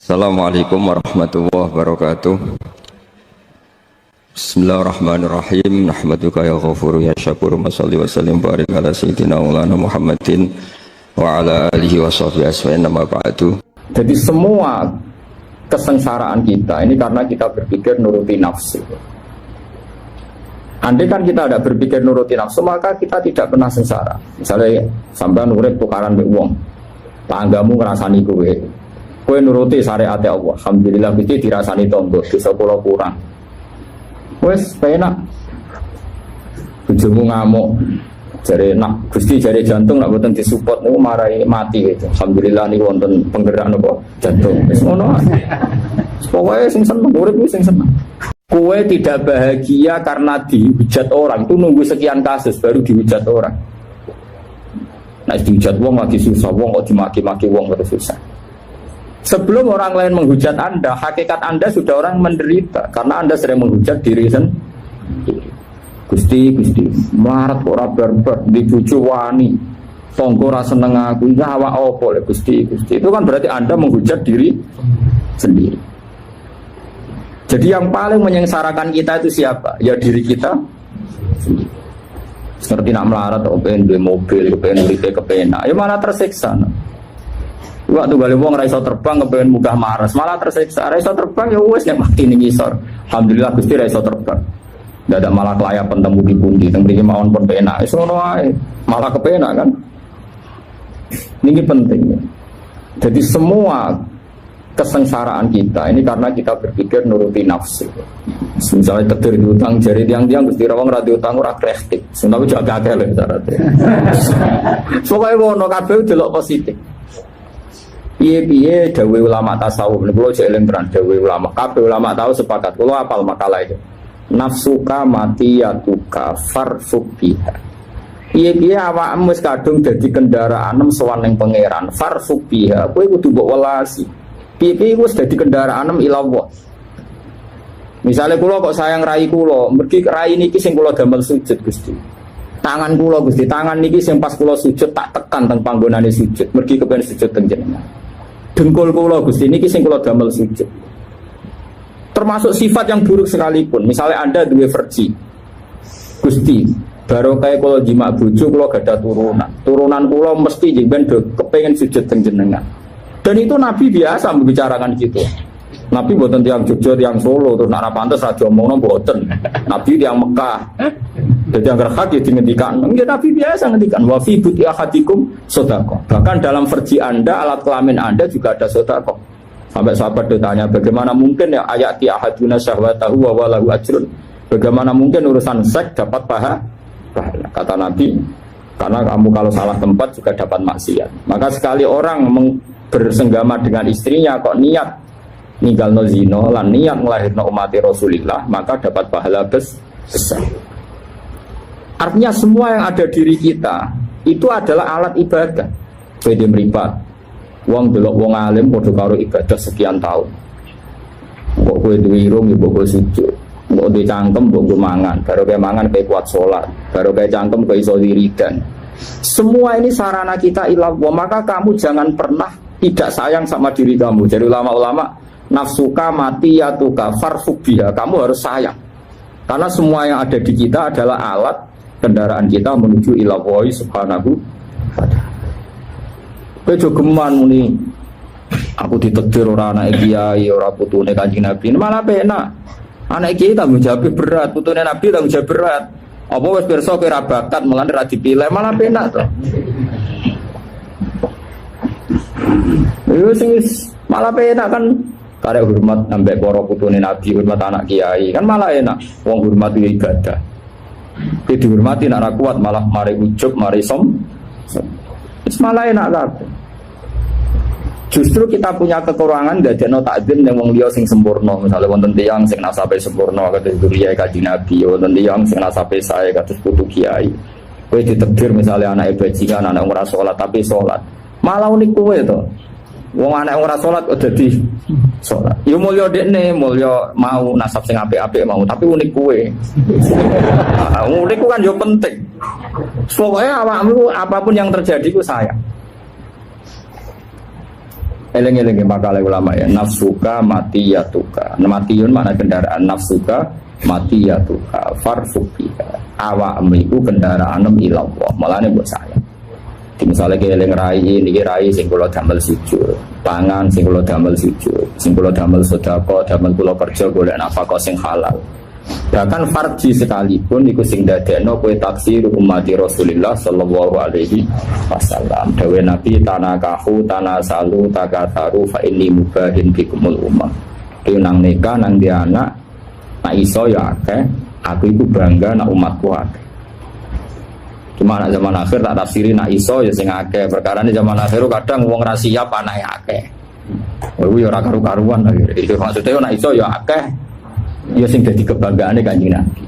Assalamualaikum warahmatullahi wabarakatuh. Bismillahirrahmanirrahim. Nahmaduka ya ghafuru ya syakuru. Mashalli wa sallim barik ala sayyidina maulana Muhammadin wa ala alihi wa sahbihi asma'in nama ba'du. Jadi semua kesengsaraan kita ini karena kita berpikir nuruti nafsu. Andai kan kita tidak berpikir nuruti nafsu, maka kita tidak pernah sengsara. Misalnya sampai nurut tukaran mbek wong, tanggamu ngrasani kowe nuruti syariat Allah. Alhamdulillah iki dirasani tonggo, bisa kula kurang. Wes penak. Bojomu ngamuk. Jare nak Gusti jare jantung nak boten disupport niku marai mati gitu. Alhamdulillah niku wonten penggerak napa jantung. Wis ngono ae. Pokoke sing seneng urip sing seneng. Kowe tidak bahagia karena dihujat orang, itu nunggu sekian kasus baru dihujat orang. Nah dihujat wong lagi susah, wong kok dimaki-maki wong terus susah. Sebelum orang lain menghujat Anda, hakikat Anda sudah orang menderita karena Anda sering menghujat diri sendiri. Gusti, marat kok ora barbar, dibujuk wani, tonggo ra seneng aku, ya awak opo le Gusti. Itu kan berarti Anda menghujat diri sendiri. Jadi yang paling menyengsarakan kita itu siapa? Ya diri kita sendiri. Seperti nak melarat atau pengen beli mobil, pengen beli kepenak, ya malah tersiksa. Waktu balik wong ra iso terbang kepengen munggah Mars, malah tersiksa. Ra iso terbang ya wis nek mati ning ngisor. Alhamdulillah Gusti ra iso terbang. Ndak ada malah kelayapan temu di pundi, teng mriki mawon pun penak. Wis ngono wae. Malah kepenak kan. Ini penting. Jadi semua kesengsaraan kita ini karena kita berpikir nuruti nafsu. Misalnya tetir diutang jari tiang-tiang Gusti rawang ra diutang ora kreatif. Sunah jaga akeh lho syaratnya. Pokoke ngono kabeh delok positif. Piye dawuh ulama tasawuf niku jek eling tenan dawuh ulama. Kabeh ulama tahu sepakat. Kula apal makalah itu. Nafsuka matiyatuka farfuk biha. Piye awakmu wis kadung dadi kendaraan sowan ning pangeran. Farfuk biha. Kowe kudu mbok welasi. Piye wis dadi kendaraan ila Allah. Misale kula kok sayang rai kula, mergi rai niki sing kula damel sujud Gusti. Tangan kula Gusti, tangan niki sing pas kula sujud tak tekan teng panggonane sujud. Mergi kepen sujud teng jenengan. Dengkul kula Gusti niki sing kula damel sujud. Termasuk sifat yang buruk sekalipun. Misalnya Anda duwe versi. Gusti, barokah kula jimak bojo kula gadah turunan. Turunan kula mesti jenengan kepengin sujud teng jenengan. Dan itu Nabi biasa membicarakan gitu. Nabi mboten tiyang Jogja, tiyang Solo, terus nak pantes ra diomongno mboten. Nabi tiyang Mekah. Jadi agar hati dingendikan, Nabi biasa ngendikan wa fi buti ahadikum sedekah. Bahkan dalam versi Anda, alat kelamin Anda juga ada sedekah. Sampai sahabat ditanya, bagaimana mungkin ya ayati ahaduna syahwatahu wa walahu ajrun? Bagaimana mungkin urusan seks dapat pahala? Kata Nabi, karena kamu kalau salah tempat juga dapat maksiat. Maka sekali orang bersenggama dengan istrinya kok niat ninggalno zina lan niat nglahirno umat Rasulullah, maka dapat pahala besar. Artinya semua yang ada diri kita itu adalah alat ibadah. Beda mripat. Wong delok wong alim padha karo ibadah sekian tahun. Kok kowe duwe irung ya mbok sujud. Mbok duwe cangkem mbok mangan, baru kayak mangan kayak kuat salat, baru kayak cangkem kayak iso wiridan. Semua ini sarana kita ilah Allah. Maka kamu jangan pernah tidak sayang sama diri kamu. Jadi ulama-ulama nafsuka matiyatuka farfuk biha. Kamu harus sayang. Karena semua yang ada di kita adalah alat kendaraan kita menuju ila Allah subhanahu wa ta'ala. Kowe jogeman muni aku ditetir ora anak kiai, ora putune Kanjeng Nabi. Malah penak. Anak kiai tanggung jawab berat, putune Nabi tanggung jawab berat. Apa wis pirsa kowe ra bakat mulane ra dipilih, malah penak to. Yo sing malah penak kan karek hormat ambek para putune Nabi, hormat anak kiai. Kan malah enak wong hormat ibadah. Kowe dihormati nek ora kuat malah mari ujug, mari wis malah enak kabeh. Justru kita punya kekurangan dadekno takzim ning wong liya sing sempurna. Misalnya wonten tiyang sing nasabe sempurna kados duriya Kanjeng Nabi, wonten tiyang sing nasabe sae kados putu kiai. Kowe ditakdir misalnya anak bajingan, anak ora salat tapi salat. Malah unik kowe to. Wong anak ora salat kok dadi salat. Ya mulya dekne, mulya mau nasab sing apik-apik mau, tapi unik kowe. Unik ku kan yo penting. Pokoknya awakmu apapun yang terjadi ku sayang. Eleng-eleng makalah ulama ya, nafsuka matiyatuka. Matiyun makna kendaraan, nafsuka matiyatuka farfukiha. Awakmu iku kendaraanmu ila Allah. Malane mbok sayang. Misalnya kayak eleng rai ini rai sing kula damel sujud, pangan sing kula damel sujud, sing kula damel sedekah, damel kula kerja golek nafkah sing halal. Bahkan farji sekalipun iku sing dadekno kowe taksir umat Rasulullah sallallahu alaihi wasallam. Dawe Nabi tanakahu tanasalu takatharu fa inni mubahin bikumul ummah. Ki nang nikah nang di anak nak iso ya akeh, aku iku bangga nak umatku akeh. Cuma nak zaman akhir tak tafsiri nak iso ya sing akeh. Perkara ini zaman akhir kadang wong ra siap anake akeh. Kuwi ya ora karu-karuan lho. Itu maksudnya nak iso ya akeh. Ya sing dadi kebanggaane Kanjeng Nabi.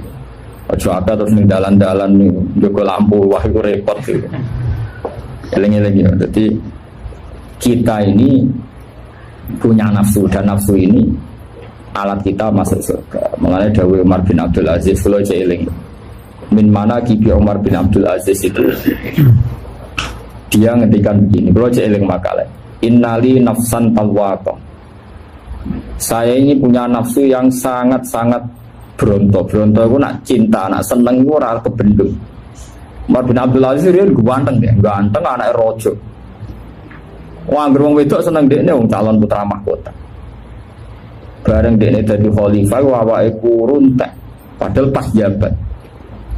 Aja akeh terus ning dalan-dalan njogo lampu wah iku repot gitu. Eling-eling ya. Jadi kita ini punya nafsu dan nafsu ini alat kita masuk surga. Mengenai dawuh Umar bin Abdul Aziz kula eling. Min mana kibi Umar bin Abdul Aziz itu dia ngendikan begini, kalau eling makalah innali nafsan tawwaqah, saya ini punya nafsu yang sangat-sangat berontok itu nak cinta, nak seneng itu ora kebendung. Umar bin Abdul Aziz dia ganteng anak rojo, wong anggere wong wedok seneng dekne wong calon putra mahkota, bareng dekne dadi khalifah awake kurun tek padahal pas jabat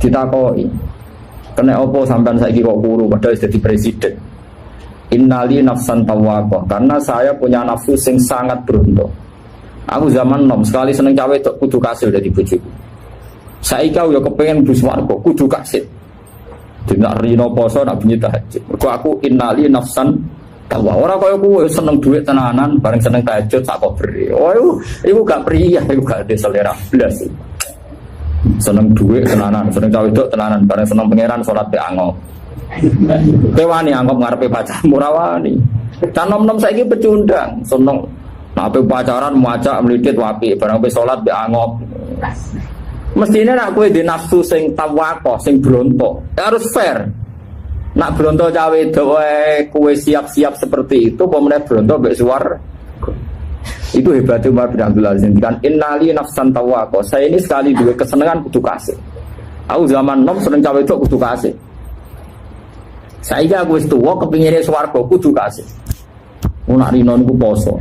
ditakoi kena opo sampean saiki kok kuru padahal jadi presiden. Innali nafsan tawwaqah, karena saya punya nafsu sing sangat beruntung. Aku zaman nom sekali seneng cawe tok kudu kasih udah dibujuku. Saiki aku ya kepengin bus warga kudu kasih. Dina rino poso nak bunyi tahajud. Mergo aku innali nafsan tawwaqah. Ora kaya kowe seneng duit tenanan bareng seneng tahajud sak kobere. Oh iku gak priya, iku gak ada selera blas. Seneng duit tenanan, seneng cawe itu tenanan, bareng seneng pangeran sholat be angop. Pewani angop ngarepe pacarmu rawani. Canom-nom saiki pecundang, seneng nak pe pacaran muacak mlidit wapi, bareng pe sholat be angop. Mestine nak kowe di nafsu sing tawaqah, sing bronto, harus fair. Nak bronto cawe itu kowe siap-siap seperti itu, pemenang bronto be suar. Itu hebatnya Umar bin Abdul Aziz kan innali nafsan tawwaqah, saya ini sekali dua kesenangan kudu kasih. Aku zaman nom seneng cawe itu kudu kasih. Saiki aku wis tuwa kepingine swarga kudu kasih. Nak rino niku poso.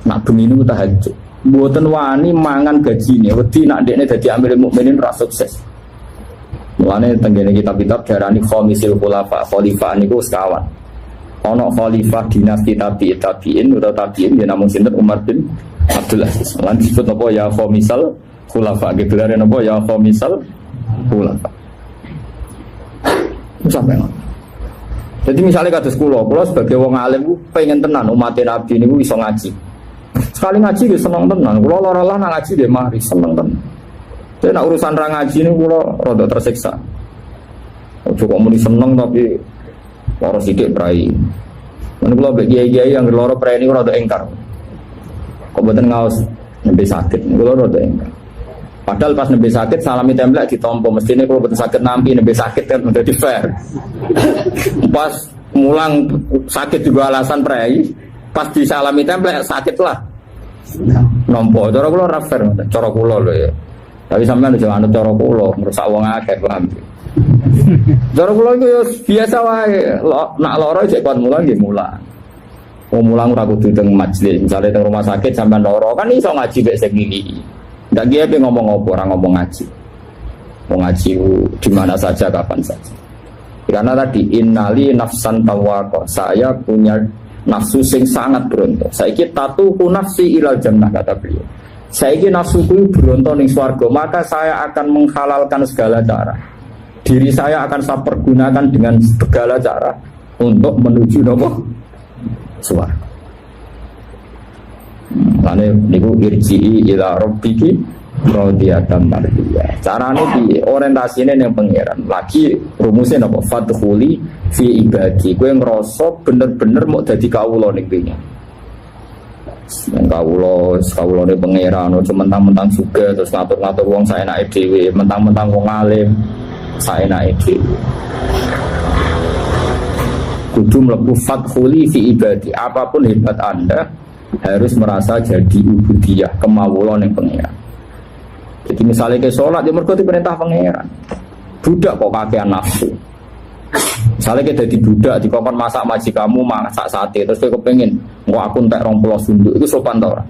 Nak bengi niku tahajud. Mboten wani mangan gajine, wedi nak dekne dadi amirul mukminin ra sukses. Mulane tenggene kitab-kitab diarani khamisul khulafa, khalifah niku sekawan. Ono khalifah dinasti tabi'in atau tabi'in ya namun sinten Umar bin Abdul Aziz. Lan disebut apa ya khamisal khulafa, gelare napa ya khamisal khulafa. Sampai. Jadi misalnya kados kula sebagai wong alim ku pengen tenan umat Nabi niku iso ngaji. Sekali ngaji nggih seneng tenan. Kula lara-lara nang ngaji nggih mari seneng tenan. Tapi nek urusan ra ngaji niku kula rada tersiksa. Ojo kok muni seneng tapi loro sithik prai. Men kula mbek kiai-kiai yang loro prai niku rada engkar. Kok mboten ngaos nembe sakit. Kula rada engkar. Padahal pas nembe sakit salami templek ditompo, mestine kula mboten sakit nampi nembe sakit kan dadi fair. Pas mulang sakit juga alasan prai, pas disalami templek sakit lah. Nompo cara kula ra fair, cara kula lho ya. Tapi sampean aja anut cara kula, merusak wong akeh paham. Cara kula iku ya biasa wae, nak lara cek kon mulang nggih mulang. Wong mulang ora kudu teng majelis, misale teng rumah sakit sampean lara kan iso ngaji mek sing ngiki. Ndak kiye pe ngomong apa ora ngomong ngaji. Wong ngaji di mana saja kapan saja. Karena tadi innali nafsan tawwaqah, saya punya nafsu sing sangat berontok. Saiki tatuhu nafsi ilal jannah kata beliau. Saiki nafsuku berontok ning swarga, maka saya akan menghalalkan segala cara. Diri saya akan saya pergunakan dengan segala cara untuk menuju nopo swarga. Lane niku irji'i ila rabbiki radiyatan mardiyah. Carane piye? Orientasine ning pangeran. Lagi rumusnya napa? Fadkhuli fi ibadi. Kowe ngrasa bener-bener mau dadi kawula ning dunya. Kawulane pangeran aja mentang-mentang juga terus ngatur-ngatur wong saenake dhewe, mentang-mentang wong alim saenake dhewe. kudu mlebu fathuli fi ibadi. Apapun hebat Anda harus merasa jadi ubudiyah, kemawulan yang pengiran. Jadi misalnya ke sholat, ya mergo diperintah pengiran. Budak kok kakean nafsu. Misalnya kita jadi budak, dikongkon masak majikanmu masak sate, terus dia kepengen, aku entek 20 sunduk, itu sopan tau ora?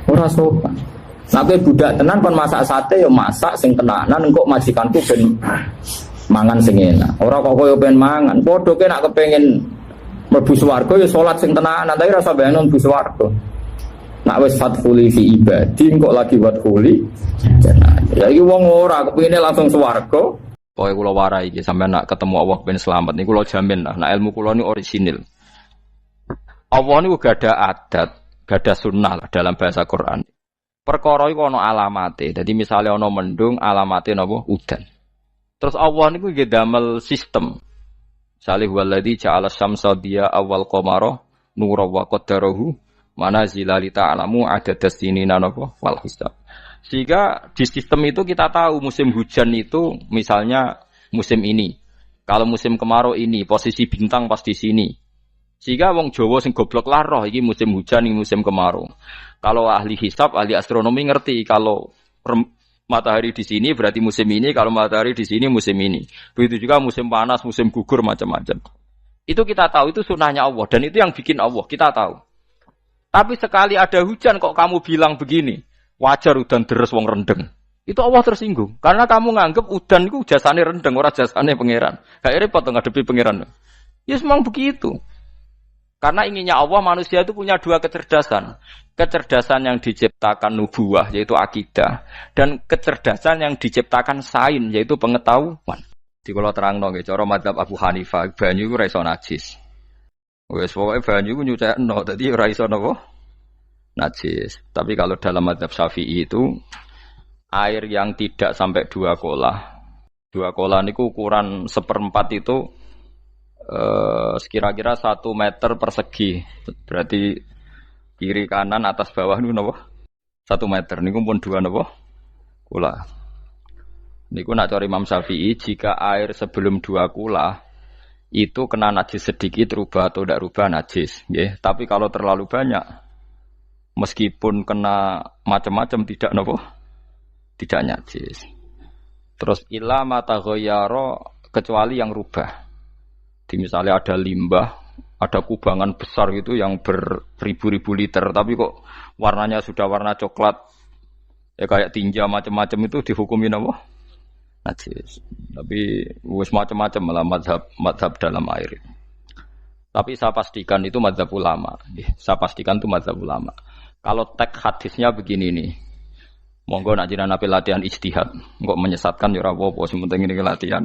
Ora sopan. Nah, budak tenan kon masak sate, ya masak sing tenanan, kok majikanku ben mangan sing enak. Ora kok koyo ben mangan. Padha ke nak kepengin mlebu swarga ya salat sing tenanan, tapi rasa bayangno mlebu swarga. Nak wis fathuli fi ibadi kok lagi fathuli. Ya iki wong ora kepengine langsung swarga. Pokoke kula warai iki sampeyan nak ketemu Allah ben selamat niku kula jamin lah. Nah ilmu kula niku orisinil. Allah niku gak ada adat, gak ada sunnah lah dalam bahasa Quran. Perkara iku ana alamate. Dadi misale ana mendung alamate napa udan. Terus Allah niku nggih damel sistem. Salih waladzi ja'ala syamsa diya awal qamara nura wa qaddarahu manazila li ta'lamu adadas sinina napa wal hisab. Sehingga di sistem itu kita tahu musim hujan itu misalnya musim ini. Kalau musim kemarau ini posisi bintang pas di sini. Sehingga wong Jawa sing goblok lah roh iki musim hujan iki musim kemarau. Kalau ahli hisab, ahli astronomi ngerti kalau matahari di sini berarti musim ini, kalau matahari di sini musim ini. Begitu juga musim panas, musim gugur, macam-macam. Itu kita tahu, itu sunnahnya Allah. Dan itu yang bikin Allah, kita tahu. Tapi sekali ada hujan kok kamu bilang begini, wajar udan deres wong rendeng. Itu Allah tersinggung. Karena kamu nganggep udan itu jasane rendeng, ora jasane pangeran. Gak repot ngadepi pangeran. Ya memang begitu. Karena inginnya Allah manusia itu punya dua kecerdasan. Kecerdasan yang diciptakan nubuwah yaitu akidah dan kecerdasan yang diciptakan sains yaitu pengetahuan. Di kula terangno nggih cara mazhab Abu Hanifah banyu iku ora iso najis. Wis pokoke banyu iku nyucekno dadi ora iso napa najis. Tapi kalau dalam mazhab Syafi'i itu air yang tidak sampai 2 kolah. 2 kolah niku ukuran 1/4 itu sekira-kira 1 meter persegi. Berarti kiri kanan atas bawah niku napa? 1 meter niku pun 2 napa? Kula. Niku nak cari Imam Syafi'i jika air sebelum 2 kula itu kena najis sedikit rubah atau tidak rubah najis, nggih. Tapi kalau terlalu banyak meskipun kena macam-macam tidak napa? Tidak najis. Terus ila mata ghayyara kecuali yang rubah. Di misalnya ada limbah, ada kubangan besar gitu yang beribu-ribu liter, tapi kok warnanya sudah warna coklat, ya kayak tinja macam-macam itu dihukumin apa? Najis. Tapi wis macam-macam malah mazhab dalam air. Tapi saya pastikan itu mazhab ulama. Saya pastikan itu mazhab ulama. Kalau teks hadisnya begini nih, monggo nak jiran api latihan ijtihad, kok menyesatkan ya ora apa-apa, sementing ini latihan.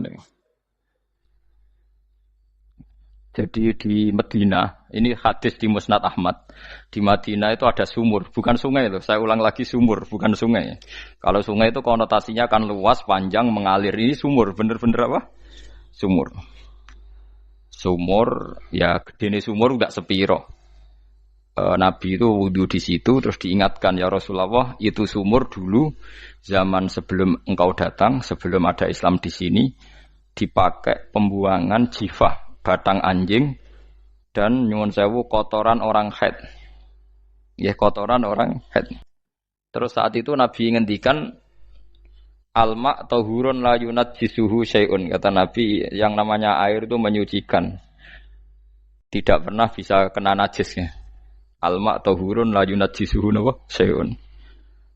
Jadi di Medina, ini hadis di Musnad Ahmad. Di Madinah itu ada sumur, bukan sungai loh. Saya ulang lagi sumur, bukan sungai. Kalau sungai itu konotasinya kan luas, panjang, mengalir. Ini sumur, bener-bener apa? Sumur. Sumur, ya gede sumur enggak sepiro. Nabi itu wudu di situ, terus diingatkan ya Rasulullah, itu sumur dulu zaman sebelum engkau datang, sebelum ada Islam di sini, dipakai pembuangan jifah. Batang anjing dan nyuwun sewu kotoran orang haid. Ya kotoran orang haid. Terus saat itu Nabi ngendikan alma tahurun la yunajjisuhu syai'un. Kata Nabi yang namanya air itu menyucikan. Tidak pernah bisa kena najisnya. Alma tahurun la yunajjisuhu syai'un.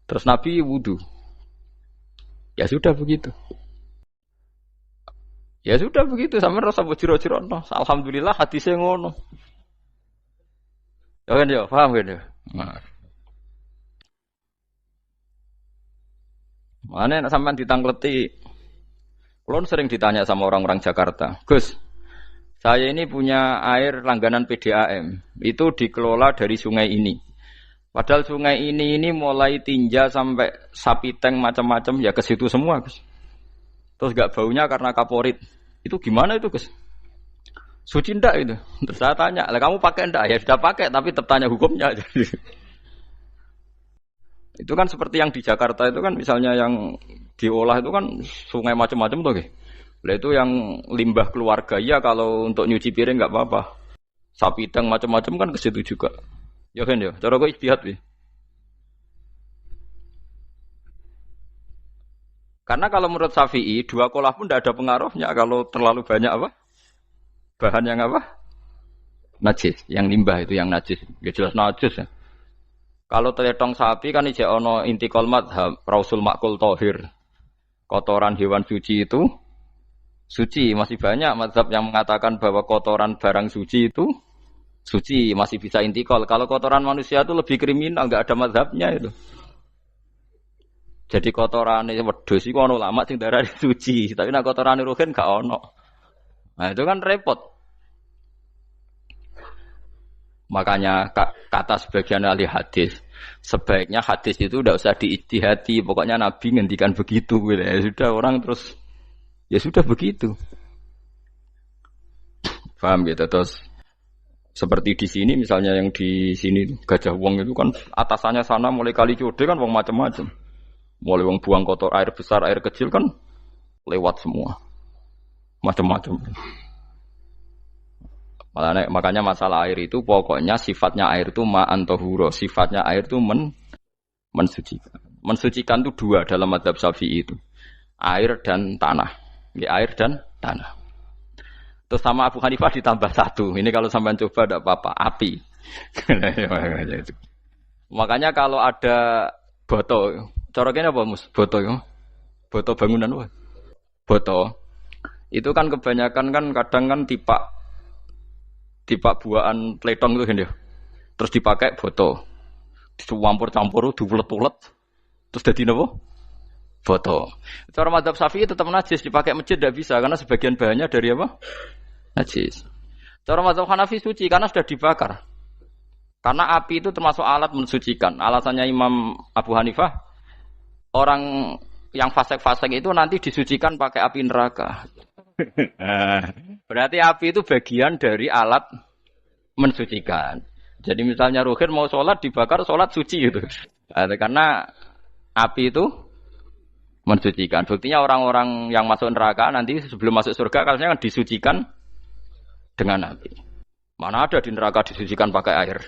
Terus Nabi wudu. Ya sudah begitu. Ya sudah begitu, sama rasa bujiro-jiro no. Alhamdulillah hadisnya ngono. Ya kan ya, paham kan ya? Nah. Mana sampean ditangkleti. Kulon sering ditanya sama orang-orang Jakarta, Gus, saya ini punya air langganan PDAM, itu dikelola dari sungai ini. Padahal sungai ini mulai tinja sampai sapi tank macam-macam ya ke situ semua, Gus. Terus gak baunya karena kaporit. Itu gimana itu, Gus? Suci ndak itu? Terus saya tanya, lah kamu pakai ndak? Ya sudah pakai, tapi tetap tanya hukumnya. Itu kan seperti yang di Jakarta itu kan misalnya yang diolah itu kan sungai macam-macam tuh, Lah itu yang limbah keluarga ya kalau untuk nyuci piring nggak apa-apa. Sapi teng macam-macam kan ke situ juga. Ya kan ya, cara kok ijtihad wi. Karena kalau menurut Syafi'i, dua kolah pun tidak ada pengaruhnya kalau terlalu banyak apa? Bahan yang apa? Najis, yang limbah itu yang najis. Ya jelas najis ya. Kalau teletong sapi kan ijek ono intikal madhab, rausul makul tohir. Kotoran hewan suci itu suci, masih banyak madhab yang mengatakan bahwa kotoran barang suci itu suci, masih bisa intikal. Kalau kotoran manusia itu lebih kriminal, enggak ada madhabnya itu. Jadi kotoran wedhus iku ono ulama sing darani suci, tapi nek kotoran ruhin gak ono. Nah, itu kan repot. Makanya kata sebagian ahli hadis, sebaiknya hadis itu tidak usah diijtihadi, pokoknya Nabi ngendikan begitu gitu. Ya sudah orang terus ya sudah begitu. Paham gitu terus seperti di sini misalnya yang di sini Gajah Wong itu kan atasannya sana mulai kali code kan wong macam-macam. Mulai wong buang kotor air besar, air kecil kan lewat semua. Macam-macam. Makanya masalah air itu pokoknya sifatnya air itu ma'an tahura, sifatnya air itu mensucikan. Mensucikan itu dua dalam mazhab Syafi'i itu. Air dan tanah. Air dan tanah. Terus sama Abu Hanifah ditambah satu. Ini kalau sampean coba tidak apa-apa, api. Makanya kalau ada boto, cara kene apa Mus? Boto ya. Boto bangunan apa? Boto. Itu kan kebanyakan kan kadang kan tipak buahan pletong itu kan ya. Terus dipakai boto. Dicampur-campur diulet-ulet. Terus dadi napa? Boto. Cara mazhab Syafi'i tetap najis, dipakai masjid tidak bisa karena sebagian bahannya dari apa? Najis. Cara mazhab Hanafi suci karena sudah dibakar. Karena api itu termasuk alat mensucikan. Alasannya Imam Abu Hanifah, orang yang fasik-fasik itu nanti disucikan pakai api neraka. Berarti api itu bagian dari alat mensucikan. Jadi misalnya Ruhin mau sholat dibakar, sholat suci gitu. Karena api itu mensucikan. Buktinya orang-orang yang masuk neraka nanti sebelum masuk surga kan disucikan dengan api. Mana ada di neraka disucikan pakai air?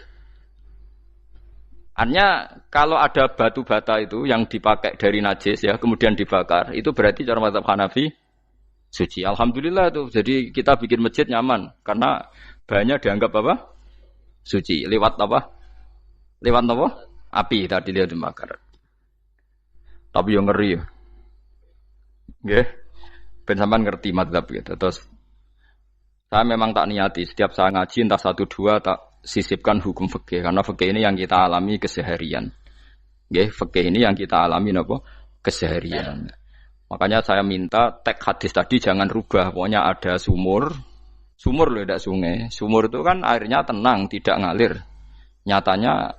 Artinya kalau ada batu bata itu yang dipakai dari najis ya kemudian dibakar itu berarti cara mazhab Hanafi suci. Alhamdulillah itu. Jadi kita bikin masjid nyaman karena bahannya dianggap apa? Suci. Lewat apa? Lewat apa? Api tadi dia dibakar. Tapi yang ngeri ya. Nggih. Ben sampean ngerti mazhab gitu. Terus saya memang tak niati setiap saya ngaji entah 1 2 tak sisipkan hukum fikih karena fikih ini yang kita alami keseharian. Nggih, fikih ini yang kita alami napa? Keseharian. Makanya saya minta teks hadis tadi jangan rubah. Pokoknya ada sumur loh tidak sungai. Sumur itu kan airnya tenang, tidak ngalir. Nyatanya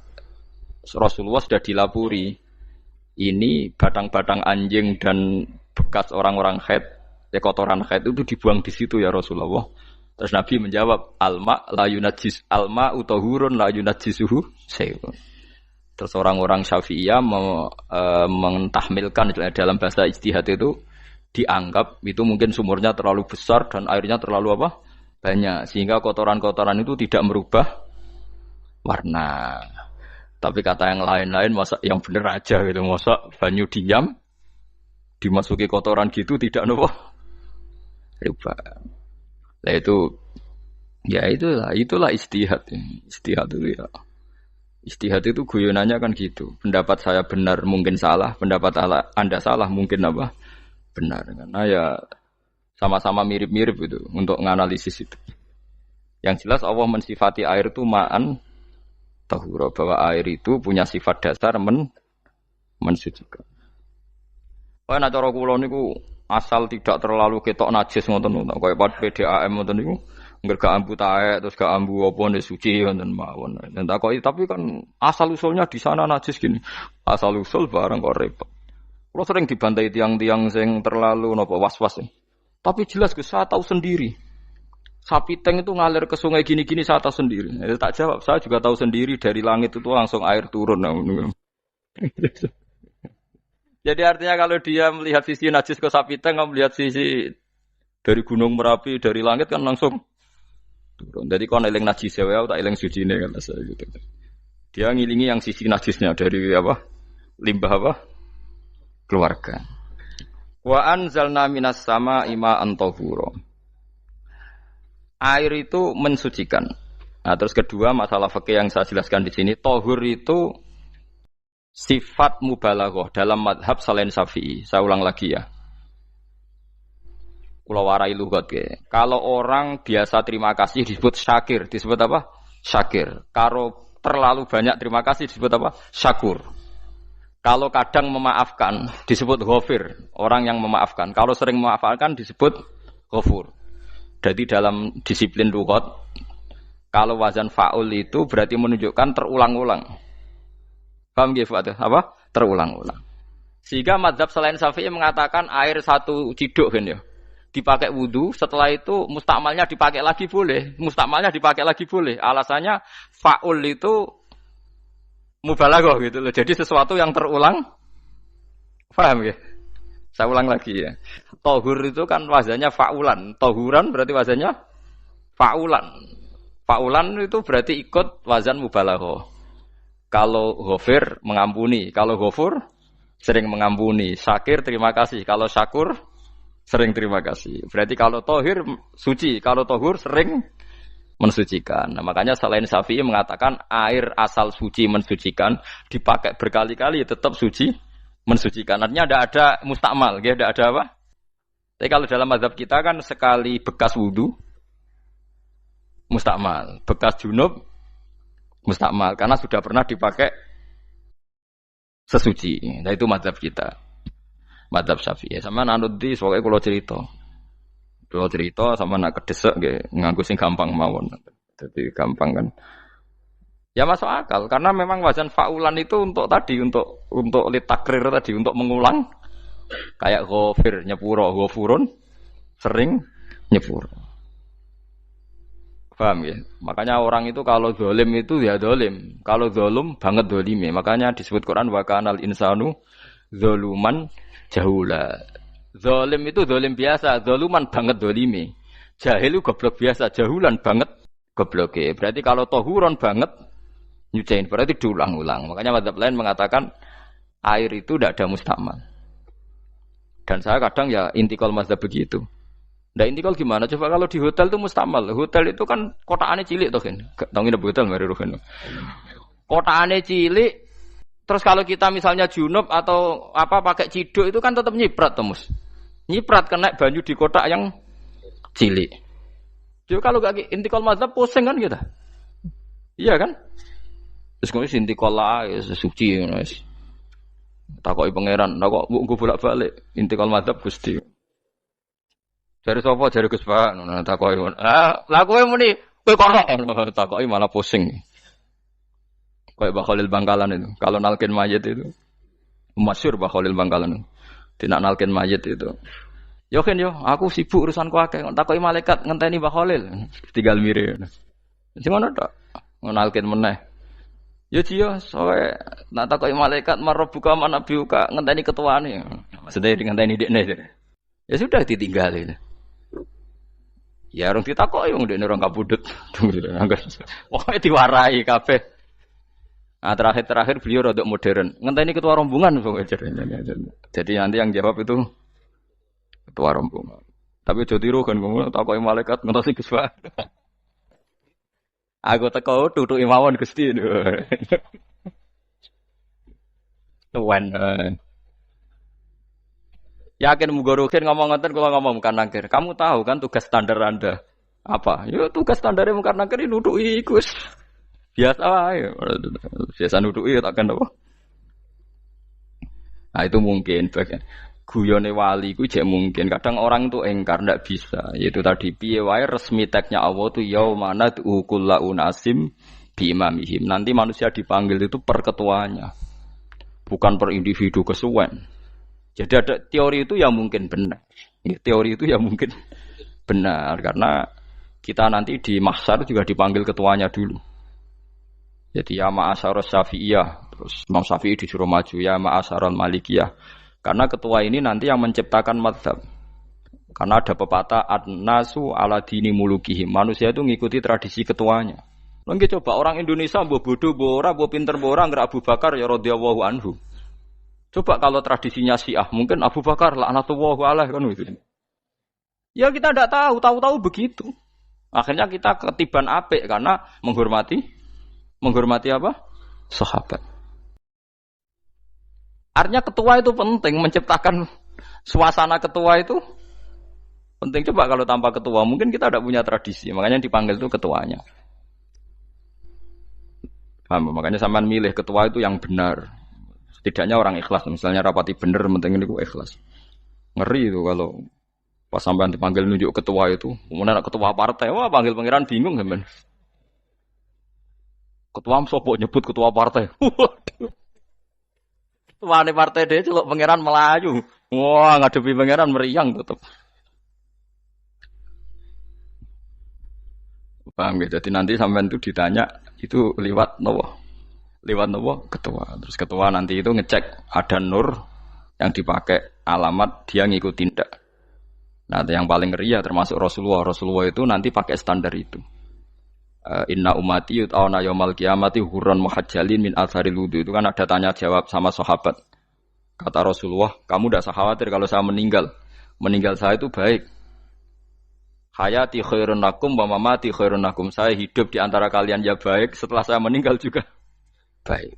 Rasulullah sudah dilapuri. Ini batang-batang anjing dan bekas orang-orang haid, kotoran haid itu dibuang di situ ya Rasulullah. Terus Nabi menjawab, alma la yunajjis alma utahurun la yunajjisuhu syai'un. Terus orang-orang Syafi'iyah mentahmilkan dalam bahasa ijtihad itu dianggap itu mungkin sumurnya terlalu besar dan airnya terlalu apa? Banyak sehingga kotoran-kotoran itu tidak merubah warna. Tapi kata yang lain-lain masa yang benar aja gitu, masa banyu diam dimasuki kotoran gitu tidak nopo rubah. Nah itu ya itulah ijtihad. Ijtihad itu ya. Ijtihad itu guyonannya kan gitu. Pendapat saya benar mungkin salah, pendapat Anda salah mungkin apa? Benar. Karena ya sama-sama mirip-mirip itu untuk menganalisis itu. Yang jelas Allah mensifati air itu ma'an tahura, bahwa air itu punya sifat dasar mensucikan. Wah nek cara kula niku asal tidak terlalu ketok najis ngoten niku. Kaya PDAM ngoten niku enggak gak ambu taek terus gak ambu apa nek suci ngoten mawon. Dan takoki tapi kan asal usulnya di sana najis gini. Asal usul barang kok repot. Kula sering dibantai tiang-tiang sing terlalu napa was-was. Tapi jelas saya tahu sendiri. Sapi teng itu ngalir ke sungai gini-gini saya tahu sendiri. Tak jawab, saya juga tahu sendiri dari langit itu langsung air turun. Jadi artinya kalau dia melihat sisi najis ke sapi teng, melihat sisi dari gunung Merapi, dari langit kan langsung turun. Jadi kon eling najis wae tak eling sucine kan saya gitu. Dia ngilingi yang sisi najisnya dari apa? Limbah apa? Keluarga. Wa anzalna minas sama ima antahura. Air itu mensucikan. Nah, terus kedua masalah fikih yang saya jelaskan di sini, tahur itu sifat mubalaghah dalam madhab selain Syafi'i. Saya ulang lagi ya. Kula warai lugat ya. Kalau orang biasa terima kasih disebut syakir, disebut apa? Syakir. Kalau terlalu banyak terima kasih disebut apa? Syakur. Kalau kadang memaafkan disebut ghafir, orang yang memaafkan. Kalau sering memaafkan disebut ghafur. Jadi dalam disiplin lughat, kalau wazan fa'ul itu berarti menunjukkan terulang-ulang. Paham nggih, Pak? Apa? Terulang-ulang. Sehingga mazhab selain Syafi'i mengatakan air satu ciduk kan ya. Dipakai wudu, setelah itu mustakmalnya dipakai lagi boleh. Mustakmalnya dipakai lagi boleh. Alasannya fa'ul itu mubalaghah gitu loh. Jadi sesuatu yang terulang. Paham ya? Saya ulang lagi ya. Tahur itu kan wazannya fa'ulan. Tahuran berarti wazannya fa'ulan. Fa'ulan itu berarti ikut wazan mubalaghah. Kalau ghafir mengampuni, kalau ghafur sering mengampuni. Syakir terima kasih. Kalau syakur sering terima kasih. Berarti kalau tohir suci, kalau tohur sering mensucikan. Nah, makanya selain Syafi'i mengatakan air asal suci mensucikan, dipakai berkali-kali tetap suci mensucikan. Artinya tidak ada mustakmal, ya, tidak ada apa. Tapi kalau dalam mazhab kita kan sekali bekas wudu mustakmal, bekas junub mustakmal karena sudah pernah dipakai sesuci. Nah itu mazhab kita. Mazhab Syafi'i. Sama anut di soalnya kalau cerita sama nak kedesek nggih nganggo sing gampang mawon. Jadi gampang kan. Ya masuk akal karena memang wazan fa'ulan itu untuk tadi untuk litakrir tadi untuk mengulang kayak ghafir nyepuro ghafurun sering nyepuro. Paham ya? Makanya orang itu kalau zalim itu ya zalim. Kalau zalum banget zalime. Makanya disebut Quran wa kanal insanu zaluman jahula. Zalim itu zalim biasa, zaluman banget zalime. Jahil itu goblok biasa, jahulan banget gobloke. Berarti kalau tohuron banget nyuciin berarti diulang-ulang. Makanya mazhab lain mengatakan air itu tidak ada mustakmal. Dan saya kadang ya intikal mazhab begitu. Nah intikal gimana? Coba kalau di hotel itu mustakmal. Hotel itu kan kotaannya cilik toh kan. Tahu nggak hotel mari rohen. Kotaannya cilik. Terus kalau kita misalnya junub atau apa pakai ciduk itu kan tetap nyiprat Tomus. Nyiprat kena banyu di kotak yang cilik. Jadi kalau gak intikal mazhab pusing kan kita. Iya kan? Terus kemudian intikal lah ya suci guys. Takoki pangeran, kok gue bolak-balik intikal mazhab Gusti. Dari sapa jare Gus Pak ngono takoki. Lah kowe muni kowe kok takoki malah pusing. Kayak Mbah Khalil Bangkalan itu. Kalau nalkin mayit itu masyhur Mbah Khalil Bangkalan. Tidak nalkin mayit itu. Yo kan yo, aku sibuk urusanku akeh. Takoki malaikat ngenteni Mbah Khalil. Tinggal mire. Sing ngono tok. Nalkin meneh. Yo ciyo, soe nak takoki malaikat marbuka manabiuka ngenteni ketuane. Maksudnya ngenteni dekne. Ya sudah ditinggalin. Ya orang ditakoki wong dekne orang kabudut. Pokoke diwarai kabeh. Nah, terakhir beliau rodok modern. Ngenteni ketua rombongan pokoknya. Jadi nanti yang jawab itu ketua rombongan. Tapi aja tiru kan ngono takoki malaikat ngentosi Gus Pak. Aku teko tutuki mawon Gusti. Tuan. Yakin mugorokin ngomong ngoten kula ngomong kan nangkir. Kamu tahu kan tugas standar Anda apa? Ya tugas standare mungkar nangkir nutuki Gus. Biasa wae. Biasa nutuki tak kan apa? Nah itu mungkin bagian guyone wali ku jek mungkin. Kadang orang itu engkar ndak bisa. Yaitu tadi piye wae resmi teknya Allah tu yaumana kullu unasim bi imamihim. Nanti manusia dipanggil itu per ketuanya. Bukan per individu kesuwen. Jadi ada teori itu yang mungkin benar. Ya, teori itu yang mungkin benar karena kita nanti di mahsyar juga dipanggil ketuanya dulu. Jadi ya ma'asyarus Syafi'iyah, terus Imam Syafi'i disuruh maju ya ma'asyarul Malikiyah. Karena ketua ini nanti yang menciptakan mazhab. Karena ada pepatah an-nasu ala dini mulukihim. Manusia itu ngikuti tradisi ketuanya. Lagi coba orang Indonesia mbok bodoh mbok ora, mbok pinter mbok ora nggak Abu Bakar ya radhiyallahu anhu. Coba kalau tradisinya Syiah, mungkin Abu Bakar laknatullah alaih kan gitu. Ya kita tidak tahu, tahu-tahu begitu. Akhirnya kita ketiban apik karena menghormati apa? Sahabat. Artinya ketua itu penting, menciptakan suasana ketua itu penting. Coba kalau tanpa ketua, mungkin kita tidak punya tradisi. Makanya dipanggil itu ketuanya. Paham? Makanya sampean milih ketua itu yang benar. Setidaknya orang ikhlas. Misalnya rapati benar, penting itu ikhlas. Ngeri itu kalau pas sampean dipanggil nunjuk ketua itu. Kemudian ketua partai, wah panggil pangeran bingung kan. Ketua sopo nyebut ketua partai. Waduh. Ketua partai dia celuk pangeran Melayu. Wah, ngadepi pangeran meriang tetep. Paham gitu. Jadi nanti sampean itu ditanya itu lewat nopo? Lewat nopo? Ketua. Terus ketua nanti itu ngecek ada nur yang dipakai alamat dia ngikutin ndak. Nah, yang paling ngeri ya termasuk Rasulullah. Rasulullah itu nanti pakai standar itu. Inna umati yut'auna yaumal qiyamati hurran muhajjalin min atharil wudu. Itu kan ada tanya jawab sama sahabat. Kata Rasulullah, kamu tidak usah khawatir kalau saya meninggal. Meninggal saya itu baik. Hayati khairun lakum wa mamati khairun lakum. Saya hidup di antara kalian ya baik, setelah saya meninggal juga baik.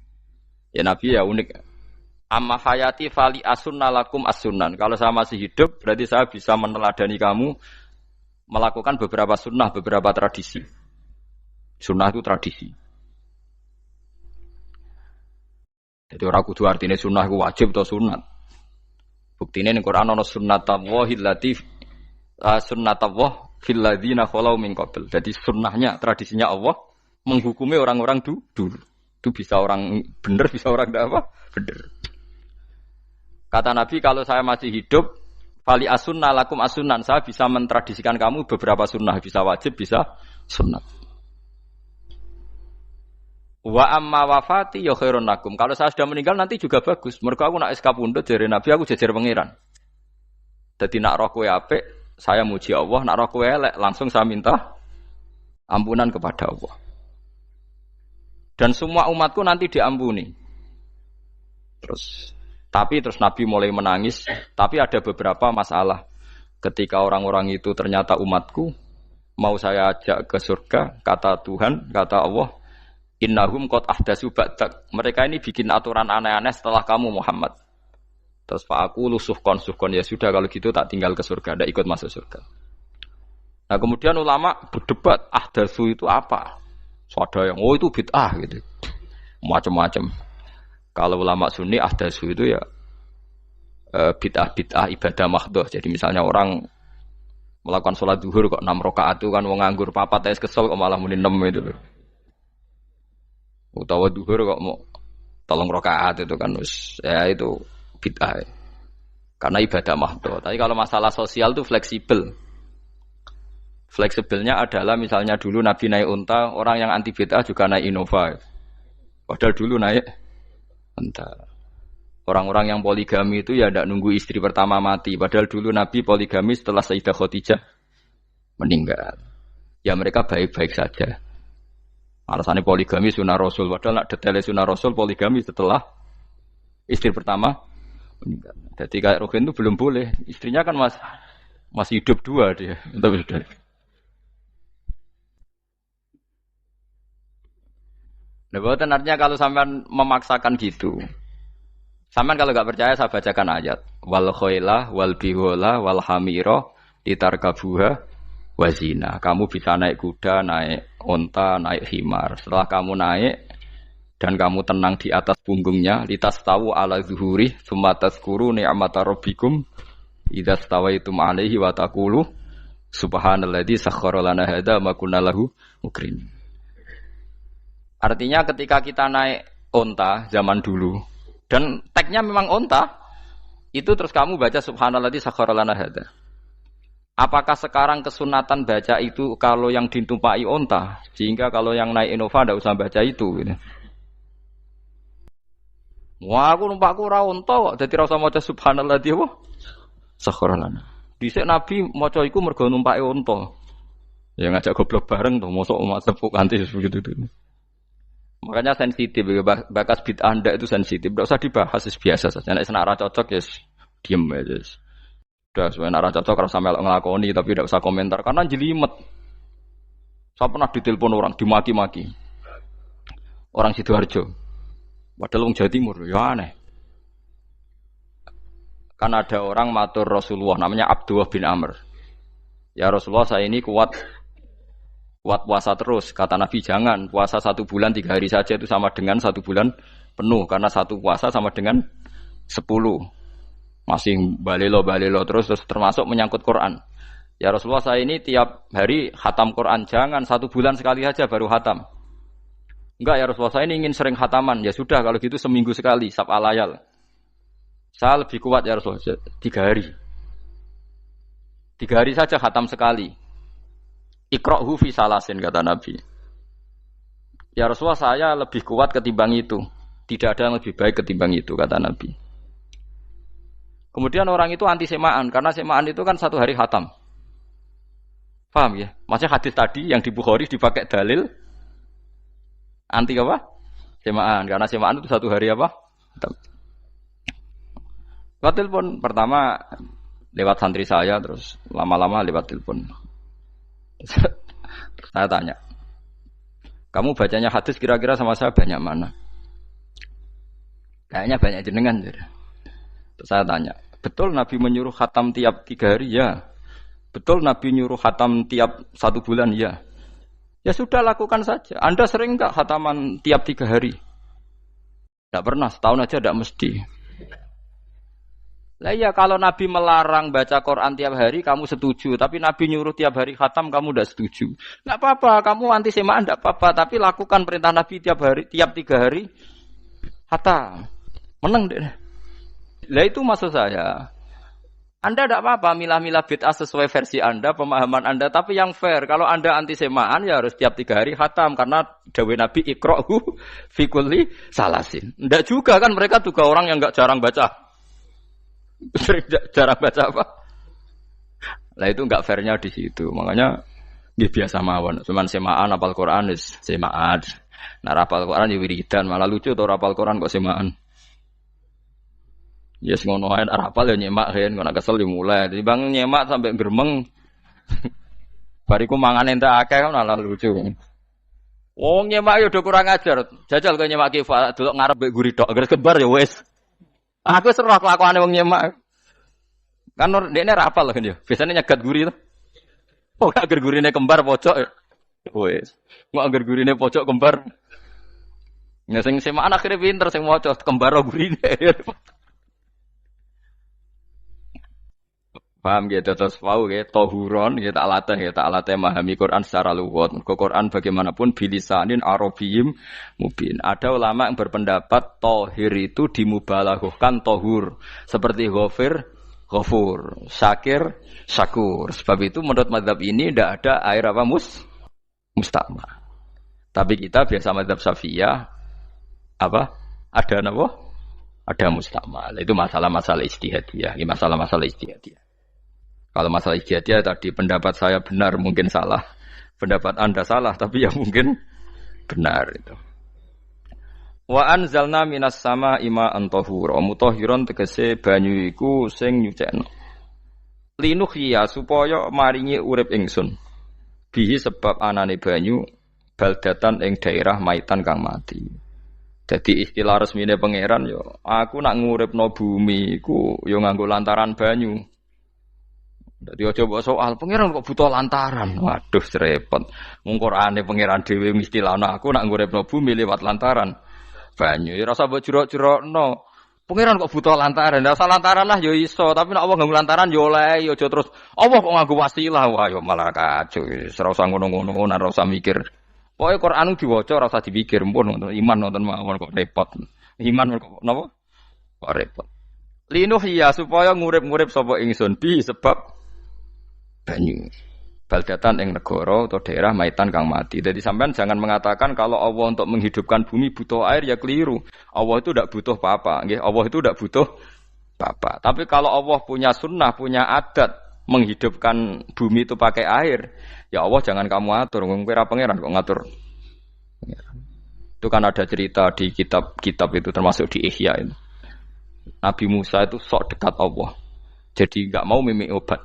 Ya Nabi ya unik. Amma hayati fali asunna lakum as-sunan. Kalau saya masih hidup, berarti saya bisa meneladani kamu melakukan beberapa sunnah, beberapa tradisi. Sunnah itu tradisi. Jadi orang kudu artinya sunnah itu wajib atau sunat. Buktinya di Quran ada sunnatallahil latif sunnatullah fil ladzina khalau min qabl. Jadi sunnahnya, tradisinya Allah menghukumi orang-orang dulu. Itu bisa orang benar, bisa orang tidak apa? Benar. Kata Nabi, kalau saya masih hidup, fali asunna lakum asunan, saya bisa mentradisikan kamu beberapa sunnah, bisa wajib, bisa sunnat. Wa amma wafati ya khairun lakum. Kalau saya sudah meninggal nanti juga bagus. Mergo aku nak SK pundhut jare Nabi aku jejer pangeran. Dadi nak roh kowe apik, saya muji Allah, nak roh kowe elek langsung saya minta ampunan kepada Allah. Dan semua umatku nanti diampuni. Terus Nabi mulai menangis, tapi ada beberapa masalah. Ketika orang-orang itu ternyata umatku, mau saya ajak ke surga, kata Tuhan, kata Allah, innahum qad ahdatsu ba'dak. Mereka ini bikin aturan aneh-aneh setelah kamu Muhammad. Terus Pak aku suhkon ya sudah kalau gitu tak tinggal ke surga, tidak ikut masuk surga. Nah kemudian ulama berdebat ahdatsu itu apa? So, ada yang itu bid'ah gitu, macam-macam. Kalau ulama Sunni ahdatsu itu ya bid'ah ibadah mahdhah. Jadi misalnya orang melakukan sholat zuhur kok 6 rakaat itu kan wong nganggur papat es kesel kok malah muni 6 itu loh. Utawa duhur kok mau 3 rakaat itu kan ya itu bid'ah. Karena ibadah mahdhah. Tapi kalau masalah sosial itu fleksibel. Fleksibelnya adalah misalnya dulu Nabi naik unta, orang yang anti bid'ah juga naik Innova. Padahal dulu naik unta. Orang-orang yang poligami itu ya tidak nunggu istri pertama mati. Padahal dulu Nabi poligami setelah Sayyidah Khadijah meninggal. Ya mereka baik-baik saja. Alasannya poligami sunnah Rasul. Padahal nak detailnya sunnah Rasul poligami setelah istri pertama meninggal. Jadi kayak Ruhin itu belum boleh. Istrinya kan masih hidup 2 dia. Tapi sudah. Nah, bukan artinya kalau sampean memaksakan gitu. Sampean kalau enggak percaya saya bacakan ayat. Wal khailah wal bihola wal hamira litarkabuha wazina. Kamu bisa naik kuda, naik onta, naik himar. Setelah kamu naik dan kamu tenang di atas punggungnya, litastawu ala zuhuri, tsumma tazkuru ni'mata rabbikum idza stawaitum 'alaihi wa taqulu subhanalladzi sakhkhara lana hadza ma kunna lahu mukrin. Artinya ketika kita naik onta zaman dulu dan tagnya memang onta, itu terus kamu baca subhanalladzi sakhkhara lana hadza. Apakah sekarang kesunatan baca itu kalau yang ditumpai onta, sehingga kalau yang naik Innova tidak usah baca itu gitu. Wah aku numpakku ora onta kok, dadi ora usah maca subhanallah dia wah. Sakhkhara lana. Dhisik Nabi maca iku mergo numpake unta. Ya ngajak goblok bareng tuh, mosok umat sepuh kanthi begitu itu. Makanya sensitif, bakas bid'ah ndak itu sensitif. Enggak usah dibahas, biasa saja. Nek senara cocok ya diem aja. Udah, sebenarnya nara cocok kalau sampai ngelakoni tapi tidak usah komentar karena jelimet. Saya pernah ditelepon orang, dimaki-maki. Orang Sidoarjo. Padahal wong Jawa Timur, ya aneh. Kan ada orang matur Rasulullah namanya Abdullah bin Amr. Ya Rasulullah, saya ini kuat puasa terus. Kata Nabi, jangan puasa 1 bulan 3 hari saja itu sama dengan 1 bulan penuh karena 1 puasa sama dengan 10. Masih balelo terus termasuk menyangkut Quran. Ya Rasulullah, saya ini tiap hari khatam Quran, jangan 1 bulan sekali saja baru khatam. Enggak ya Rasulullah, saya ini ingin sering khataman. Ya sudah kalau gitu seminggu sekali sab'a layal. Saya lebih kuat ya Rasulullah, 3 hari. 3 hari saja khatam sekali. Iqra'hu fi salasin kata Nabi. Ya Rasulullah, saya lebih kuat ketimbang itu. Tidak ada yang lebih baik ketimbang itu kata Nabi. Kemudian orang itu anti semaan karena semaan itu kan 1 hari khatam. Paham ya? Maksudnya hadis tadi yang di Bukhari dipakai dalil anti apa? Semaan karena semaan itu 1 hari apa? Khatam. Lewat telepon pertama lewat santri saya, terus lama-lama lewat telepon. Saya tanya, kamu bacanya hadis kira-kira sama saya banyak mana? Kayaknya banyak jenengan. Terus saya tanya, betul Nabi menyuruh khatam tiap 3 hari? Ya. Betul Nabi nyuruh khatam tiap 1 bulan? Ya. Ya sudah, lakukan saja. Anda sering enggak khataman tiap 3 hari? Tidak pernah, setahun aja tidak mesti. Lah iya, kalau Nabi melarang baca Quran tiap hari kamu setuju, tapi Nabi nyuruh tiap hari khatam kamu tidak setuju. Enggak apa-apa, kamu anti semaan enggak apa-apa, tapi lakukan perintah Nabi tiap 3 hari khatam. Menang deh. Lah itu maksud saya. Anda tidak apa-apa milah-milah bid'ah sesuai versi Anda, pemahaman Anda, tapi yang fair. Kalau Anda anti semaan ya harus tiap 3 hari khatam karena dawuh Nabi iqra'hu fi kulli salasin. Enggak juga kan, mereka juga orang yang enggak jarang baca. Jarang baca apa? Lah itu enggak fairnya di situ. Makanya dia biasa mawon. Cuman semaan hafal Quran wis semaan. Nah, hafal Quran ya wiridan, malah lucu to hafal Quran kok semaan. Ya yes, ngono ae hafal ya nyemak kan, kok kesel dimulai. Dibang nyemak sampai gremeng. Bariku mangan entek akeh kan malah lucu. Wong nyemak yo do kurang ajar. Jajal kok nyemak ki delok ngarep mbek guri tok, agar kebar ya wis. Aku seru kelakuane wong nyemak. Kan dekne ra hafal kan yo. Biasane nyegat guri to. Oh, agar gurine kembar pojok. Wis. Mau agar gurine pojok kembar. Ya sing semaan akhire pinter sing maca kembar gurine. Paham gitu, terus paham gitu, tohuron gitu, tak latih memahami Quran secara luwat. Quran bagaimanapun bilisanin arabiyim mubin. Ada ulama yang berpendapat tohir itu dimubalaghahkan tohur, seperti ghafir, ghafur, syakir, syakur. Sebab itu menurut mazhab ini tidak ada air apa musta'ma. Tapi kita biasa mazhab Syafi'iyah apa? Ada apa? Ada musta'ma. Itu masalah-masalah ijtihadiyah, masalah-masalah ijtihadiyah. Kalau masalah ijtihadiyah tadi pendapat saya benar mungkin salah, pendapat Anda salah tapi ya mungkin benar itu. Wa anzalna minas sama ma'an tahura, mutahhiron tegese banyu iku sing nyucekno. Linuhya supaya maringi urip ingsun. Bihi sebab anane banyu baldatan ing daerah maitan kang mati. Jadi istilah resmine pangeran yo, aku nak nguripno bumi iku yo nganggo lantaran banyu. Dadi aja mbok soal pangeran kok butuh lantaran. Waduh repot. Mung Qur'ane pangeran dhewe istilahno aku nak nguripno bumi lewat lantaran banyu. Ya rasa mbok jurok-jurokno. Pangeran kok butuh lantaran. Lah lantaran lah ya iso, tapi nek Allah nganggo lantaran ya oleh, ya aja terus Allah kok nganggo wasilah. Wah ya malah kacau. Ora usah ngono-ngono, ora usah mikir. Pokoke Qur'an diwaca ora usah dipikir, pun iman nonton mawon kok repot. Iman kok napa? Kok repot. Linuh ya supaya ngurip-ngurip sapa ingsun bi sebab banyu. Baldatan ing negara atau daerah maitan kang mati. Jadi sampean jangan mengatakan kalau Allah untuk menghidupkan bumi butuh air ya keliru. Allah itu tidak butuh apa-apa, nggih. Allah itu tidak butuh apa-apa. Tapi kalau Allah punya sunnah, punya adat menghidupkan bumi itu pakai air, ya Allah jangan kamu atur, wong kowe ra pangeran kok ngatur. Itu kan ada cerita di kitab-kitab itu termasuk di Ihya itu. Nabi Musa itu sok dekat Allah. Jadi enggak mau mimik obat.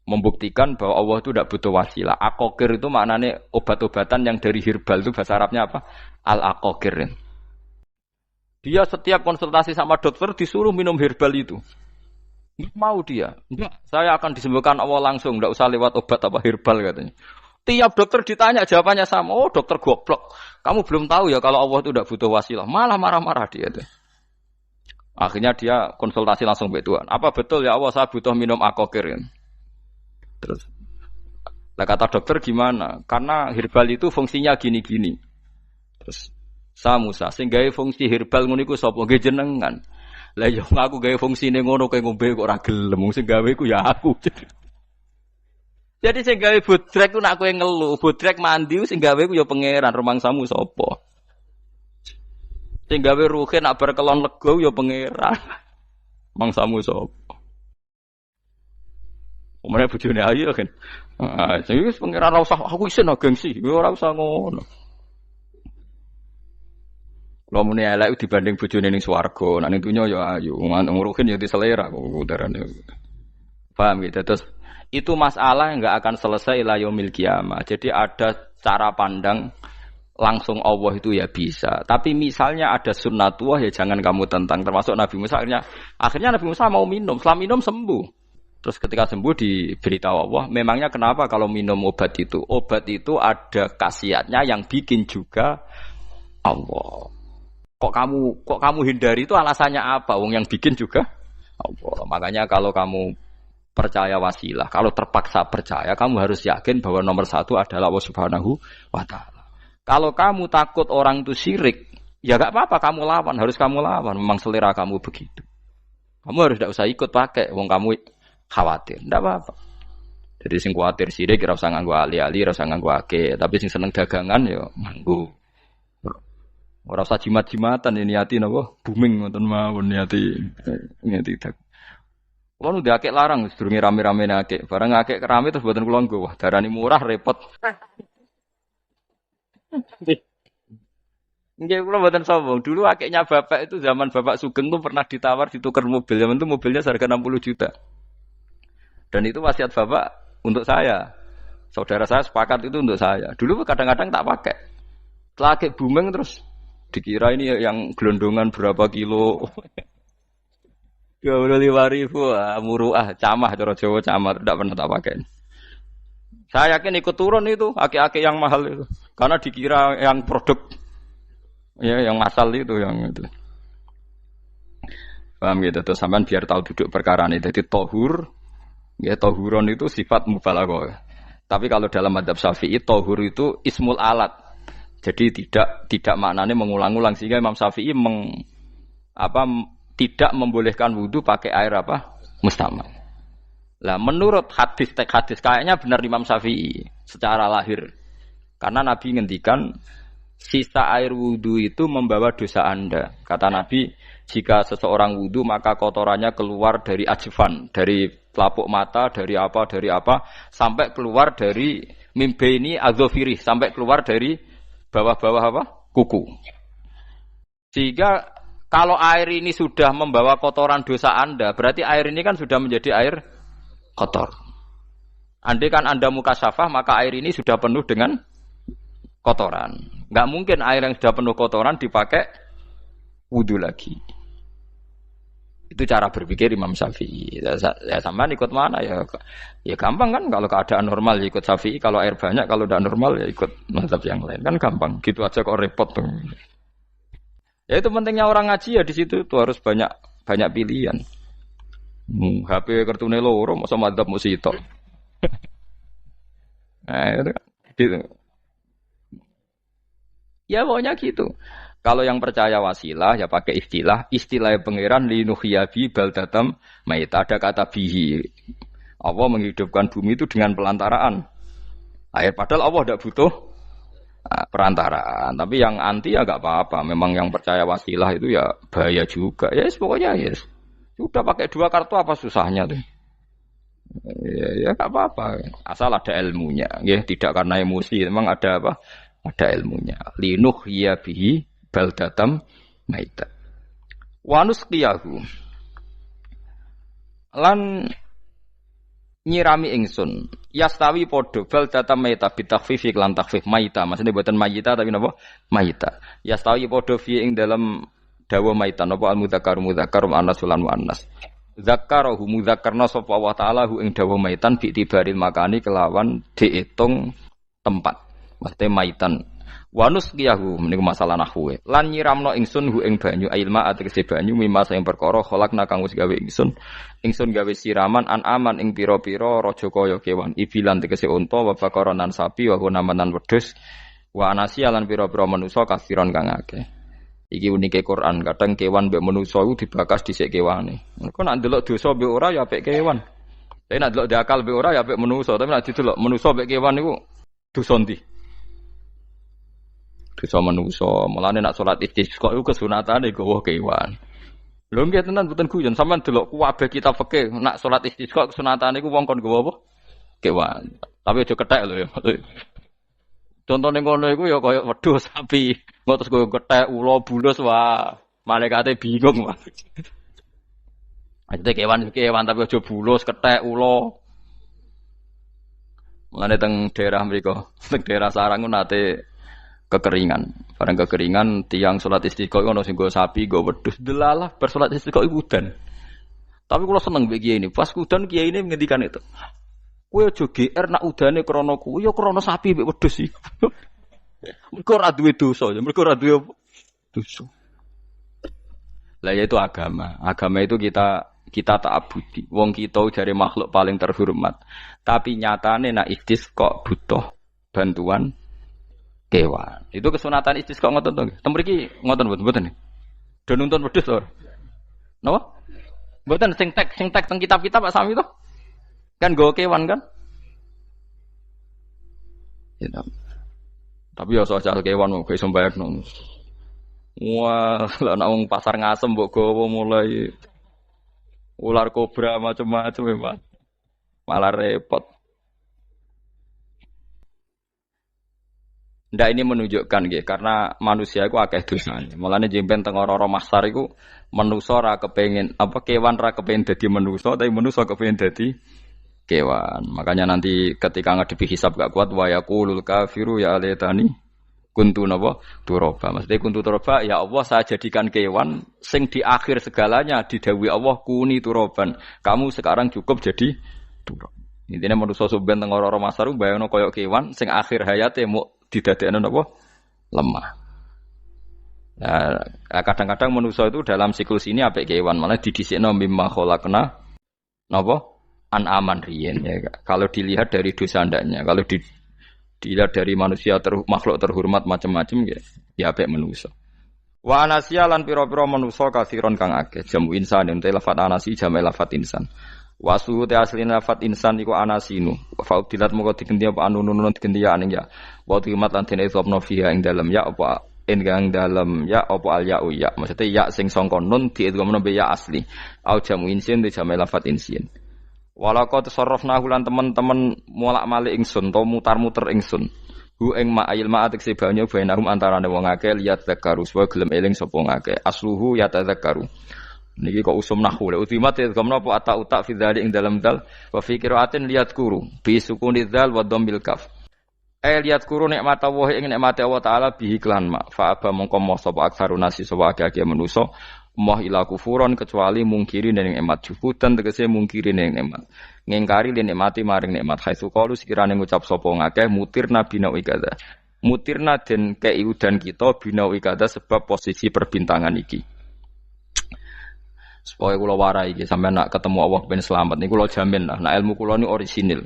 Membuktikan bahwa Allah itu tidak butuh wasilah. Aqaqir itu maknanya obat-obatan yang dari herbal itu bahasa Arabnya apa? Al-aqaqir. Dia setiap konsultasi sama dokter disuruh minum herbal itu. Enggak mau dia. Enggak, saya akan disembuhkan Allah langsung, enggak usah lewat obat apa herbal katanya. Tiap dokter ditanya jawabannya sama. Oh, dokter goblok. Kamu belum tahu ya kalau Allah itu tidak butuh wasilah. Malah marah-marah dia tuh. Akhirnya dia konsultasi langsung ke Tuhan. Apa betul ya Allah saya butuh minum aqaqir? Terus, lah kata dokter gimana? Karena herbal itu fungsinya gini-gini. Terus, Musa, sing gawe fungsi herbal ngono iku sapa? Nggih jenengan. Lah yo aku gawe fungsine ngono kowe ngombe kok ora gelem. Sing gawe iku ya aku. Jadi sing gawe bodrek ku nek kowe ngelu, bodrek mandi sing gawe ku ya pangeran, rumangsamu sapa? Sing gawe ruhe nak bar kelon lega ya pangeran. Mangsamu sapa? Umane bojone ayu kan. Ah, sing wis pangeran ora usah aku isin gengsi, ora usah ngono. Lha muni elek dibanding bojone ning swarga, nek ning donya ya ayu, nguruhin ya diselera kok udarane. Paham gitu. Terus itu masalah yang enggak akan selesai ila yaumil kiamah. Jadi ada cara pandang langsung Allah itu ya bisa. Tapi misalnya ada sunnatullah ya jangan kamu tentang. Termasuk Nabi Musa akhirnya Nabi Musa mau minum, setelah minum sembuh. Terus ketika sembuh diberitahu Allah, memangnya kenapa kalau minum obat itu? Obat itu ada khasiatnya yang bikin juga Allah. Kok kamu hindari itu alasannya apa? Wong yang bikin juga Allah. Makanya kalau kamu percaya wasilah, kalau terpaksa percaya, kamu harus yakin bahwa nomor satu adalah Allah Subhanahu wa Ta'ala. Kalau kamu takut orang itu syirik, ya gak apa-apa kamu lawan, harus kamu lawan. Memang selera kamu begitu. Kamu harus tidak usah ikut pakai, wong kamu khawatir, tidak apa-apa. Jadi sing khawatir syirik, ora usah nganggo ali-ali, ora usah nganggo ake. Tapi sing seneng dagangan, ya nganggo. Ora usah jimat-jimatan ini hati napa booming ngoten mawon niati dagang. Kulo nu diakek larang sedurunge rame-rame akek. Bareng akek kerame terus mboten kula nggo. Wah, darani murah repot. Nggih kula mboten sombong. Dulu akeknya bapak itu zaman Bapak Sugeng tuh pernah ditawar ditukar mobil. Zaman itu mobilnya seharga 60 juta. Dan itu wasiat bapak untuk saya. Saudara saya sepakat itu untuk saya. Dulu kadang-kadang tak pakai. Setelah akek booming terus dikira ini yang gelondongan berapa kilo. 25.000 muruah camah cara Jawa camah tidak pernah tak pakai. Saya yakin ikut turun itu aki-aki yang mahal itu karena dikira yang produk ya yang asal itu yang itu. Paham gitu tuh sampean biar tahu duduk perkara ini. Jadi tohur ya tohuron itu sifat mubalaghah. Tapi kalau dalam madzhab Syafi'i tohur itu ismul alat. Jadi tidak maknanya mengulang-ulang sehingga Imam Syafi'i tidak membolehkan wudu pakai air apa? Mustamal. Lah menurut hadis kayaknya benar Imam Syafi'i secara lahir. Karena Nabi ngendikan sisa air wudu itu membawa dosa Anda. Kata Nabi, jika seseorang wudu maka kotorannya keluar dari ajfan, dari pelapuk mata, dari apa sampai keluar dari mimbaini adzofiri, sampai keluar dari bawah-bawah apa? Kuku. Sehingga kalau air ini sudah membawa kotoran dosa Anda, berarti air ini kan sudah menjadi air kotor. Andai kan Anda mukasyafah, maka air ini sudah penuh dengan kotoran. Enggak mungkin air yang sudah penuh kotoran dipakai wudu lagi. Itu cara berpikir Imam Syafi'i. Ya sampean ikut mana ya? Ya gampang kan kalau keadaan normal ya ikut Syafi'i, kalau air banyak, kalau tidak normal ya ikut mazhab yang lain. Kan gampang. Gitu aja kok repot tuh. Ya itu pentingnya orang ngaji ya di situ tuh harus banyak pilihan. HP kartune loro masa madzhab mesti tok. Nah, itu kan gitu. Ya pokoknya gitu. Kalau yang percaya wasilah ya pakai istilah pangeran linuhyabi baldatam maita, ada kata bihi. Allah menghidupkan bumi itu dengan pelantaraan air, padahal Allah tidak butuh perantaraan. Tapi yang anti ya enggak apa-apa. Memang yang percaya wasilah itu ya bahaya juga. Ya pokoknya ya sudah pakai dua kartu apa susahnya tuh. Ya enggak apa-apa. Asal ada ilmunya, ya, tidak karena emosi, memang ada apa? Ada ilmunya. Linuh ya bihi baldatam maita. Wanus qiyahu. Lan nyirami ingsun yastawi podo bal data maita bitakhfif lan takhfif maita maksudnya buatan mayita tapi napa maita yastawi podo fi ing dalam dawa maita napa al mudzakkar mudzakkar anas lan muannas zakarahu mudzakarna sapa Allah taala hu ing dawa maitan bi tibaril makani kelawan diitung tempat maksudnya maitan wanus qiyahu niku masalah nahwu lan nyiramno ingsun hu ing banyu ilma ategese banyu mimma sing perkara khalaqna kang wis gawe ingsun gawe siraman an aman ing pira-pira raja kaya kewan ibilan tegese unta wa bakaronan sapi wa namanan wedhus wa anasiya lan pira-pira manusa kasiron kang akeh iki unike Quran kadang kewan mbek manusa iku dibakas dhisik kewane engko nek ndelok dosa mbek ora ya apik kewan tapi nek ndelok diakal mbek ora ya apik manusa tapi nek didelok manusa mbek kewan niku dosa ndi dosa manusa mulane nek salat istisqa iku kesunatane gawa kewan. Lho nggih tenan mboten guyon sampean delok kabeh kitab fikih nek salat istisqa kesunatane iku wong kon gawa apa? Kewan. Tapi aja kethek lho ya. Contone ngono iku ya kaya wedhus sapi. Engko terus go kethek ula bulus wah malaikate bingung wah. Ajete kewan tapi aja bulus kethek ula. Mulane teng daerah mriku, teng daerah Sarang nate kekeringan. Barang kekeringan tiang salat istiqo ono sing go sapi, go wedhus delalah bar salat istiqo iku udan. Tapi kula seneng mbek kiai ini. Pas udan kiai ini ngendikan itu. Kowe aja GR nak udane krana kuwi ya krana sapi mbek wedhus iki. Mergo ora duwe dosa, ya mergo ora duwe dosa. Lah ya itu agama. Agama itu kita ta'abudi. Wong kita jare makhluk paling terhormat. Tapi nyatane nak istisqa butuh bantuan kewan. Itu kesunatan istisqa ngoten to. Tem mriki ngoten mboten. Do nuntun wedhus to. Napa? Mboten sing tek teng kitab-kitab Pak Sami to. Kan nggo kewan kan? Ya. Tapi ya soal kewan kok iso mbayakno. Wah, lah nek wong pasar ngasem mbok gawa mulai ular kobra macam-macam ya, malah repot. Ndak ini menunjukkan nggih karena manusia iku akeh dosane. Mulane jemben teng ora-ora mahsar iku manusa ora kepengin apa kewan ora kepengin dadi manusa tapi manusa kepengin dadi kewan. Makanya nanti ketika ngadepi hisab gak kuat wa yaqulul kafiru ya alaytani kuntu napa turaba. Maksudnya kuntu turaba ya Allah saya jadikan kewan sing di akhir segalanya didhawuhi Allah kuni turaban. Kamu sekarang cukup jadi turab. Intine manusa sampeyan teng ora-ora mahsar bayangno kaya kewan sing akhir hayate mau didadekno napa lemah. Nah, kadang-kadang manusia itu dalam siklus ini apik kewan malah didhisikno mimma khalaqna napa an-aman riyen ya. Kalau dilihat dari dosa ndaknya, kalau dilihat dari manusia makhluk terhormat macam-macam ya apik manusia. Wa anasiya lan pira-pira manusia kasiron kang akeh jamu insan ente lafat anasi jamu lafat insan. Wasu te asline lafat insan iku anasinu. Faudilat moko digenti apa anunun digenti ya aning ya. Wa timat lan dene isopno fiha ing dalem ya apa ing dalem ya apa al ya ya. Maksudnya ya sing sangka nun diidghamno be ya asli. Au jamu insin te jamu lafat insin. Walaqad sarrafna lan teman-teman molak-malik ingsun to mutar-muter ingsun. Hu ing ma'il ma'atik sebanyo bainahum antarane wong akeh liat zakaru wa gelem eling sapa ngakeh. Asluhu ya tadzakaru. Niki kok usum nahwu le utimat ya gamna apa ata utak fi dzalik ing dalam dal wa fi qiraatin liyat kuru bi sukuni dzal wa dhammil kaf liyat kuru nikmat Allah ing nikmate Allah taala bihi klan ma fa aba mongko moh sapa aksarun nasi sapa akeh manusa moh ila kufuron kecuali mungkiri ning nikmat juhudan tegese mungkiri ning nikmat ngingkari nikmati maring nikmat haitsu qalu sekirane ngucap sapa ngakeh mutirna bina ikada mutirna den keiudan kita bina ikada sebab posisi perbintangan iki. Supaya kula warai iki sampeyan nak ketemu Allah ben selamat niku kula jamin lah nek ilmu kula ni orisinil.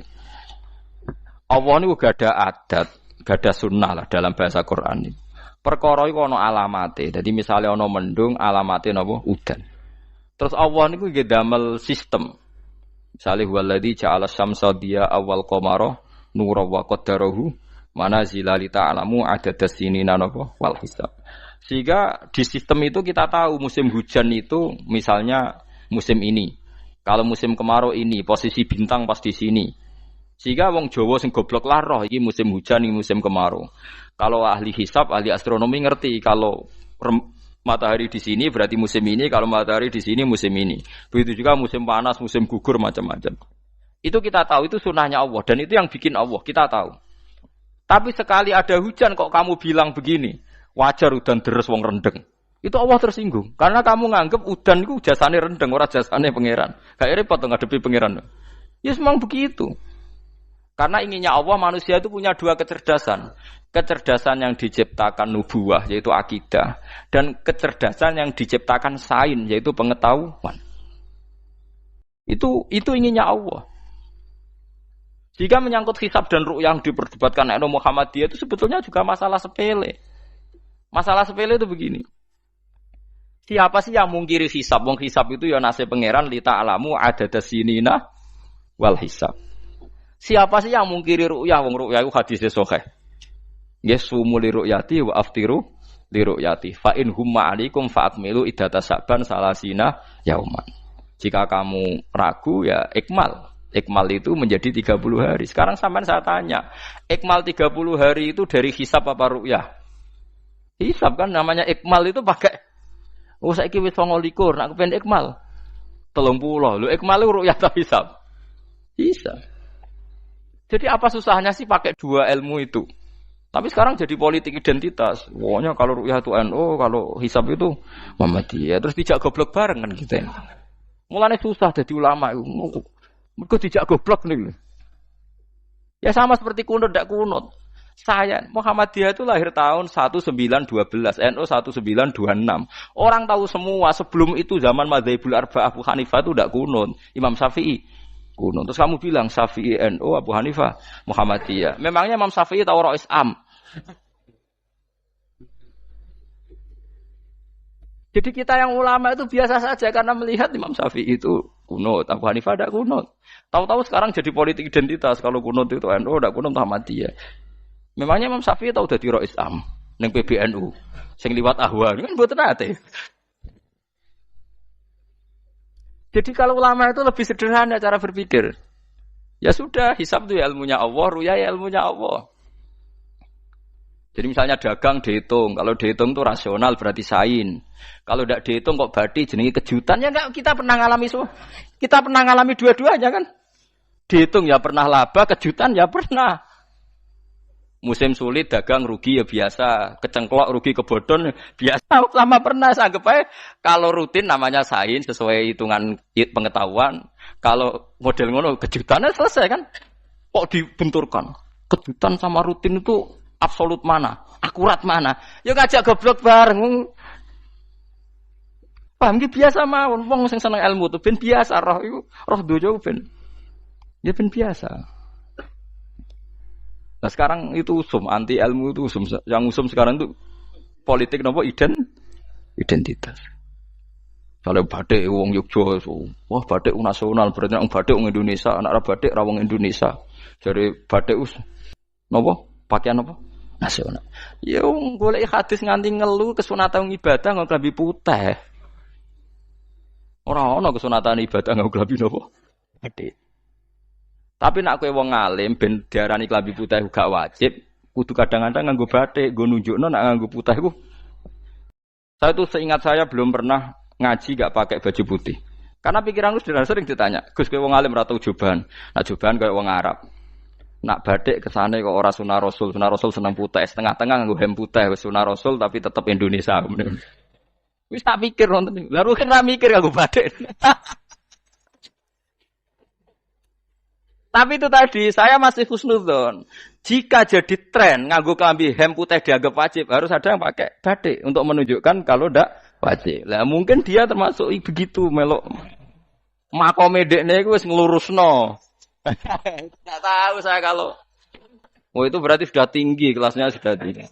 Allah niku gada adat, gada sunnah lah dalam bahasa Quran iki. Perkara iku ana alamate. Dadi misale ana mendung alamate napa udan. Terus Allah niku nggih damel sistem. Misale huwallazi ja'ala syamsa diya awal qamara nura wa qaddarahu manazila li ta'lamu adadas sinina napa wal hisab. Sehingga di sistem itu kita tahu musim hujan itu misalnya musim ini. Kalau musim kemarau ini, posisi bintang pas di sini. Sehingga wong Jawa sing goblok lah roh iki musim hujan, iki musim kemarau. Kalau ahli hisab, ahli astronomi ngerti kalau matahari di sini berarti musim ini, kalau matahari di sini musim ini. Begitu juga musim panas, musim gugur macam-macam. Itu kita tahu, itu sunnahnya Allah dan itu yang bikin Allah, kita tahu. Tapi sekali ada hujan kok kamu bilang begini, wajar udan deres wong rendeng. Itu Allah tersinggung karena kamu nganggep udan itu jasane rendeng, ora jasane pangeran. Gak repot ngadepi pangeran. Ya memang begitu. Karena inginnya Allah manusia itu punya dua kecerdasan. Kecerdasan yang diciptakan nubuwah yaitu akidah dan kecerdasan yang diciptakan sains yaitu pengetahuan. Itu inginnya Allah. Jika menyangkut hisab dan ru'yah yang diperdebatkan oleh Muhammadiyah itu sebetulnya juga masalah sepele. Masalah sepele itu begini. Siapa sih yang mungkiri hisab? Wong hisab itu ya nasib pangeran li ta'lamu adada sinina wal hisab. Siapa sih yang mungkiri ru'yah? Wong ru'yah itu hadisnya sahih. Yasumu li ru'yati wa aftiru li ru'yati. Fa in humma 'alaikum fa akmilu iddata sa'ban salasina yauman. Jika kamu ragu ya ikmal. Ikmal itu menjadi 30 hari. Sekarang sampean saya tanya, ikmal 30 hari itu dari hisab apa ru'yah? Hisab kan namanya ikmal itu pakai saiki wis 29, nak kepen ikmal 30. Lho ikmal itu ru'yah ta hisab? Hisab. Jadi apa susahnya sih pakai dua ilmu itu? Tapi sekarang jadi politik identitas. Pokoknya kalau ru'yah itu NU, kalau hisab itu Muhammadiyah. Terus dijak goblok bareng kan kita. Mulane susah jadi ulama itu. Mergo dijak goblok nih. Ya sama seperti kunut ndak kunut. Saya Muhammadiyah itu lahir tahun 1912, NU 1926. Orang tahu semua sebelum itu zaman Madzhabul Arba'ah Abu Hanifah itu ndak kunut. Imam Syafi'i kunut. Terus kamu bilang Syafi'i NU, Abu Hanifah Muhammadiyah. Memangnya Imam Syafi'i tahu Ra'is Am? Jadi kita yang ulama itu biasa saja karena melihat Imam Syafi'i itu kunut, Abu Hanifah tidak kunut. Tahu-tahu sekarang jadi politik identitas kalau kunut itu NU, tidak kunut Muhammadiyah. Memangnya Imam Syafi'i tahu dadi Ra'is Am ning PBNU sing liwat ahwa kan mboten ate. Jadi kalau ulama itu lebih sederhana cara berpikir. Ya sudah, hisab itu ya ilmunya Allah, ruya ya ilmunya Allah. Jadi misalnya dagang dihitung, kalau dihitung itu rasional berarti sain. Kalau tidak dihitung kok berarti jenenge kejutan ya enggak, kita pernah ngalami semua. Kita pernah ngalami dua-duanya kan. Dihitung ya pernah laba, kejutan ya pernah. Musim sulit dagang rugi ya biasa, kecengklok rugi kebodhon biasa sama pernah anggap aja kalau rutin namanya sains sesuai hitungan pengetahuan. Kalau model ngono kejutannya selesai kan. Kok dibenturkan? Kejutan sama rutin itu absolut mana? Akurat mana? Ya ngajak goblok bareng. Paham ki biasa mawon wong sing seneng ilmu tuh ben biasa roh iku roh dojo ben. Ya ben biasa. Nah sekarang itu usum, anti ilmu itu usum. Yang usum sekarang itu politik nopo identitas. Kalau batik wong Yogyo, wah batik nasional berarti orang batik wong Indonesia, anak batik ra wong Indonesia. Jadi batik nopo pakaian nopo nasional. Ya wong golek hadis nganti ngelu kesunatan ibadah nggo klambi putih. Ora ana kesunatan ibadah nggo klambi nopo? Batik. Tapi nak kowe wong alim ben diarani klambi putih gak wajib, kudu kadang-kadang nganggo batik, nggo nunjukno nak nganggo putih iku. Saya tuh seingat saya belum pernah ngaji gak pakai baju putih. Karena pikiranku sering ditanya, Gus kowe wong alim ra tau joban. Nak joban koyo wong Arab. Nak batik kesane kok ora sunah Rasul seneng putih, setengah-tengah nganggo hem putih wis sunah Rasul tapi tetep Indonesia. Wis tak pikir wonten. Lah kan ra mikir nganggo batik. Tapi itu tadi, saya masih husnudzon. Jika jadi tren, nganggo klambi hem putih dianggap wajib, harus ada yang pakai batik untuk menunjukkan kalau ndak wajib. Lah mungkin dia termasuk begitu melok. Makome dekne iku wis nglurusno. Enggak tahu saya kalau. Oh itu berarti sudah tinggi, kelasnya sudah tinggi.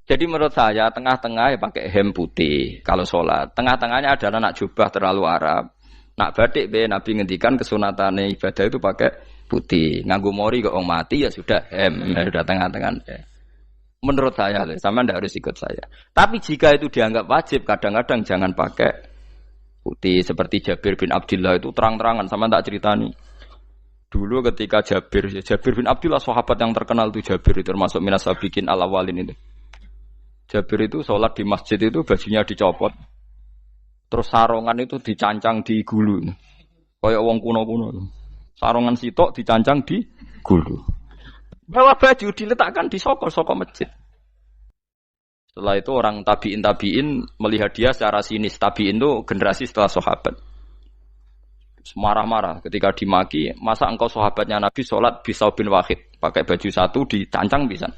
Jadi menurut saya tengah-tengah ya pakai hem putih kalau sholat. Tengah-tengahnya adalah nak jubah terlalu Arab. Nak batik be Nabi ngendikan kesunatane ibadah itu pakai putih. Nganggo mori kok wong mati ya sudah sudah tengah-tengah. Menurut saya, sama ndak harus ikut saya. Tapi jika itu dianggap wajib, kadang-kadang jangan pakai Bukti seperti Jabir bin Abdullah itu terang-terangan sama tak ceritani. Dulu ketika Jabir bin Abdullah sahabat yang terkenal itu Jabir itu termasuk minas sabiqin al-awwalin itu. Jabir itu sholat di masjid itu bajunya dicopot. Terus sarongan itu dicancang di gulu. Kayak wong kuno-kuno. Sarongan sitok dicancang di gulu. Bawa baju diletakkan di soko masjid. Setelah itu orang tabi'in melihat dia secara sinis. Tabi'in itu generasi setelah sahabat. Marah-marah ketika dimaki, masa engkau sahabatnya Nabi sholat bisa bin wahid. Pakai baju satu dicancang bisa.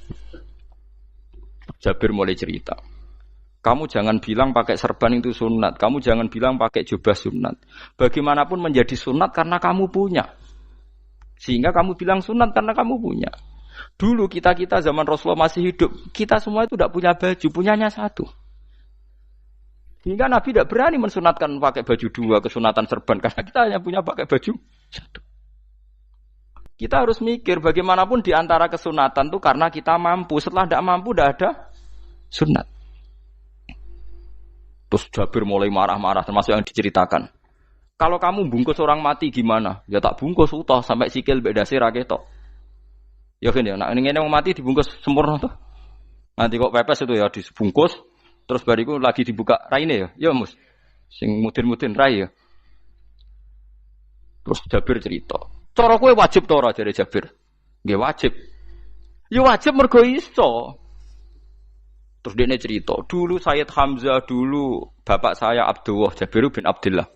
Jabir mulai cerita. Kamu jangan bilang pakai serban itu sunat. Kamu jangan bilang pakai jubah sunat. Bagaimanapun menjadi sunat karena kamu punya. Sehingga kamu bilang sunat karena kamu punya. Dulu kita zaman Rasulullah masih hidup, kita semua itu tidak punya baju, punyanya satu. Sehingga Nabi tidak berani mensunatkan pakai baju dua, kesunatan serban, karena kita hanya punya pakai baju satu. Kita harus mikir bagaimanapun di antara kesunatan itu karena kita mampu. Setelah tidak mampu, tidak ada sunat. Terus Jabir mulai marah-marah, termasuk yang diceritakan. Kalau kamu bungkus orang mati gimana? Ya tak bungkus utuh sampai sikil beda sirah ketok. Ya kan ya, nah ini mau mati dibungkus sempurna tuh. Nanti kok pepes itu ya dibungkus, terus bariku lagi dibuka raine ya mus, sing mudin rai ya. Terus Jabir cerita, cara kowe wajib to ora jare Jabir? Nggih wajib. Ya wajib mergo iso. Terus dia cerita, dulu Sayyid Hamzah, dulu bapak saya Abdullah Jabir bin Abdullah.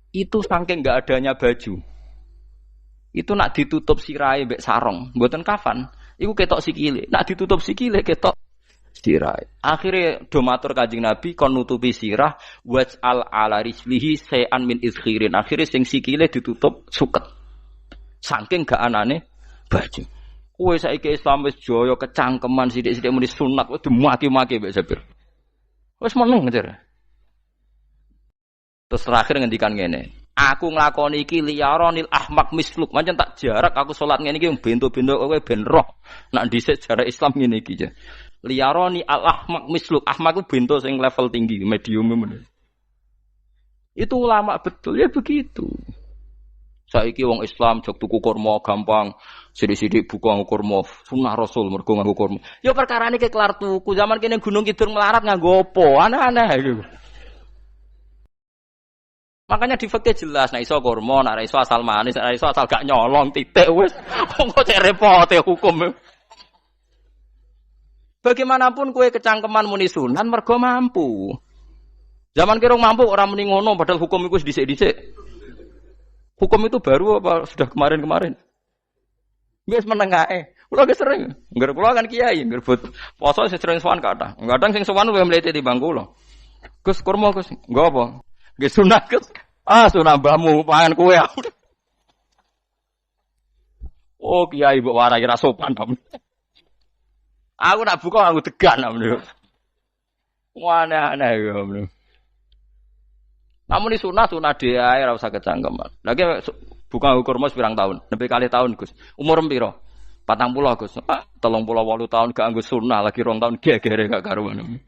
Itu saking enggak adanya baju. Itu nak ditutup sirahe mbek sarong, mboten kafan. Iku ketok sikile. Nak ditutup sikile ketok sirahe. Akhire do matur Kanjeng Nabi kon nutupi sirah waj'al ala rijlihi sayan min izkhirin. Akhire sing sikile ditutup suket. Saking gak anane baju. Kowe saiki Islam wis jaya kecangkeman sithik-sithik muni sunat wis dimaki-maki mbek Jabir. Wis meneng ngejar. Terus terakhir ngendikan ngene. Aku nglakoni iki liyaronil ahmak misluk. Pancen tak jarak aku salat ngene iki bento-bento kowe ben roh. Nak dhisik jarak Islam ngene iki ya. Liyaroni al ahmak misluk. Ahmak ku bento sing level tinggi, medium men. Itu ulama betul ya begitu. Saiki wong Islam jog tuku kurma gampang, sithik-sithik buka kurma sunah Rasul mergo nganggo kurma. Ya perkarane ke kelar tuku. Zaman kene Gunung Kidul melarat nganggo apa? Aneh-aneh iki. Makanya di fikih jelas, nek iso kurma, nek iso asal manis, nek iso asal gak nyolong titik wis. Kok cek repote hukum. Bagaimanapun kue kecangkeman muni sunan mergo mampu. Zaman kira mampu orang muni ngono padahal hukum iku wis dhisik-dhisik. Hukum itu baru apa sudah kemarin-kemarin? Wis menengae. Kula ge sering, ngger kula kan kiai, ngger poso sering sowan kathah. Kadang sing sowan luwih mlete timbang kula. Gus kurma Gus, nggo apa? Nggih sunat Gus. Ah sunah mbahmu pangan kowe. Oh kiai mbok warai ra sopan to. Aku nak buka aku tegan amne. Aneh-aneh ya amne. Namun di sunah dhewe ae ora usah kecangkeman. Lagi buka kurma pirang tahun? Nepi kali tahun Gus. Umur piro? 40 Gus. 38 tahun gak anggo sunah lagi 2 tahun gegere gak karuan.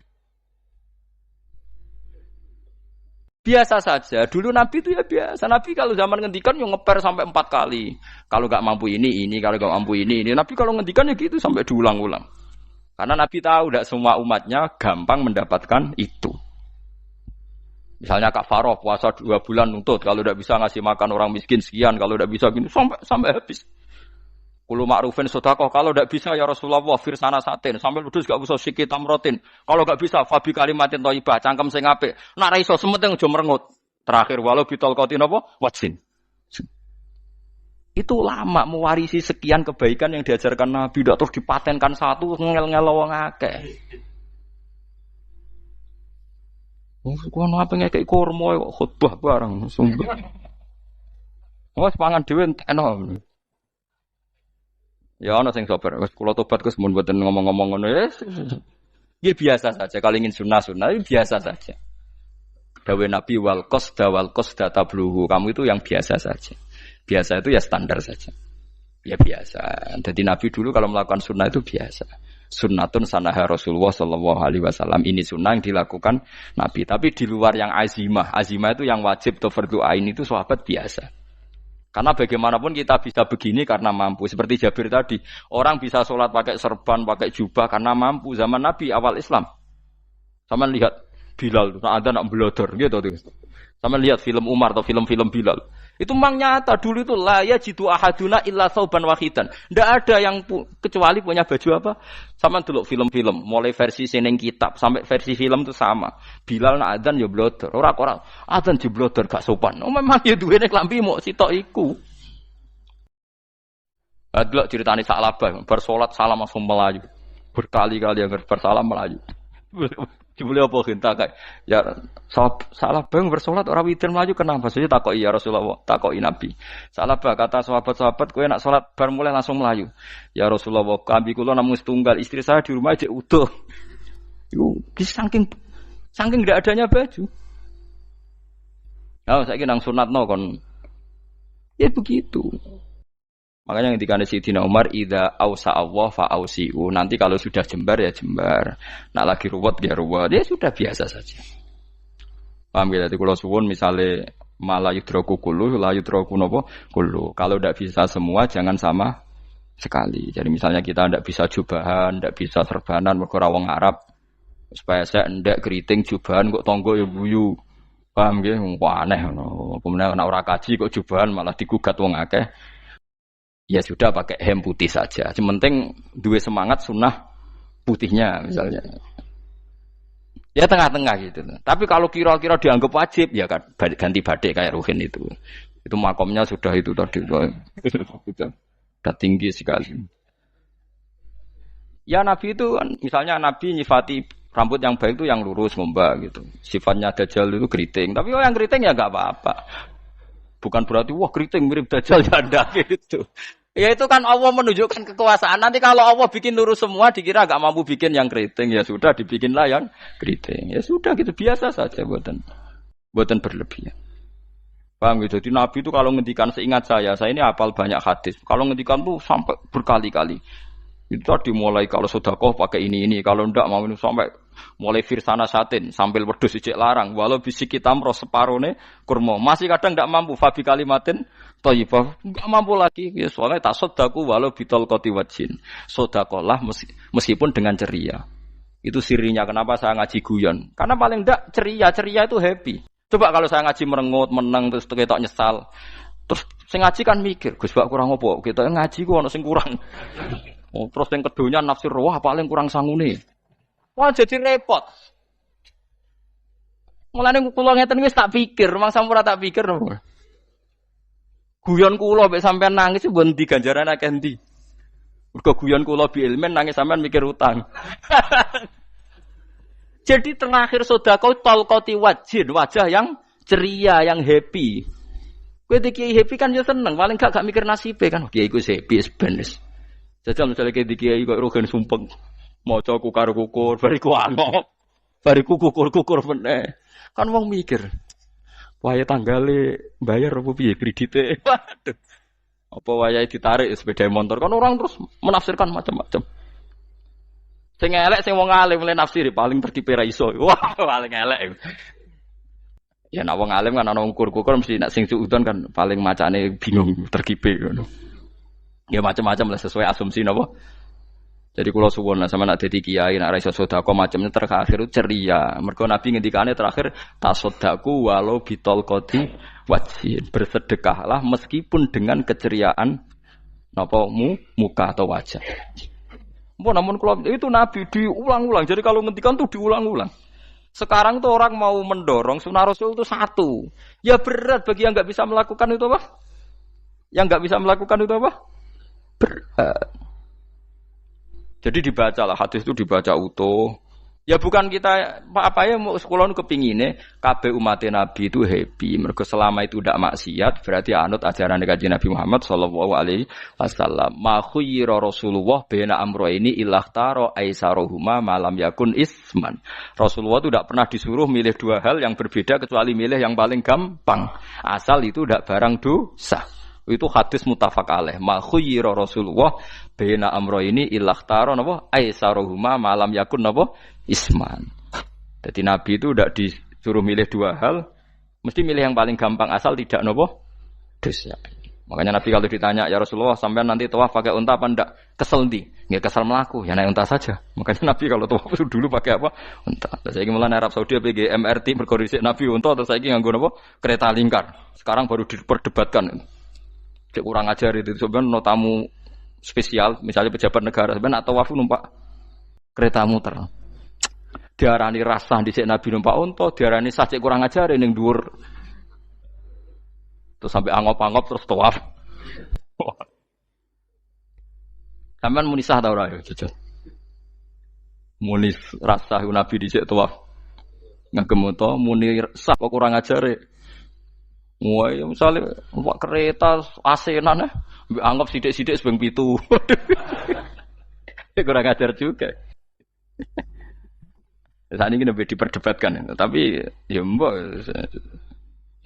Biasa saja. Dulu Nabi itu ya biasa. Nabi kalau zaman ngendikan yang ngeper sampai 4 kali. Kalau nggak mampu ini, kalau nggak mampu ini. Nabi kalau ngendikan ya gitu sampai diulang-ulang. Karena Nabi tahu tidak semua umatnya gampang mendapatkan itu. Misalnya kafaroh puasa 2 bulan nuntut. Kalau tidak bisa ngasih makan orang miskin sekian. Kalau tidak bisa gini sampai habis. Kulo ma'rufin sedekah, kalau tidak bisa ya Rasulullah firsana satin, sampai ludus gak usah sikit tamrotin. Kalau gak bisa fabi kalimatin thayyibah, cangkem sing apik. Nek ra iso sementing aja merengut. Terakhir walau bitol kotin apa? Wajin. Itu lama mewarisi sekian kebaikan yang diajarkan Nabi, tidak terus dipatenkan satu ngel-ngel wong akeh. Kono apa ngekek kurma kok khutbah bareng sumpah. Wes pangan dhewe entekno. Ya ana sing sabar. Wes kula tobat Gus mun mboten ngomong-ngomong ngono ya. Ya biasa saja kalau ingin sunah-sunah biasa saja. Dawe Nabi wal qasda tabluhu. Kamu itu yang biasa saja. Biasa itu ya standar saja. Ya biasa. Jadi Nabi dulu kalau melakukan sunnah itu biasa. sunnatun sanaha Rasulullah sallallahu alaihi wasallam. Ini sunnah yang dilakukan Nabi. Tapi di luar yang azimah. Azimah itu yang wajib atau fardhu ain itu sahabat biasa. Karena bagaimanapun kita bisa begini karena mampu. Seperti Jabir tadi, orang bisa sholat pakai serban, pakai jubah karena mampu. Zaman Nabi awal Islam. Sama lihat Bilal, ada nak belodor gitu tuh. Sama lihat film Umar atau film-film Bilal. Itu memang nyata dulu itu la yajidu ahaduna illa thawban wahidan. Enggak ada yang kecuali punya baju apa? Sama dulu film-film, mulai versi seneng kitab sampai versi film itu sama. Bilal nak adzan ya blodor. Ora adzan di blodor gak sopan. Oh memang ya duwene klambi mok sitok iku. Adlok ceritane Sa'labah bar salat salam langsung melayu. Berkali-kali yang bersalam melayu. Dibeli apa kita kayak ya salah bang bersolat orang witir melayu kenapa saja takoki ya Rasulullah takoki Nabi salah bah kata sahabat-sahabat kowe nak salat bar mulai langsung melayu ya Rasulullah kami kula namung setunggal istri saya di rumah aja utuh itu saking tidak adanya baju saya nang sunatno kon ya begitu. Makanya ketika Sayyidina Umar idza ausa Allah fa ausiu. Nanti kalau sudah jembar ya jembar. Nak lagi ruwet ya ruwet. Ya sudah biasa saja. Paham ya? Jadi kalau suwun misalnya malah yudroku kullu, la yudroku nopo kullu. Kalau tidak bisa semua jangan sama sekali. Jadi misalnya kita tidak bisa jubahan, tidak bisa serbanan mergo ora wong Arab. Supaya saya ndak keriting jubahan kok tonggo ya guyu. Paham nggih? Wah aneh ngono. Kemudian ana ora kaji kok jubahan malah digugat wong akeh. Ya sudah pakai hem putih saja. Yang penting dua semangat sunnah putihnya misalnya. Ya tengah-tengah gitu. Tapi kalau kira-kira dianggap wajib ya kan ganti badik kayak Ruhin itu. Itu makomnya sudah itu tadi. Sudah tinggi sekali. Ya Nabi itu misalnya Nabi nyifati rambut yang baik itu yang lurus ngombak gitu. Sifatnya Dajjal itu keriting. Tapi yang keriting ya enggak apa-apa. Bukan berarti wah keriting mirip Dajjal ya enggak gitu. Ya itu kan Allah menunjukkan kekuasaan. Nanti kalau Allah bikin lurus semua dikira enggak mampu bikin yang keriting ya sudah dibikinlah yang keriting. Ya sudah gitu biasa saja buatan berlebihan. Paham gitu. Jadi Nabi itu kalau ngendikan seingat saya ini hafal banyak hadis. Kalau ngendikan tuh sampai berkali-kali. Itu tadi mulai kalau sedekah pakai ini kalau ndak mau sampai mulai firsana satin sambil wedhus ijek larang walau bisik hitam ro separone kurma masih kadang ndak mampu fabi kalimatin thayyibah ndak mampu lagi ya soalnya tak sedekah walau bitol qati wajin sedekahlah meskipun dengan ceria itu sirinya kenapa saya ngaji guyon karena paling ndak ceria itu happy coba kalau saya ngaji merengut meneng terus ketok nyesal terus sing ngaji kan mikir Gus bak kurang opo kita ngaji ku ono sing kurang. Oh, terus yang keduanya nafsir wah paling kurang sangune. Wah jadi repot. Mulane kula ngeten wis tak pikir, memang sampun tak pikir. Guyon kula mek sampean nangis mbon ndi ganjaran akeh ndi. Mergo guyon kula bi ilmen nangis sampean mikir utang. Jadi terakhir sedekah talqati wajhin, wajah yang ceria, yang happy. Kowe iki happy kan yo seneng, paling gak mikir nasibe kan. Kiai iku happy sebenes. Jajal misalnya kayak di kiai kok rogen sumpeng, maca kukar-kukur, bariku angop, bariku kukur-kukur meneh. Kan wong mikir, waya tanggale bayar apa piye kredite? Waduh. Apa wayahe ditarik sepeda motor? Kan orang terus menafsirkan macam-macam. Sing elek sing wong alim le nafsiri paling terkipe ra iso. Wah, paling elek. Ya nek wong alim kan ana ukur-ukur mesti nek sing suudon kan paling macane bingung terkipe ngono. Ya macam-macam lah sesuai asumsi napa. Jadi kula suwun lah sama nak dadi kiai nak ra iso sedekah macamnya terakhir ceria. Mergo Nabi ngendikane terakhir tasaddaku walau bitol qati wajhin. Bersedekahlah meskipun dengan keceriaan napa muka atau wajah. Namun kalau itu Nabi diulang-ulang. Jadi kalau ngendikan tuh diulang-ulang. Sekarang tuh orang mau mendorong sunnah Rasul itu satu. Ya berat bagi yang enggak bisa melakukan itu apa? Yang enggak bisa melakukan itu apa? Berat. Jadi dibacalah hadis itu dibaca utuh. Ya bukan kita apa ya mau sekolah kepingine kabeh umat Nabi itu happy. Mergo selama itu tidak maksiat berarti anut ajaran Kanjeng Nabi Muhammad sallallahu alaihi wasallam. Ma khuyira Rasulullah baina amrayni ilakhtara aisaruhuma malam yakun isman. Rasulullah itu tidak pernah disuruh milih dua hal yang berbeda kecuali milih yang paling gampang. Asal itu tidak barang dosa. Itu hadis muttafaq alaih. Ma khuyyira Rasulullah baina amrayni illa ikhtara napa aisaruhuma malam yakun napa isman. Jadi Nabi itu tidak disuruh milih dua hal, mesti milih yang paling gampang asal tidak napa dosa. Makanya Nabi kalau ditanya, ya Rasulullah sampean nanti tawaf pakai unta apa ndak? Kesel ndi? Nggih kesel melaku, ya naik unta saja. Makanya Nabi kalau tawaf dulu pakai apa? Unta. Saiki mulane Arab Saudi PG MRT mergo dhisik Nabi unta terus saiki nganggo napa? Kereta lingkar. Sekarang baru diperdebatkan. Cek kurang ajar itu sebenarnya no tamu spesial, misalnya pejabat negara sebenarnya atau wafu numpak kereta muter. Diarani rasah dhisik Nabi numpak unta, diarani sah cek kurang ajar ning dhuwur. Terus sampai angop-angop terus tawaf. Sampeyan muni sah ta ora ya, jujur. Muni rasah Nabi dhisik tawaf. Ngagem unta muni sah kok kurang ajare. Wah, ya misalnya numpak kereta asenan anggap sidik-sidik sebeng pitu. Kurang ajar juga. Saat ini lebih diperdebatkan, tapi ya mbak,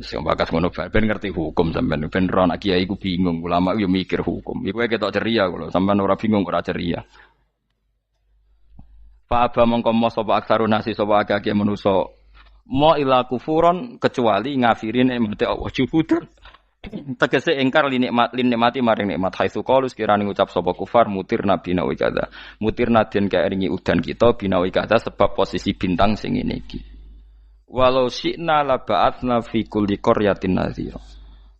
saya bakas ngono, ben ngerti hukum sampean, ben ora anak kiai ku bingung, ulama yo mikir hukum. Iku ketok ceria kalau sampean ora bingung ora ceria. Fa aba mongko mos sapa aksarun nasi sapa akeh manusa mo ila kufuron kecuali ngafirin emate Allah juhudun tegese engkar nikmati maring nikmat haitsu qalu sekirane ngucap sapa kufar mutir nabi nawi kada mutir nadien kaeringi udan kita binawi kada sebab posisi bintang sing ngene iki walau syi'na la ba'atsna fi kulli qaryatin nadhira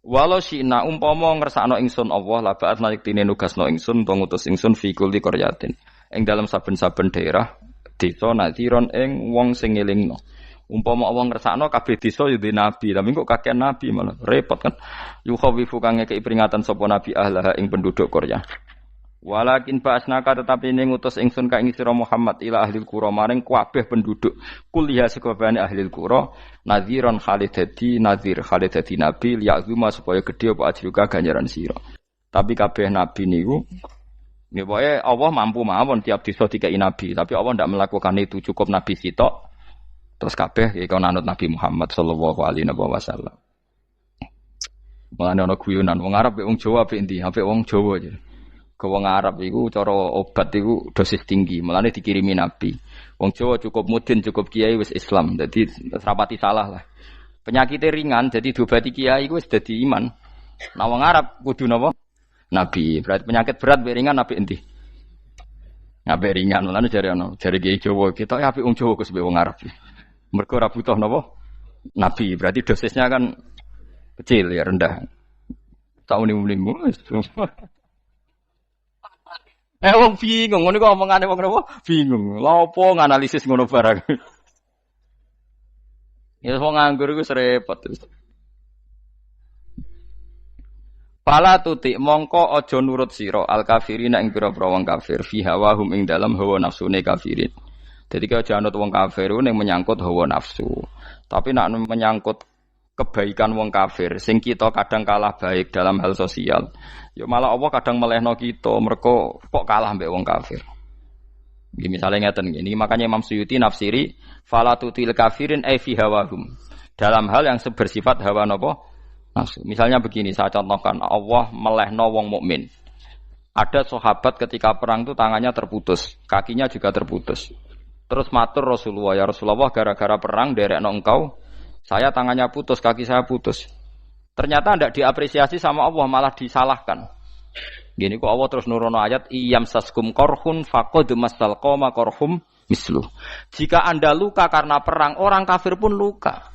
walau syi'na umpama ngersakno ingsun Allah la ba'atsna yektine nugasno ingsun to ngutus ingsun fi kulli qaryatin ing dalam saben-saben daerah desa nadhiron ing wong sing ngelingno. Umpama Allah ngersakno kabeh desa yo nabi, tapi kok kakek nabi malah repot kan. Yukhawifu kang ngekeki peringatan sapa nabi ahlah ing penduduk Korea. Walakin ba'asnaka tetapi ning ngutus ingsun ka ing sira Muhammad ila ahlil qura maring kabeh penduduk kuliah sekabehane ahlil qura nadhiron khalidati nadhir khalidati nabi liya'zuma supaya gedhe apa ajruka ganjaran sira. Tapi kabeh nabi niku nggih wae Allah mampu mawon tiap desa dikai nabi, tapi Allah ndak melakukan itu cukup nabi sitok. Terus kabeh iki anut Nabi Muhammad sallallahu alaihi wasallam. Mulane ana guyonan wong Arab wong Jawa apik endi? Apik wong Jawa aja. Ke wong Arab iku cara obat iku dosis tinggi, mulane dikirimi Nabi. Wong Jawa cukup mudin, cukup kiai wis Islam. Dadi rapati salah lah. Penyakite ringan jadi diobati kiai iku wis dadi iman. Nah wong Arab kudu napa? Nabi. Berarti penyakit berat mbek ringan apik endi? Apik ringan. Mulane jare kiai Jawa kita apik wong Jawa kus mbek wong Arab. Mergo ora butuh napa? Nabi, berarti dosisnya kan kecil ya, rendah. Tahu nimu-nimu. Wong bingung, ngono kok omongane wong napa? Bingung. Lha opo nganalisis ngono barang. Ya wong nganggur iku repot. Pala tutik mongko aja nurut sira al kafirina ing pira-pira wong kafir fi hawahum ing dalam hawa nafsune kafirin. Jadi kalau jangan wong kafir itu yang menyangkut hawa nafsu. Tapi nak menyangkut kebaikan wong kafir, sing kita kadang kalah baik dalam hal sosial. Ya malah Allah kadang melehno kita, mereka kok kalah mbek wong kafir. Gini misalnya ngeten gini, makanya Imam Suyuti nafsiri falatutil kafirin fi hawahum. Dalam hal yang bersifat hawa napa? Nafsu. Misalnya begini, saya contohkan Allah melehno wong mukmin. Ada sahabat ketika perang itu tangannya terputus, kakinya juga terputus. Terus matur Rasulullah, ya Rasulullah gara-gara perang derekno engkau, saya tangannya putus, kaki saya putus. Ternyata tidak diapresiasi sama Allah, malah disalahkan. Gini kok Allah terus nurono ayat iyam saskum korhun faqad masal qoma korhum mislu. Jika Anda luka karena perang, orang kafir pun luka.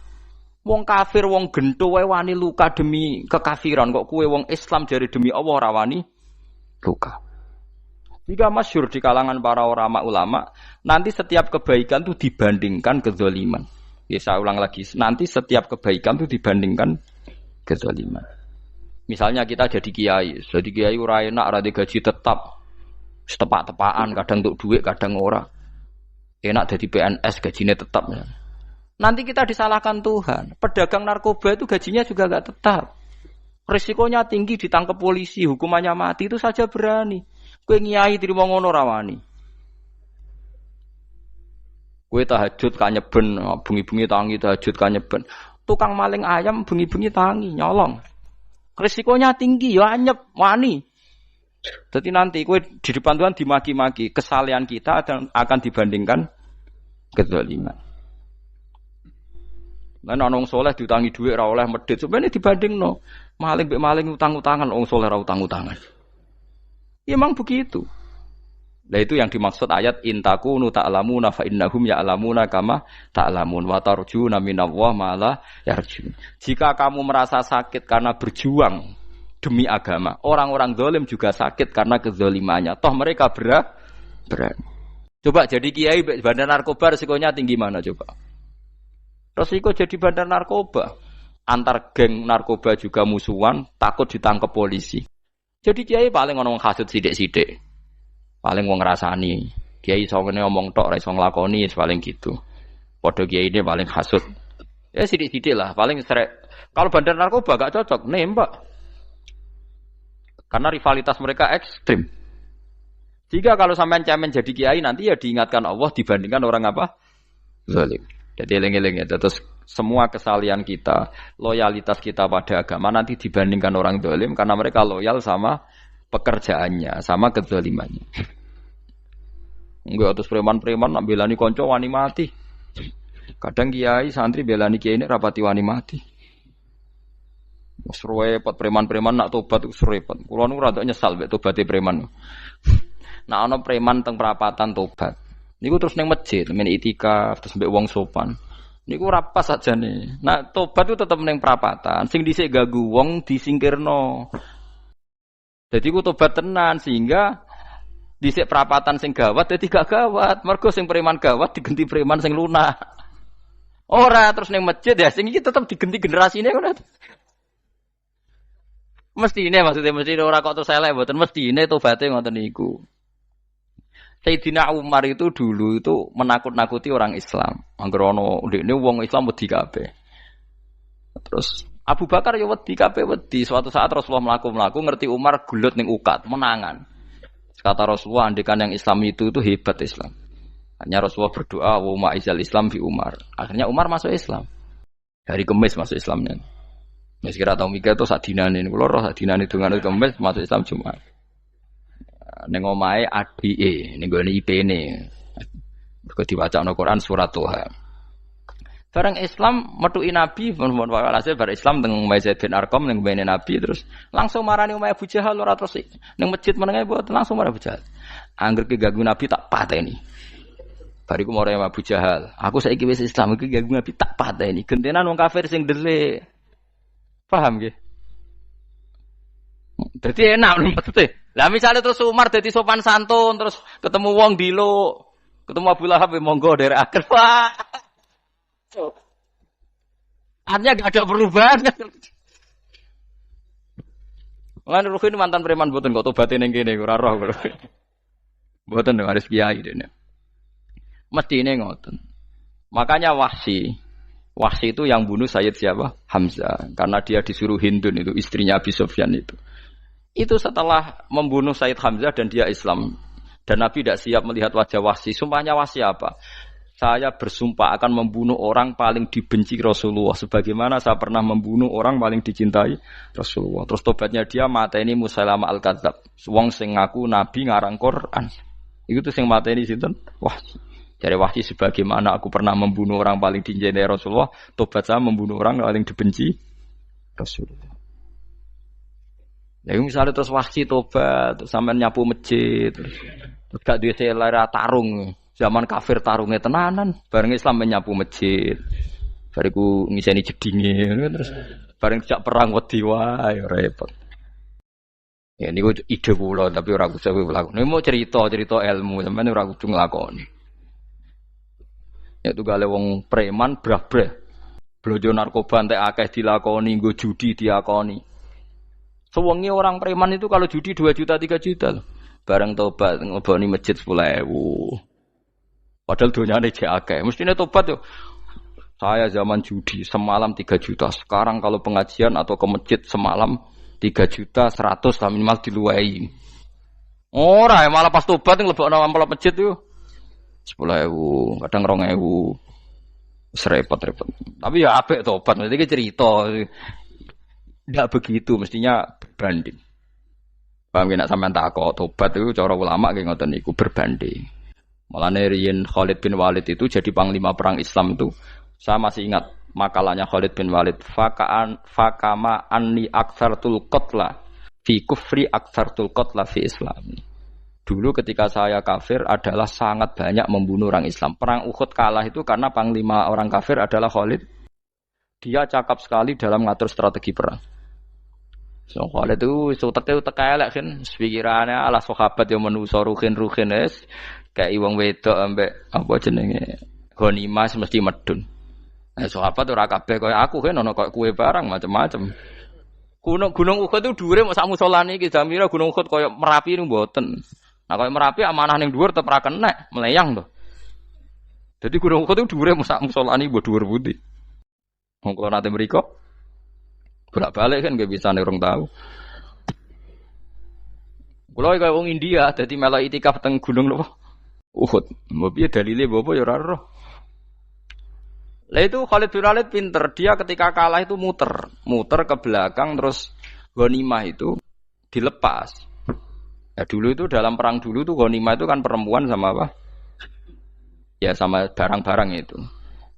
Wong kafir, wong gento wae wani luka demi kekafiran, kok kuwe wong Islam jare demi Allah ora wani luka. Jika masyhur di kalangan para ulama, nanti setiap kebaikan itu dibandingkan kezaliman. Ya saya ulang lagi, nanti setiap kebaikan itu dibandingkan kezaliman. Misalnya kita jadi kiai ora enak, ora gaji tetap, setepak-tepaan, kadang untuk duit, kadang ora. Enak jadi PNS, gajinya tetap. Nanti kita disalahkan Tuhan. Pedagang narkoba itu gajinya juga enggak tetap. Risikonya tinggi, ditangkap polisi, hukumannya mati, itu saja berani. Kowe nyai trimo ngono rawani. Kowe tahajud ka nyeben, bengi-bengi tangi tahajud ka nyeben. Tukang maling ayam bengi-bengi tangi nyolong. Risikonya tinggi ya anyep wani. Jadi nanti kowe di depan Tuhan dimaki-maki, kesalahan kita akan dibandingkan kezaliman. Lan ana wong saleh diutangi dhuwit ora oleh medhit, sebenarnya dibandingno. Maling mbek maling utang-utangan, wong saleh ora utang-utangan. Ya memang begitu. Nah itu yang dimaksud ayat intakunu ta'lamuna fa innahum ya'lamuna kama ta'lamun wa tarjuna minallah ma la yarjun. Jika kamu merasa sakit karena berjuang demi agama, orang-orang zalim juga sakit karena kezalimannya. Toh mereka berani. Coba jadi kiai bandar narkoba resikonya tinggi mana coba? Resiko jadi bandar narkoba. Antar geng narkoba juga musuhan, takut ditangkap polisi. Jadi kiai paling ono hasud sithik-sithik. Paling wong ngrasani. Kiai iso ngene omong tok ora iso nglakoni paling gitu. Padha kiai ini paling hasud. Ya sithik-sithik lah, paling srek. Kalau bandar narkoba gak cocok nembak. Karena rivalitas mereka ekstrim. Jika kalau sampean cemen jadi kiai nanti ya diingatkan Allah dibandingkan orang apa? Zalim. Jadi eling-eling ya. Terus semua kesalahan kita, loyalitas kita pada agama nanti dibandingkan orang zalim karena mereka loyal sama pekerjaannya, sama kezalimannya. Enggak terus preman-preman nak belani kanca wani mati. Kadang kiai santri belani kiai ini rapati wani mati. Wis repot preman-preman nak tobat wis repot. Kulo nu rada nyesal mek tobaté preman. Nak ana preman teng perapatan tobat. Niku terus ning masjid, men itikaf terus mbek wong sopan. Niku ora pas sajane. Nak tobat itu tetep ning perapatan. Sing dhisik ganggu wong disingkirno. Jadi ku tobat tenan sehingga dhisik perapatan sing gawat dadi gak gawat. Mergo sing preman gawat diganti preman sing lunak. Ora terus ning masjid ya sing iki tetep diganti generasine ngono. Mestine maksudnya mesti ora kok terus elek mboten mestine tobaté ngoten niku. Sayyidina Umar itu dulu itu menakut-nakuti orang Islam. Angger ana ndekne wong Islam wedi kabeh. Terus Abu Bakar ya wedi kabeh wedi. Suatu saat Rasulullah mlaku-mlaku ngerti Umar gulut ning ukat, menangan. Kata Rasulullah andikan yang Islam itu hebat Islam. Hanya Rasulullah berdoa wa ma'izal Islam fi Umar. Akhirnya Umar masuk Islam. Hari Kamis masuk Islamnya. Wis kira tau mikir to sak dinane kula roh sak dinane dongane Kamis masuk Islam Jumat. Ning omahe adike ning gone IP-ne. Mergo diwacana Quran surat Toha. Barang Islam metuki Nabi, mohon walhasil bar Islam teng Zaid bin Arqam ning mbene Nabi terus langsung marani omahe Abu Jahal ora terus ning masjid menenge buat langsung marani Abu Jahal. Angger ki ganggu Nabi tak pateni. Bariku marani Abu Jahal. Aku saiki wis Islam iki ganggu Nabi tak pateni. Gentenan wong kafir sing ndelik. Paham nggih? Dadi enak maksudnya. Lah misalnya terus Umar dadi sopan santun terus ketemu wong dilo, ketemu Abu Lahab monggo derek akhir. Wah. Artinya gak ada perubahan kan. Lan Ruhin mantan preman mboten kok tobaté ning kene ora roh. Mboten harus kiai dene. Mestine ngoten. Makanya Wahsy itu yang bunuh Sayyid siapa? Hamzah. Karena dia disuruh Hindun itu istrinya Abi Sufyan itu. Itu setelah membunuh Sayyid Hamzah dan dia Islam. Dan Nabi tidak siap melihat wajah Wahsy. Sumpahnya Wahsy apa? Saya bersumpah akan membunuh orang paling dibenci Rasulullah. Sebagaimana saya pernah membunuh orang paling dicintai Rasulullah. Terus tobatnya dia mateni Musailamah al-Kadzab. Wong sing ngaku Nabi ngarang Quran. Itu tuh sing mateni sinten? Wahsy. Dari Wahsy sebagaimana aku pernah membunuh orang paling dicintai Rasulullah. Tobat saya membunuh orang paling dibenci Rasulullah. Ya misalnya terus Wahsy tobat, terus sampean nyapu masjid, terus gak duwe selera tarung. Zaman kafir tarungnya tenanan, bareng Islam menyapu masjid. Bariku ngiseni jedinge terus bareng dijak perang wedi wae repot. Ya niku ide kula tapi ora kudu nglakoni. Nek mau cerita ilmu sampeyan ora kudu nglakoni. Ya tunggale wong preman brah-brah. Blojo narkoba entek akeh dilakoni, nggo judi diakoni. Sewengi orang preman itu kalau judi 2 juta 3 juta loh. Bareng tobat ngleboni masjid 10.000. Padahal dunyane jek akeh. Mestine tobat yo. Saya zaman judi semalam 3 juta. Sekarang kalau pengajian atau ke masjid semalam 3 juta 100 lah minimal diluwei. Ora malah pas tobat nglebokno amplop masjid yo. 10.000, kadang 2.000. Repot-repot. Tapi ya apik tobat. Iki cerita. Tidak begitu, mestinya berbanding. Paham kena sampean takok tobat itu cara ulama kayak ngoten niku berbanding. Mulane riyen Khalid bin Walid itu jadi panglima perang Islam itu. Saya masih ingat makalahnya Khalid bin Walid. Fakama anni aktsartul qatla fi kufri aktsartul qatla fi Islami. Dulu ketika saya kafir adalah sangat banyak membunuh orang Islam. Perang Uhud kalah itu karena panglima orang kafir adalah Khalid. Dia cakap sekali dalam mengatur strategi perang. So Khalid itu utek elek kan, pikirannya ala sahabat yang menuso ruhin es, kayak wong wedok ambek apa jenenge ghanimah mesti medun. Nah sahabat ora kabeh kaya aku kan ono kaya kue barang macam-macam. Gunung Uhud itu dhuwure mok sak musolane iki jamira Gunung Uhud kaya Merapi niku mboten. Nah kaya Merapi amanah ning dhuwur tetep ra kenek, meleyang to. Jadi Gunung Uhud itu dhuwure mok sak musolane mbok dhuwur putih. Wong kula nate mriko bolak-balik kan gak bisa nih orang tahu. Kalau kayak orang India, jadi malah itikaf teng gunung loh, Uhud. Mau biar dalilnya bobo ya raro. Lah itu Khalid bin Walid pinter, dia ketika kalah itu muter ke belakang terus ghanimah itu dilepas. Ya dulu itu dalam perang dulu tuh ghanimah itu kan perempuan sama apa? Ya sama barang-barang itu.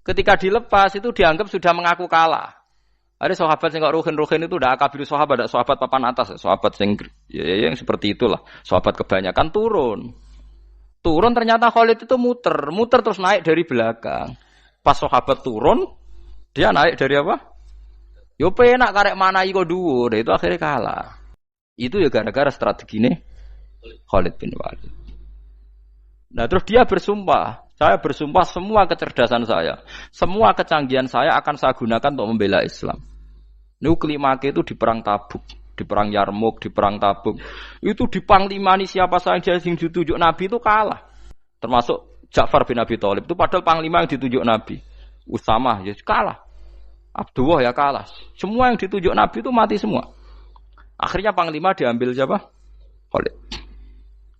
Ketika dilepas itu dianggap sudah mengaku kalah. Ada sahabat yang ruhin itu udah akabir sahabat, ada sahabat papan atas, sahabat yang seperti itulah. Sahabat kebanyakan turun ternyata Khalid itu muter terus naik dari belakang. Pas sahabat turun, dia naik dari apa? Yo penak karek mana iko dhuwur, itu akhirnya kalah. Itu ya gara-gara strategi ini Khalid bin Walid. Nah terus dia bersumpah, saya bersumpah semua kecerdasan saya, semua kecanggihan saya akan saya gunakan untuk membela Islam. Ini kelimake itu di perang Tabuk, di perang Yarmuk, di perang Tabuk. Itu di panglimani siapa saja yang ditunjuk Nabi itu kalah. Termasuk Ja'far bin Abi Thalib itu padahal panglima yang ditunjuk Nabi. Usamah ya kalah. Abdullah ya kalah. Semua yang ditunjuk Nabi itu mati semua. Akhirnya panglima diambil siapa? Khalid.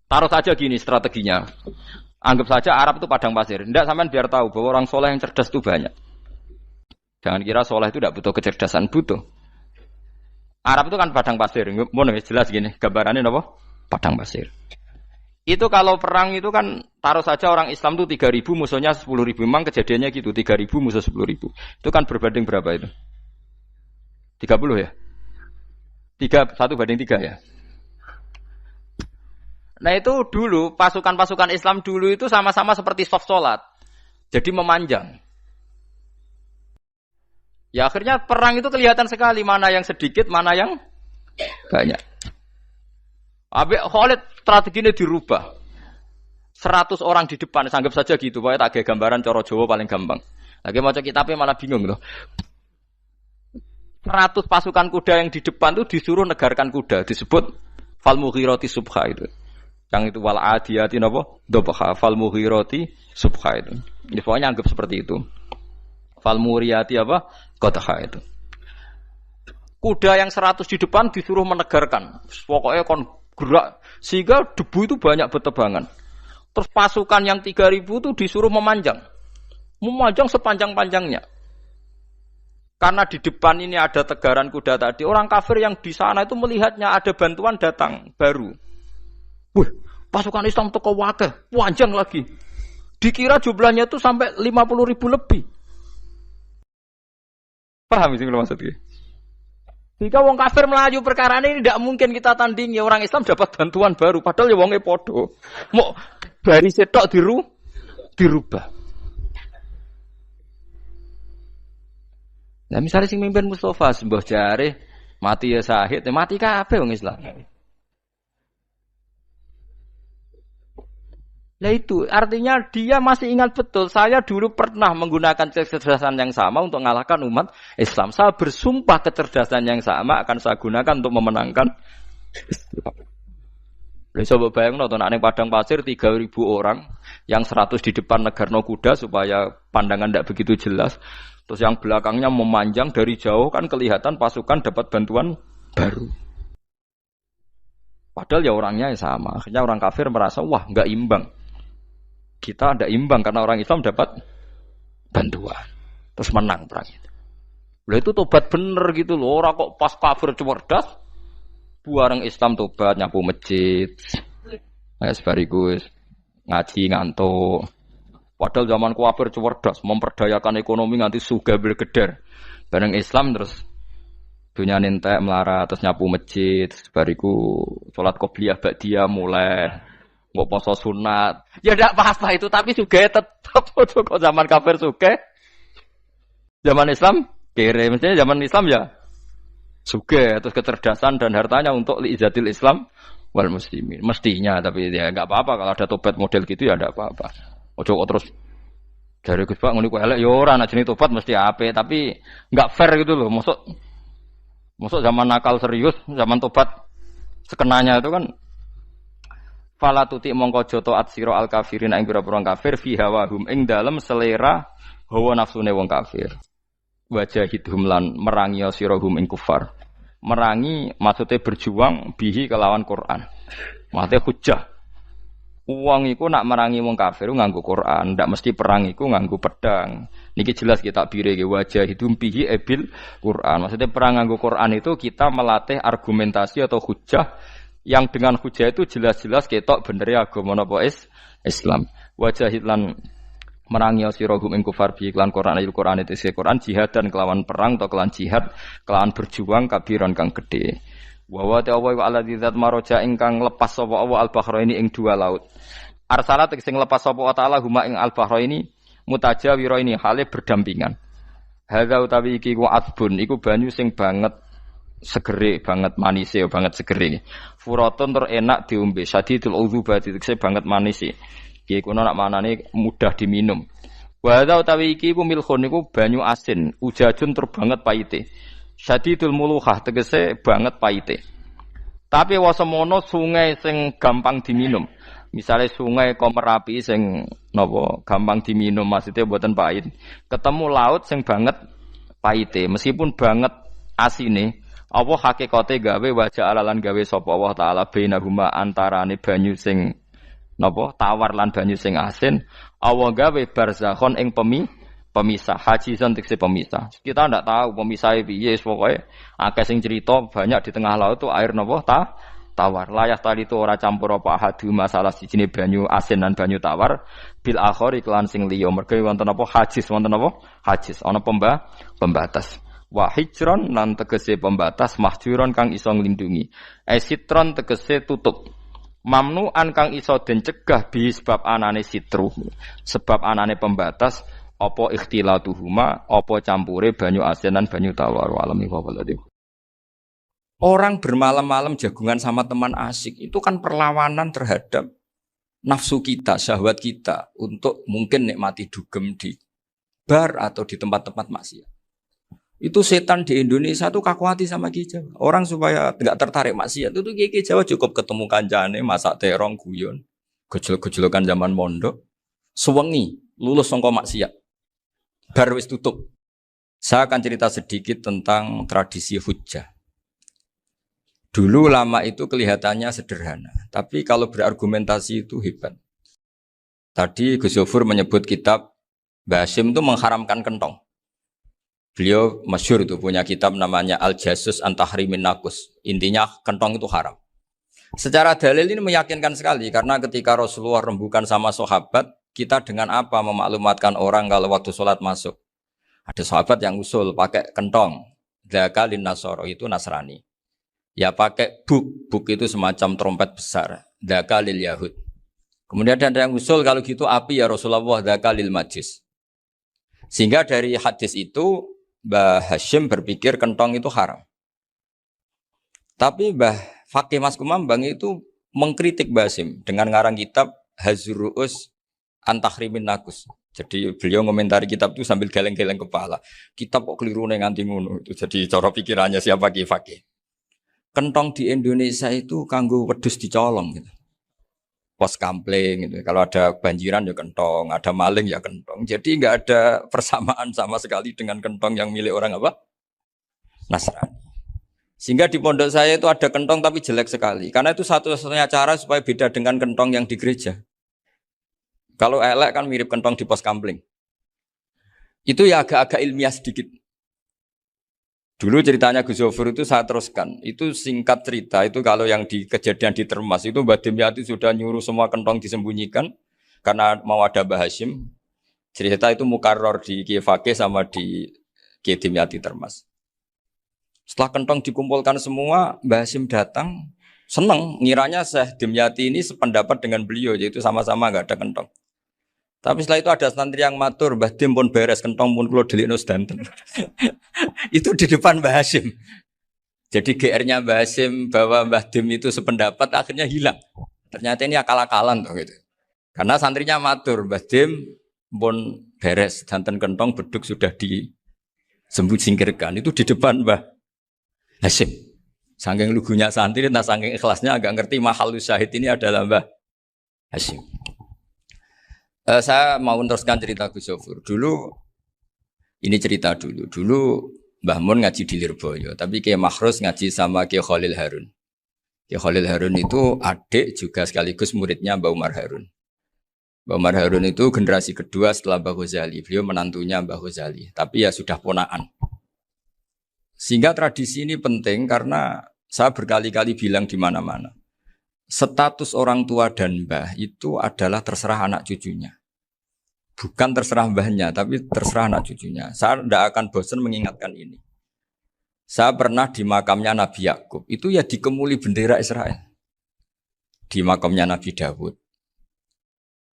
Taruh saja gini strateginya. Anggap saja Arab itu padang pasir. Tidak sampean biar tahu bahwa orang soleh yang cerdas itu banyak. Jangan kira soleh itu tidak butuh kecerdasan, butuh. Arab itu kan padang pasir. Mau jelas gini, gambarannya apa? Padang pasir. Itu kalau perang itu kan taruh saja orang Islam itu 3.000 musuhnya 10.000. Memang kejadiannya gitu, 3.000 musuh 10.000. Itu kan berbanding berapa itu? 30 ya? 1:3 ya? Nah itu dulu, pasukan-pasukan Islam dulu itu sama-sama seperti soft sholat. Jadi memanjang. Ya akhirnya perang itu kelihatan sekali mana yang sedikit, mana yang banyak. Habis Khalid strateginya dirubah. 100 orang di depan, anggap saja gitu. Pokoknya tak kayak gambaran coro Jawa paling gampang. Lagi mau kitabnya malah bingung loh. 100 pasukan kuda yang di depan itu disuruh negarkan kuda. Disebut fal mughirati subha itu. Yang itu wal adiyati napa? Dobha fal mughirati subha itu. Jadi pokoknya anggap seperti itu. Fal muriyati apa? Qadha itu. Kuda yang 100 di depan disuruh menegarkan. Pokoknya kon gerak sehingga debu itu banyak bertebangan. Terus pasukan yang 3.000 itu disuruh memanjang. Memanjang sepanjang-panjangnya. Karena di depan ini ada tegaran kuda tadi, orang kafir yang di sana itu melihatnya ada bantuan datang baru. Wih, pasukan Islam teko wakeh, panjang lagi. Dikira jumlahnya itu sampai 50.000 lebih. Paham sih kalau maksudnya? Jika wong kafir melaju perkara ini tidak mungkin kita tandingi, orang Islam dapat bantuan baru. Padahal ya wongnya podo. Mau dari setok dirubah. Nah misalnya sing mimpin Mustafa sembah jare mati ya syahid, mati kabeh wong Islam. Nah itu artinya dia masih ingat betul. Saya dulu pernah menggunakan kecerdasan yang sama untuk mengalahkan umat Islam. Saya bersumpah kecerdasan yang sama akan saya gunakan untuk memenangkan Islam. Coba bayang nonton aneh padang pasir 3.000 orang, yang 100 di depan negarno kuda supaya pandangan tidak begitu jelas. Terus yang belakangnya memanjang dari jauh kan kelihatan pasukan dapat bantuan baru. Padahal ya orangnya sama. Akhirnya orang kafir merasa wah nggak imbang. Kita tidak imbang karena orang Islam dapat bantuan. Terus menang perang itu. Lah itu tobat bener gitu loh. Ora kok pas kafir cerdas buareng Islam tobat nyapu masjid. Bariku ngaji ngantuk. Padahal zaman kafir cerdas memperdayakan ekonomi nganti sugih bergeder. Bareng Islam terus dunia nentek melarat terus nyapu masjid. Bariku sholat qobliyah ba'diyah mulai nggak poso sunat. Ya ndak apa-apa itu tapi sugih tetep kok zaman kafir sugih. Zaman Islam kere mestinya zaman Islam ya sugih terus kecerdasan dan hartanya untuk liizatil Islam wal muslimin. Mestinya tapi ya enggak apa-apa kalau ada tobat model gitu ya enggak apa-apa. Ojo kok terus dari Gus Pak ngene ku elek ya ora ana jenenge tobat mesti apik tapi enggak fair gitu loh. Mosok zaman nakal serius, zaman tobat sekenanya itu kan fala tuti mongko joto atsira al kafirin ing pira-pira kafir fi hawahum ing dalem selera hawa nafsune wong kafir. Wajahidhum lan merangi sirahum ing kufar. Merangi maksudnya berjuang bihi kelawan Quran. Maksudnya hujjah. Uang iku nak merangi wong kafir nganggo Quran, ndak mesti perang iku nganggo pedang. Niki jelas kita bire wajahidhum bihi ebil Quran. Maksudnya perang nganggo Quran itu kita melatih argumentasi atau hujjah yang dengan hujjah itu jelas-jelas ketok bener ya agama napa Islam. Wajahid lan merangi sirahum ing kufar bi iklan Quran ayat Quran itu Quran jihad dan kelawan perang atau kelawan jihad kelawan berjuang kabiran kang gede wa wa ta'ala wa alladzi zat maroja ingkang lepas sapa Allah al-bahraini ing dua laut arsalat sing lepas sapa ta'ala huma ing al-bahraini mutajawiraini hale berdampingan hadza utawi iki ku adbun iku banyu sing banget segere banget manise banget segere furatun tur enak diombe sadidul udzubati tegese banget manise iki kono nak manane mudah diminum. Wa hadza utawi iki ku milkhun niku banyu asin, ujajun tur banget paite. Syadidul muluhah tegese banget paite. Tapi wasemono sungai sing gampang diminum. Misale sungai Komerapi sing napa gampang diminum maksudnya mboten pahit. Ketemu laut sing banget paite, meskipun banget asine, apa hakikate gawe wajah alalan gawe sapa Allah taala bainahuma antarane banyu sing napa tawar lan banyu sing asin Allah gawe barzakhon ing pemisah hajizan tekse pemisah kita ndak tahu pemisahe piye pokoke akeh sing cerita banyak di tengah laut itu air napa tawar layah tali itu ora campur apa hadu masalah sijine banyu asin dan banyu tawar bil akhir iklan sing liya mergo wonten apa hajiz wonten apa hajiz ana pembatas wa hijron lan tegese pembatas mahjuron kang iso nglindungi sitron tegese tutup mamnu'an kang iso den cegah bi sebab anane sitru sebab anane pembatas apa ikhtilatuhuma apa campure banyu asin dan banyu tawar walami wabaladi. Orang bermalam-malam jagungan sama teman asik itu kan perlawanan terhadap nafsu kita, syahwat kita untuk mungkin nikmati dugem di bar atau di tempat-tempat maksiat. Itu setan di Indonesia tuh kakuati sama Ki Jawa. Orang supaya tidak tertarik maksiat itu Ki Jawa cukup ketemu kancane masak terong guyon, gejol-gejolokan zaman mondok, sewengi lulus sangka maksiat. Bar wis tutup. Saya akan cerita sedikit tentang tradisi hujjah. Dulu lama itu kelihatannya sederhana, tapi kalau berargumentasi itu hebat. Tadi Gus Yofur menyebut kitab Mbah Hasyim itu mengharamkan kentong. Beliau masyhur itu punya kitab namanya Al-Jasus an Tahrimin Nakus. Intinya kentong itu haram. Secara dalil ini meyakinkan sekali karena ketika Rasulullah rembukan sama sahabat, kita dengan apa memaklumatkan orang kalau waktu sholat masuk. Ada sahabat yang usul pakai kentong. Dzakalin Nasoro itu Nasrani. Ya pakai buk itu semacam trompet besar. Dzakalil Yahud. Kemudian ada yang usul kalau gitu api ya Rasulullah dzakalil Majus. Sehingga dari hadis itu Mbah Hasyim berpikir kentong itu haram. Tapi Mbah Fakih Mas Kumambang itu mengkritik Mbah Hasyim dengan ngarang kitab Hazruus an Tahrimin Nakus. Jadi beliau komentari kitab itu sambil geleng-geleng kepala. Kitab kok keliru nganti ngono itu. Jadi cara pikirannya siapa Ki Fakih. Kentong di Indonesia itu kanggo wedhus dicolong gitu. Pos kampling gitu. Kalau ada banjiran ya kentong, ada maling ya kentong. Jadi enggak ada persamaan sama sekali dengan kentong yang milik orang apa? Nasrani. Sehingga di pondok saya itu ada kentong tapi jelek sekali. Karena itu satu-satunya cara supaya beda dengan kentong yang di gereja. Kalau elek kan mirip kentong di pos kampling. Itu ya agak-agak ilmiah sedikit. Dulu ceritanya Gus Zofur itu saya teruskan. Itu singkat cerita, itu kalau yang di kejadian di Termas itu Mbah Dimyati sudah nyuruh semua kentong disembunyikan karena mau ada Mbah Hashim. Cerita itu mukarrar di Kiai Fakih sama di Kiai Dimyati Termas. Setelah kentong dikumpulkan semua, Mbah Hashim datang, seneng, ngiranya Syekh Dimyati ini sependapat dengan beliau, yaitu sama-sama enggak ada kentong. Tapi setelah itu ada santri yang matur, Mbah Dim pun beres kentong pun kula delikno sedanten. Itu di depan Mbah Hashim. Jadi GR-nya Mbah Hashim bahwa Mbah Dim itu sependapat akhirnya hilang. Ternyata ini akal-akalan tuh gitu. Karena santrinya matur, Mbah Dim pun beres sedanten kentong beduk sudah disingkirkan. Itu di depan Mbah Hashim. Saking lugunya santri, nah saking ikhlasnya agak ngerti mahalus syahid ini adalah Mbah Hashim. Saya mau meneruskan cerita Gus Zofur. Dulu, ini cerita dulu. Dulu Mbah Mun ngaji di Lirboyo, tapi Kiai Makhrus ngaji sama Kiai Khalil Harun. Kiai Khalil Harun itu adik juga sekaligus muridnya Mbah Umar Harun. Mbah Umar Harun itu generasi kedua setelah Mbah Ghazali. Beliau menantunya Mbah Ghazali, tapi ya sudah ponaan. Sehingga tradisi ini penting karena saya berkali-kali bilang di mana-mana. Status orang tua dan mbah itu adalah terserah anak cucunya. Bukan terserah mbahnya, tapi terserah anak cucunya. Saya tidak akan bosan mengingatkan ini. Saya pernah di makamnya Nabi Yakub, itu ya dikemuli bendera Israel. Di makamnya Nabi Dawud.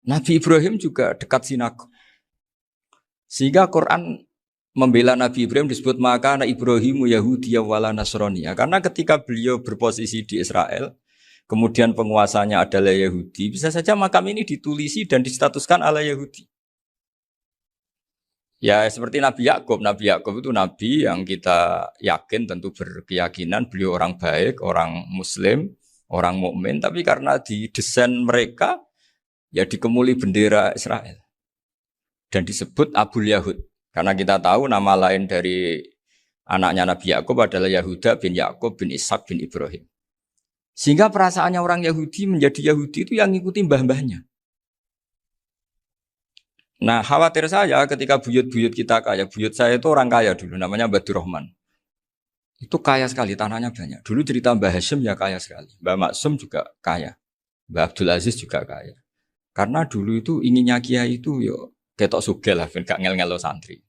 Nabi Ibrahim juga dekat sinagog. Sehingga Quran membela Nabi Ibrahim disebut maka anak Ibrahimu Yahudiyya wala Nasraniyya. Karena ketika beliau berposisi di Israel, kemudian penguasanya adalah Yahudi, bisa saja makam ini ditulisi dan distatuskan ala Yahudi. Ya seperti Nabi Yakub. Nabi Yakub itu nabi yang kita yakin tentu berkeyakinan beliau orang baik, orang muslim, orang mukmin, tapi karena di desain mereka ya dikemuli bendera Israel. Dan disebut Abul Yahud. Karena kita tahu nama lain dari anaknya Nabi Yakub adalah Yahuda bin Yakub bin Ishak bin Ibrahim. Sehingga perasaannya orang Yahudi menjadi Yahudi itu yang ngikuti mbah-mbahnya. Nah khawatir saya ketika buyut-buyut kita kaya. Buyut saya itu orang kaya dulu, namanya Badur Rahman. Itu kaya sekali, tanahnya banyak. Dulu cerita Mbah Hashim ya kaya sekali. Mbah Maksum juga kaya. Mbah Abdul Aziz juga kaya. Karena dulu itu inginnya kiai itu yo ketok sugih lah, gak ngel-ngelo santri.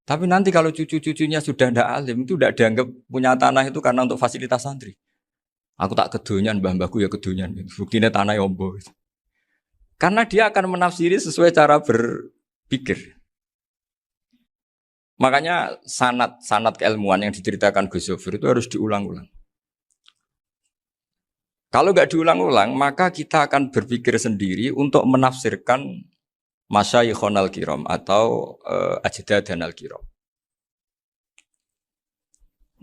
Tapi nanti kalau cucu-cucunya sudah ndak alim, itu ndak dianggap punya tanah itu karena untuk fasilitas santri. Aku tak kedonyan, mbah-mbahku ya kedonyan. Buktinya tanah yombo. Karena dia akan menafsiri sesuai cara berpikir. Makanya sanad keilmuan yang diceritakan Gus Zofur itu harus diulang-ulang. Kalau nggak diulang-ulang, maka kita akan berpikir sendiri untuk menafsirkan Masyayikhon al-Kiram atau Ajdadan al-Kiram.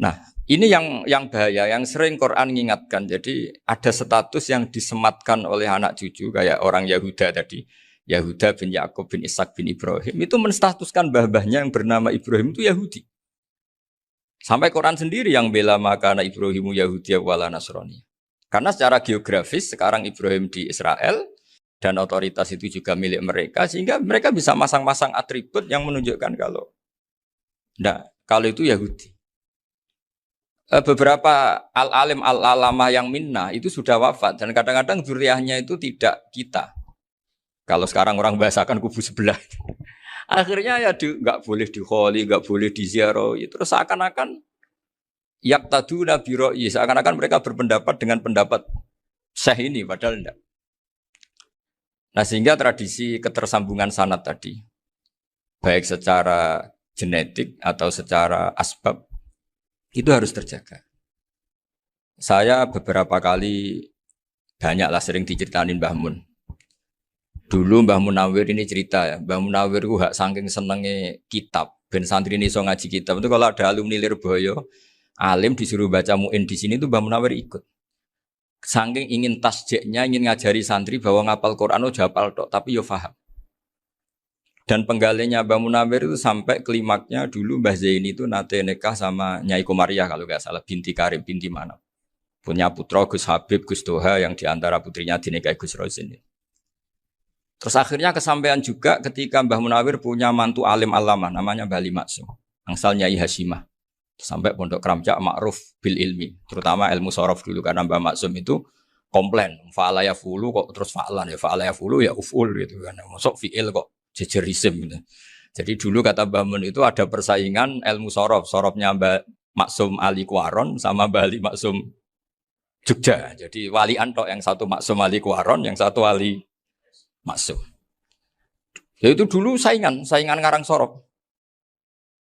Nah, ini yang bahaya, yang sering Quran mengingatkan. Jadi ada status yang disematkan oleh anak cucu kayak orang Yahuda tadi, Yahuda bin Yakub bin Ishak bin Ibrahim itu menstatuskan mbah-mbahnya yang bernama Ibrahim itu Yahudi. Sampai Quran sendiri yang bela maka anak Ibrahimu Yahudiyya wala Nasraniyya. Karena secara geografis sekarang Ibrahim di Israel dan otoritas itu juga milik mereka sehingga mereka bisa masang-masang atribut yang menunjukkan kalau itu Yahudi. Beberapa al-alim al-alamah yang minnah itu sudah wafat dan kadang-kadang dzurriyyahnya itu tidak kita. Kalau sekarang orang bahasakan kubu sebelah. Akhirnya ya nggak boleh dikholi, nggak boleh diziarahi. Terus seakan-akan yaqtaduna bi ra'yi, seakan-akan mereka berpendapat dengan pendapat syekh ini padahal enggak. Nah, sehingga tradisi ketersambungan sanad tadi baik secara genetik atau secara asbab itu harus terjaga. Saya beberapa kali banyaklah sering diceritain Mbah Mun. Dulu Mbah Munawir ini cerita ya, Mbah Munawir itu hak saking senenge kitab, ben santri ini iso ngaji kitab. Itu kalau ada alumni Lirboyo, alim disuruh baca muin di sini itu Mbah Munawir ikut. Saking ingin tasjeknya, ingin ngajari santri bahwa ngapal Quran itu hafal tok, tapi yo paham. Dan penggalinya Mbah Munawir itu sampai klimaknya dulu Mbah Zaini itu nate nikah sama Nyai Komariah kalau nggak salah, binti Karim, binti mana. Punya putra Gus Habib, Gus Doha yang diantara putrinya dinikahi Gus Rozin. Terus akhirnya kesampaian juga ketika Mbah Munawir punya mantu alim alama namanya Mbah Ali Maksum, angsal Nyai Hasyimah. Sampai Pondok Kramjak ma'ruf bil ilmi, terutama ilmu sorof dulu karena Mbah Maksum itu komplain, fa'ala ya fulu kok terus fa'lan ya fa'ala ya fulu ya uf'ul gitu kan. Masuk fi'il kok jejer isim gitu. Jadi dulu kata Mbah Mun itu ada persaingan ilmu sorof, sorofnya Mbah Maksum Ali Kuaron sama Mbah Ali Maksum Jogja. Jadi wali antok yang satu Maksum Ali Kuaron, yang satu Ali Maksum. Ya itu dulu saingan ngarang sorof.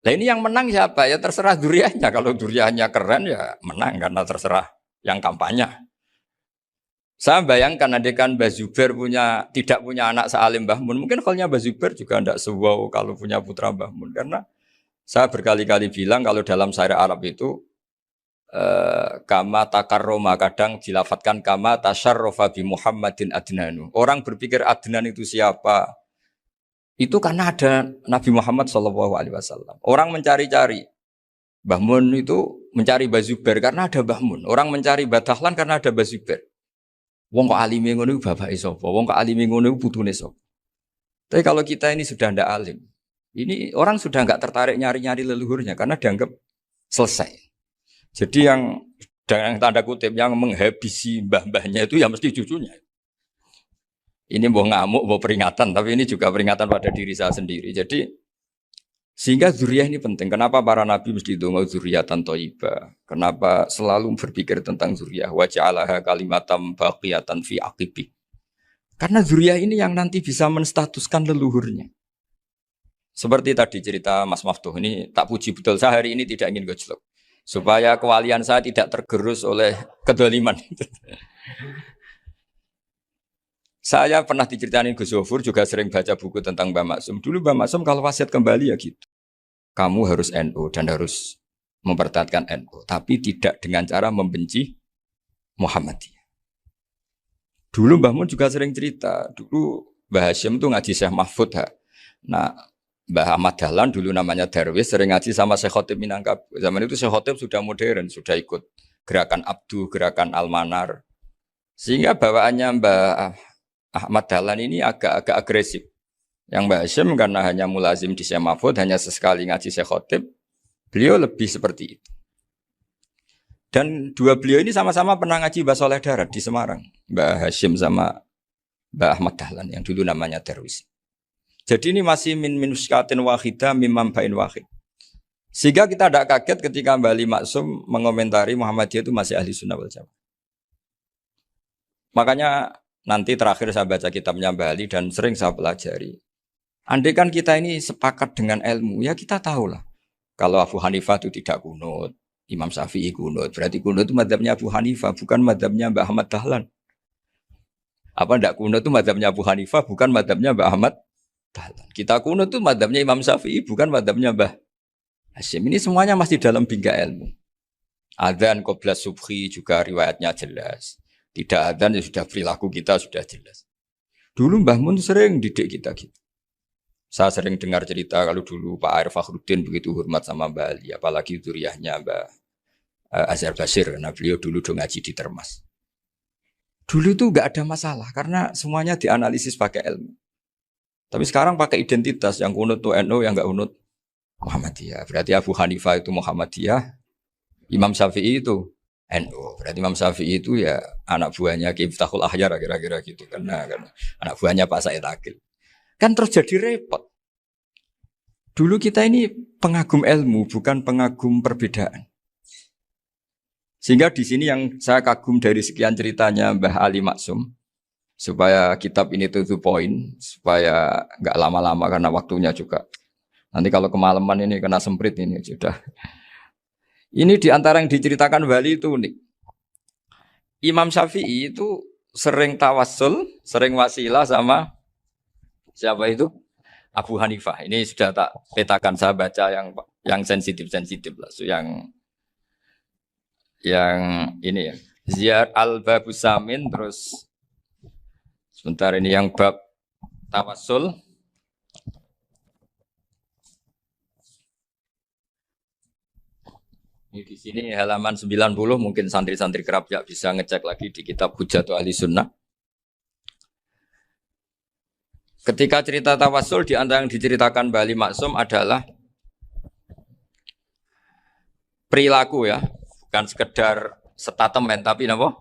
Nah ini yang menang siapa? Ya terserah duriannya. Kalau duriannya keren ya menang karena terserah yang kampanye. Saya bayangkan adekan Mbah Zubair tidak punya anak sealim Mbah Mun. Mungkin kalau Mbah Zubair juga tidak sewow kalau punya putra Mbah Mun. Karena saya berkali-kali bilang kalau dalam syair Arab itu kama takarroma kadang dilafatkan kama tasyarrofa bi Muhammadin adnanu. Orang berpikir Adnan itu siapa? Itu karena ada Nabi Muhammad SAW. Orang mencari-cari Mbah Mun itu mencari Mbah Zubair karena ada Mbah Mun. Orang mencari Mbah Dahlan karena ada Mbah Zubair. Wong kok alime ngono iku bapake sapa? Wong kok alime ngono iku putune sapa? Tapi kalau kita ini sudah ndak alim, ini orang sudah nggak tertarik nyari-nyari leluhurnya karena dianggap selesai. Jadi yang dengan tanda kutip yang menghabisi mbah-mbahnya itu ya mesti cucunya. Ini mau ngamuk, mau peringatan, tapi ini juga peringatan pada diri saya sendiri. Jadi sehingga zuriyah ini penting. Kenapa para nabi mesti donga zuriyatan thayyibah? Kenapa selalu berpikir tentang zuriyah? Wa ja'alaha kalimatam baqiyatan fi aqibi. Karena zuriyah ini yang nanti bisa menstatuskan leluhurnya. Seperti tadi cerita Mas Maftuh ini tak puji betul, saya hari ini tidak ingin gojlok. Supaya kewalian saya tidak tergerus oleh kedoliman. Saya pernah diceritain Gus Zofur juga sering baca buku tentang Mbah Maksum. Dulu Mbah Maksum kalau wasiat kembali ya gitu. Kamu harus NU dan harus mempertahankan NU. Tapi tidak dengan cara membenci Muhammadiyah. Dulu Mbah Mun juga sering cerita. Dulu Mbah Hashim itu ngaji Syekh Mahfud. Nah Mbah Ahmad Dahlan dulu namanya Darwis sering ngaji sama Syekh Khotib Minangkabau. Zaman itu Syekh Khotib sudah modern. Sudah ikut gerakan Abdu, gerakan Almanar. Sehingga bawaannya Mbah Ahmad Dahlan ini agak agresif. Yang Mbah Hashim karena hanya mulazim di Syekh Mahfud, hanya sesekali ngaji Syekh Khotib, beliau lebih seperti itu. Dan dua beliau ini sama-sama pernah ngaji Mbah Soleh Darat di Semarang. Mbah Hashim sama Mbah Ahmad Dahlan yang dulu namanya Darwis. Jadi ini masih min minuskatin wahidah mimam bain wahid. Sehingga kita tidak kaget ketika Mbah Ali Maksum mengomentari Muhammadiyah itu masih ahli sunnah wal jamaah. Makanya nanti terakhir saya baca kitabnya Mbah Ali dan sering saya pelajari. Andai kan kita ini sepakat dengan ilmu, ya kita tahulah. Kalau Abu Hanifah itu tidak kunut, Imam Syafi'i kunut. Berarti kunut itu madzhabnya Abu Hanifah, bukan madzhabnya Mbah Ahmad Dahlan. Apa tidak kunut itu madzhabnya Abu Hanifah, bukan madzhabnya Mbah Ahmad Dahlan. Kita kunut itu madzhabnya Imam Syafi'i, bukan madzhabnya Mbah Hashim. Ini semuanya masih dalam bingkai ilmu. Adzan qabla subhi juga riwayatnya jelas. Tidak adzan ya sudah perilaku kita sudah jelas. Dulu Mbah Mun sering didik kita gitu. Saya sering dengar cerita kalau dulu Pak Arif Fakhruddin begitu hormat sama Mbah Ali, apalagi zuriyahnya Mbah Azhar Basir, karena beliau dulu ngaji di Termas. Dulu itu nggak ada masalah karena semuanya dianalisis pakai ilmu. Tapi sekarang pakai identitas, yang kunut tuh NU, yang nggak kunut Muhammadiyah. Berarti Abu Hanifah itu Muhammadiyah, Imam Syafi'i itu NU. Berarti Imam Syafi'i itu ya anak buahnya Ki Miftahul Ahyar kira-kira gitu, karena anak buahnya Pak Said Akil. Kan terus jadi repot. Dulu kita ini pengagum ilmu, bukan pengagum perbedaan. Sehingga di sini yang saya kagum dari sekian ceritanya Mbah Ali Maksum, supaya kitab ini to the point, supaya nggak lama-lama karena waktunya juga. Nanti kalau kemalaman ini kena semprit ini sudah. Ini diantara yang diceritakan Bali itu unik. Imam Syafi'i itu sering tawassul, sering wasilah sama siapa itu? Abu Hanifah. Ini sudah tak petakan, saya baca yang sensitif-sensitif lah. So, yang ini ya. Ziyar al-Babus Samin, terus sebentar ini yang bab tawassul. Ini di sini halaman 90, mungkin santri-santri kerap ya bisa ngecek lagi di kitab Hujatul Ahli Sunnah. Ketika cerita tawassul, di antara yang diceritakan Mbah Ali Maksum adalah perilaku ya, bukan sekedar statement tapi napa?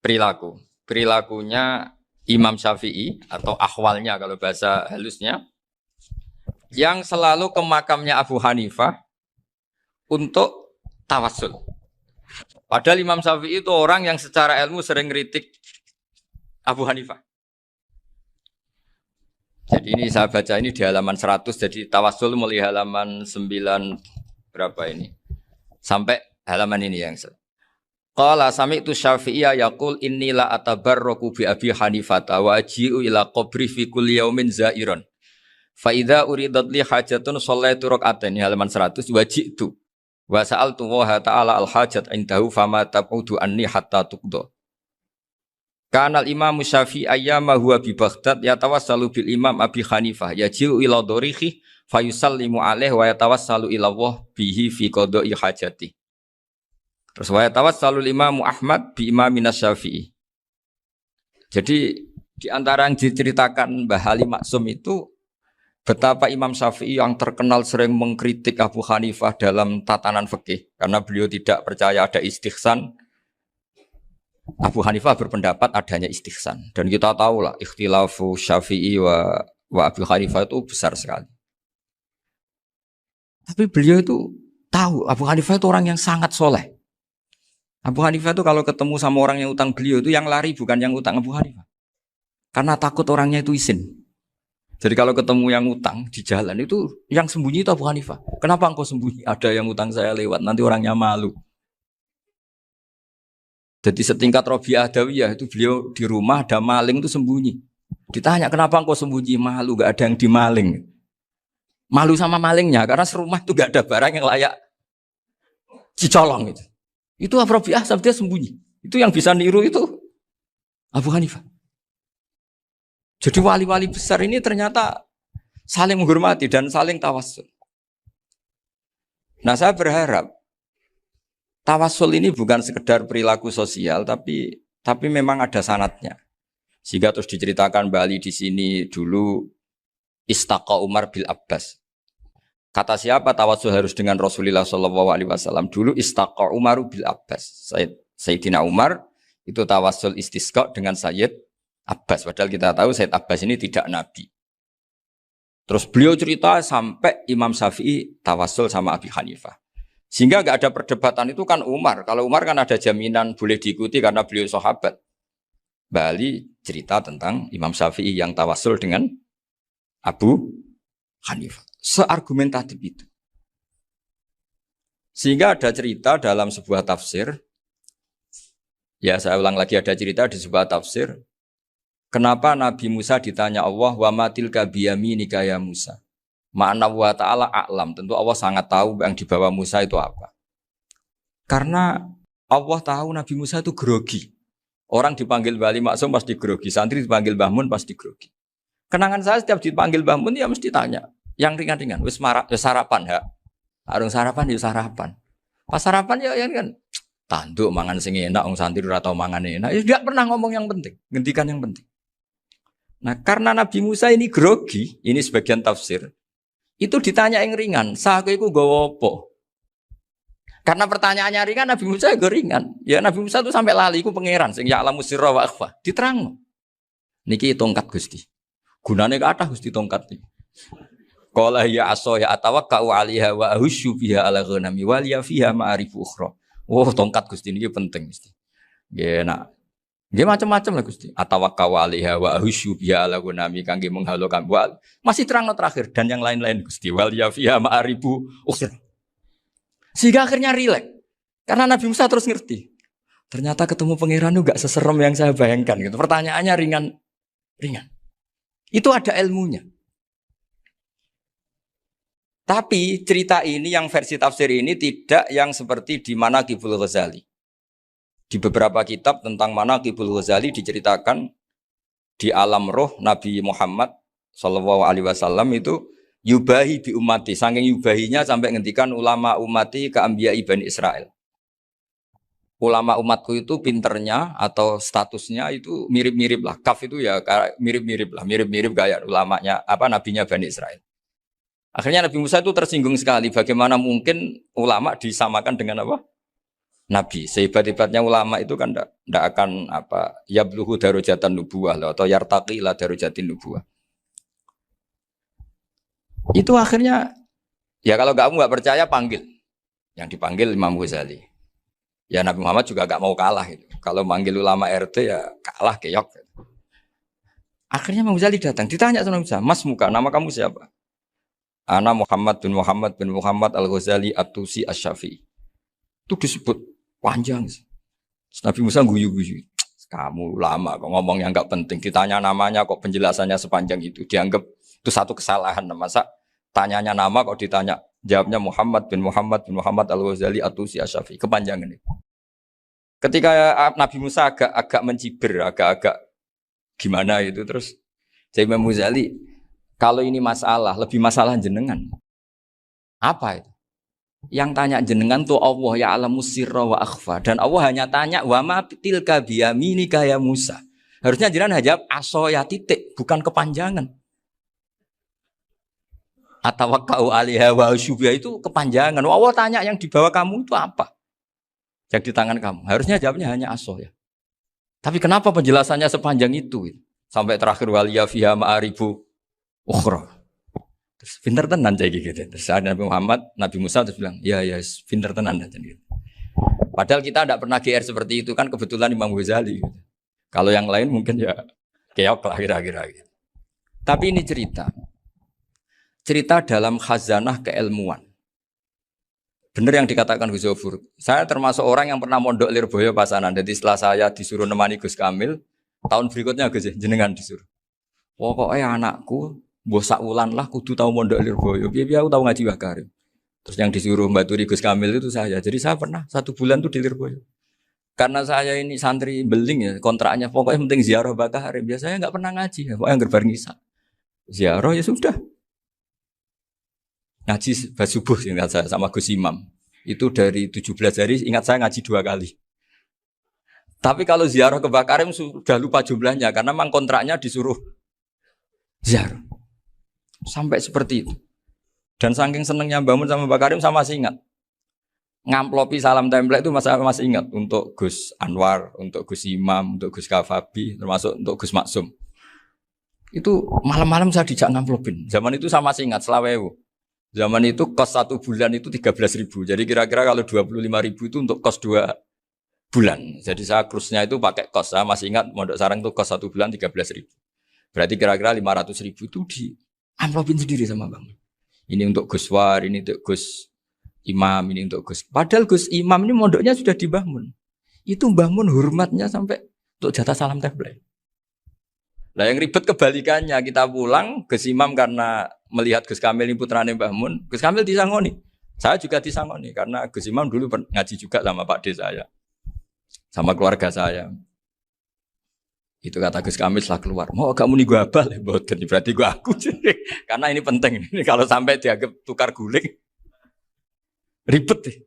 Perilaku. Perilakunya Imam Syafi'i atau ahwalnya kalau bahasa halusnya yang selalu ke makamnya Abu Hanifah untuk tawassul. Padahal Imam Syafi'i itu orang yang secara ilmu sering kritik Abu Hanifah. Jadi ini saya baca ini di halaman 100, jadi tawassul mulai halaman 9 berapa ini? Sampai halaman ini yang Qala sami'tu Syafi'iyya yaqul inni la atabarraku bi Abi Hanifah wa aji'u ila qabri fi kulli yaumin za'iran. Fa idza uridat li hajatun shallaitu rak'atain halaman 100 waji'tu wa sa'altu wa ta'ala al hajat indahu fama tab'udu anni hatta tuqda. Kanal Imam Syafi'i ayyama huwa bi Baghdad yatawassalu bil Imam Abi Hanifah yaji'u ila dorihi fayusallimu alaihi wa yatawassalu ila Allah bihi fi qada'i hajati. Terus wa yatawassalu Imam Ahmad bi Imam Syafi'i. Jadi di antara yang diceritakan Mbah Halim Maksum itu betapa Imam Syafi'i yang terkenal sering mengkritik Abu Hanifah dalam tatanan fikih karena beliau tidak percaya ada istihsan. Abu Hanifah berpendapat adanya istihsan dan kita tahu lah ikhtilafu Syafi'i wa Abu Hanifah itu besar sekali. Tapi beliau itu tahu Abu Hanifah itu orang yang sangat soleh. Abu Hanifah itu kalau ketemu sama orang yang utang beliau itu yang lari bukan yang utang Abu Hanifah. Karena takut orangnya itu izin. Jadi kalau ketemu yang utang di jalan itu yang sembunyi itu Abu Hanifah. Kenapa engkau sembunyi? Ada yang utang saya lewat, nanti orangnya malu. Jadi setingkat Robi'ah Adawiyah itu beliau di rumah ada maling itu sembunyi. Ditanya kenapa engkau sembunyi? Malu, gak ada yang dimaling. Malu sama malingnya karena serumah itu gak ada barang yang layak dicolong itu. Itu Robi'ah sampai dia sembunyi. Itu yang bisa niru itu Abu Hanifah. Jadi wali-wali besar ini ternyata saling menghormati dan saling tawassul. Nah saya berharap tawassul ini bukan sekedar perilaku sosial, tapi memang ada sanadnya. Sehingga terus diceritakan Bali di sini dulu istaqa Umar bil Abbas. Kata siapa tawassul harus dengan Rasulullah SAW? Dulu istaqa Umar bil Abbas. Sayyidina Umar itu tawassul istisqa dengan Sayyid Abbas. Padahal kita tahu Sayyid Abbas ini tidak nabi. Terus beliau cerita sampai Imam Syafi'i tawassul sama Abi Hanifah. Sehingga nggak ada perdebatan itu kan Umar. Kalau Umar kan ada jaminan boleh diikuti karena beliau sahabat. Bali cerita tentang Imam Syafi'i yang tawassul dengan Abu Hanifah. Seargumentatif itu. Sehingga ada cerita dalam sebuah tafsir. Ya saya ulang lagi ada cerita di sebuah tafsir. Kenapa Nabi Musa ditanya Allah wa matilka biyaminika ya Musa? Ma'ana wa ta'ala a'lam. Tentu Allah sangat tahu yang dibawa Musa itu apa. Karena Allah tahu Nabi Musa itu grogi. Orang dipanggil Bali Maksum pasti grogi. Santri dipanggil Mbah Mun pasti grogi. Kenangan saya setiap dipanggil Mbah Mun ya mesti tanya. Yang ringan-ringan. Wis sarapan ya. Arung sarapan ya sarapan. Pas sarapan ya kan. Tanduk mangan sing enak. Orang santri ora tau mangan enak. Ya tidak pernah ngomong yang penting. Ngendikan yang penting. Nah karena Nabi Musa ini grogi. Ini sebagian tafsir. Itu ditanya yang ringan, sahaku itu gawa apa? Karena pertanyaannya ringan, Nabi Musa juga ringan. Ya Nabi Musa itu sampai lali, itu pangeran, sing ya'lamu sirra wa akhfa. Diterang. Niki tongkat Gusti. Gunane kathah Gusti tongkat iki. Qala ya aso ya atawakkau 'alaiha wa ahusyu biha 'ala ghanami wal ya fiha ma'arifu ukhra. Oh, tongkat Gusti niki penting mesti. Nggih nak. Nggih macam-macam lah Gusti. Atawakkau 'alaiha wa ahusyu biha 'ala ghanami kangge menghalokan wal. Masih terang terakhir dan yang lain-lain Gusti. Wal ya fiha ma'arifu ukhra. Sehingga akhirnya rileks. Karena Nabi Musa terus ngerti. Ternyata ketemu pangeran itu gak seserem yang saya bayangkan gitu. Pertanyaannya ringan. Itu ada ilmunya. Tapi cerita ini yang versi tafsir ini tidak yang seperti di Manaqibul Ghazali. Di beberapa kitab tentang Manaqibul Ghazali diceritakan di alam roh Nabi Muhammad SAW itu yubahi bi ummati. Saking yubahinya sampai ngendikan ulama ummati ke anbiya Bani Israel. Ulama umatku itu pinternya atau statusnya itu mirip-mirip lah. Kaf itu ya mirip-mirip lah, mirip-mirip gaya ulamanya nabinya Bani Israel. Akhirnya Nabi Musa itu tersinggung sekali. Bagaimana mungkin ulama disamakan dengan apa? Nabi. Sehebat-hebatnya ulama itu kan tidak akan apa? Yabluhu darajatan nubuwah atau yartaqi ila darajatin nubuwah. Itu akhirnya ya kalau kamu nggak percaya panggil. Yang dipanggil Imam Ghazali. Ya Nabi Muhammad juga gak mau kalah itu. Kalau manggil ulama RT ya kalah keok. Akhirnya Imam Ghazali datang, ditanya sama Musa, Mas Muka, nama kamu siapa? Ana Muhammad bin Muhammad Al-Ghazali At-Tusi Asy-Syafi'i. Itu disebut panjang. Terus Nabi Musa guyu-guyu. Kamu lama kok ngomong yang gak penting. Ditanya namanya kok penjelasannya sepanjang itu. Dianggap itu satu kesalahan. Masa tanyanya nama kok ditanya. Jawabnya Muhammad bin Muhammad Al-Ghazali At-Tusi Asy-Syafi'i. Kepanjangan itu. Ketika Nabi Musa agak mencibir, agak gimana itu terus. Saya Imam Ghazali, kalau ini masalah, lebih masalah jenengan. Apa itu? Yang tanya jenengan tuh Allah ya alamu sirra wa akhfa. Dan Allah hanya tanya wa ma tilka biyaminika ya Musa. Harusnya jenengan jawab aso ya titik, bukan kepanjangan. Atawakkau 'alaiha wa syubha itu kepanjangan. Allah tanya yang di bawah kamu itu apa? Yang di tangan kamu. Harusnya jawabnya hanya aso ya. Tapi kenapa penjelasannya sepanjang itu? Sampai terakhir waliya fiha ma'aribu ukhra. Terus pinter tenan kayak gitu. Terus ada Nabi Musa terus bilang, ya pinter tenan aja gitu. Padahal kita tidak pernah GR seperti itu kan kebetulan Imam Ghazali gitu. Kalau yang lain mungkin ya keok lah kira-kira gitu. Tapi ini cerita dalam khazanah keilmuan. Benar yang dikatakan Gus Zofur. Saya termasuk orang yang pernah mondok Lirboyo Pasanan. Jadi setelah saya disuruh nemani Gus Kamil, tahun berikutnya Gus jenengan disuruh. Pokoknya anakku bosak ulan lah kudu tahu mondok Lirboyo. Biar aku tahu ngaji Wakarim. Terus yang disuruh Mbak Turi Gus Kamil itu saya. Jadi saya pernah 1 bulan tuh di Lirboyo. Karena saya ini santri beling ya kontraknya. Pokoknya penting ziarah Bakarim. Biasanya nggak pernah ngaji. Pokoknya ngerbar ngisa. Ziarah ya sudah. Ngaji subuh ingat saya sama Gus Imam. Itu dari 17 hari ingat saya ngaji 2 kali. Tapi kalau ziarah ke Bakarim sudah lupa jumlahnya karena memang kontraknya disuruh ziarah. Sampai seperti itu. Dan saking senengnya bangun sama Bakarim saya masih ingat. Ngamplopi salam template itu masih ingat untuk Gus Anwar, untuk Gus Imam, untuk Gus Kafabi, termasuk untuk Gus Maksum. Itu malam-malam saya dijak ngamplopin. Zaman itu saya masih ingat selawewu. Zaman itu kos 1 bulan itu 13.000. Jadi kira-kira kalau 25.000 itu untuk kos 2 bulan. Jadi saya krusnya itu pakai kos. Saya masih ingat Mondok Sarang itu kos 1 bulan 13.000. Berarti kira-kira 500.000 itu di amplopin sendiri sama Bang. Ini untuk Gus War, ini untuk Gus Imam, ini untuk Gus. Padahal Gus Imam ini mondoknya sudah dibangun. Itu bangun hormatnya sampai untuk jatah salam template. Nah yang ribet kebalikannya, kita pulang Gus Imam karena melihat Gus Kamil ini putrane Mbah Mun, Gus Kamil disangoni. Saya juga disangoni karena Gus Imam dulu ngaji juga sama Pak D saya. Sama keluarga saya. Itu kata Gus Kamil setelah keluar, mau kamu nih gue abal ya, berarti gue aku. Karena ini penting, ini kalau sampai dianggap tukar guling, ribet deh.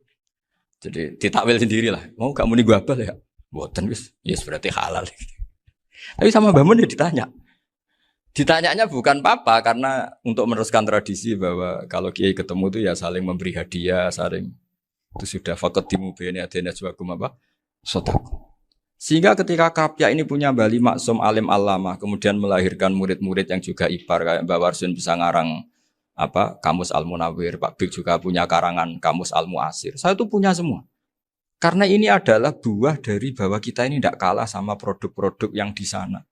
Jadi ditakwil sendiri lah, mau kamu nih gue abal ya, boten wis, yes berarti halal. Tapi sama Mbah Mun ya ditanya. Ditanyanya bukan apa karena untuk meneruskan tradisi bahwa kalau kiai ketemu itu ya saling memberi hadiah, saling itu sudah faqaddimu baina adena juakum apa? Sedekah. Sehingga ketika Kapya ini punya Bali Maksum alim alama, kemudian melahirkan murid-murid yang juga ipar kayak Mbak Warsun bisa ngarang apa? Kamus Al-Munawwir, Pak Bik juga punya karangan Kamus Al-Mu'asir. Saya itu punya semua. Karena ini adalah buah dari bahwa kita ini tidak kalah sama produk-produk yang di sana.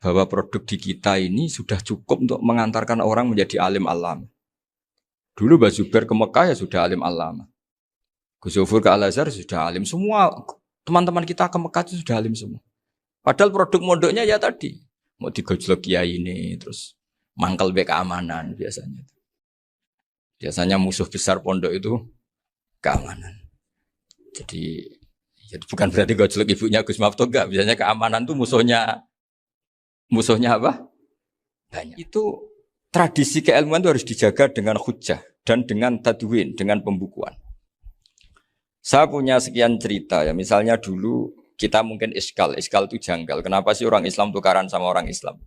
Bahwa produk di kita ini sudah cukup untuk mengantarkan orang menjadi alim alam. Dulu Mbak Zubair ke Mekah ya sudah alim alam. Gus Zofur ke Al-Azhar sudah alim. Semua teman-teman kita ke Mekah itu sudah alim semua. Padahal produk mondoknya ya tadi. Mau digojlok kiai ini, terus mangkel be keamanan biasanya. Biasanya musuh besar pondok itu keamanan. Jadi bukan berarti gojlok ibunya Gus Maftuh enggak. Biasanya keamanan tuh musuhnya apa? Banyak. Itu tradisi keilmuan itu harus dijaga dengan hujjah dan dengan tadwin, dengan pembukuan. Saya punya sekian cerita ya. Misalnya dulu kita mungkin iskal itu janggal. Kenapa sih orang Islam tukaran sama orang Islam?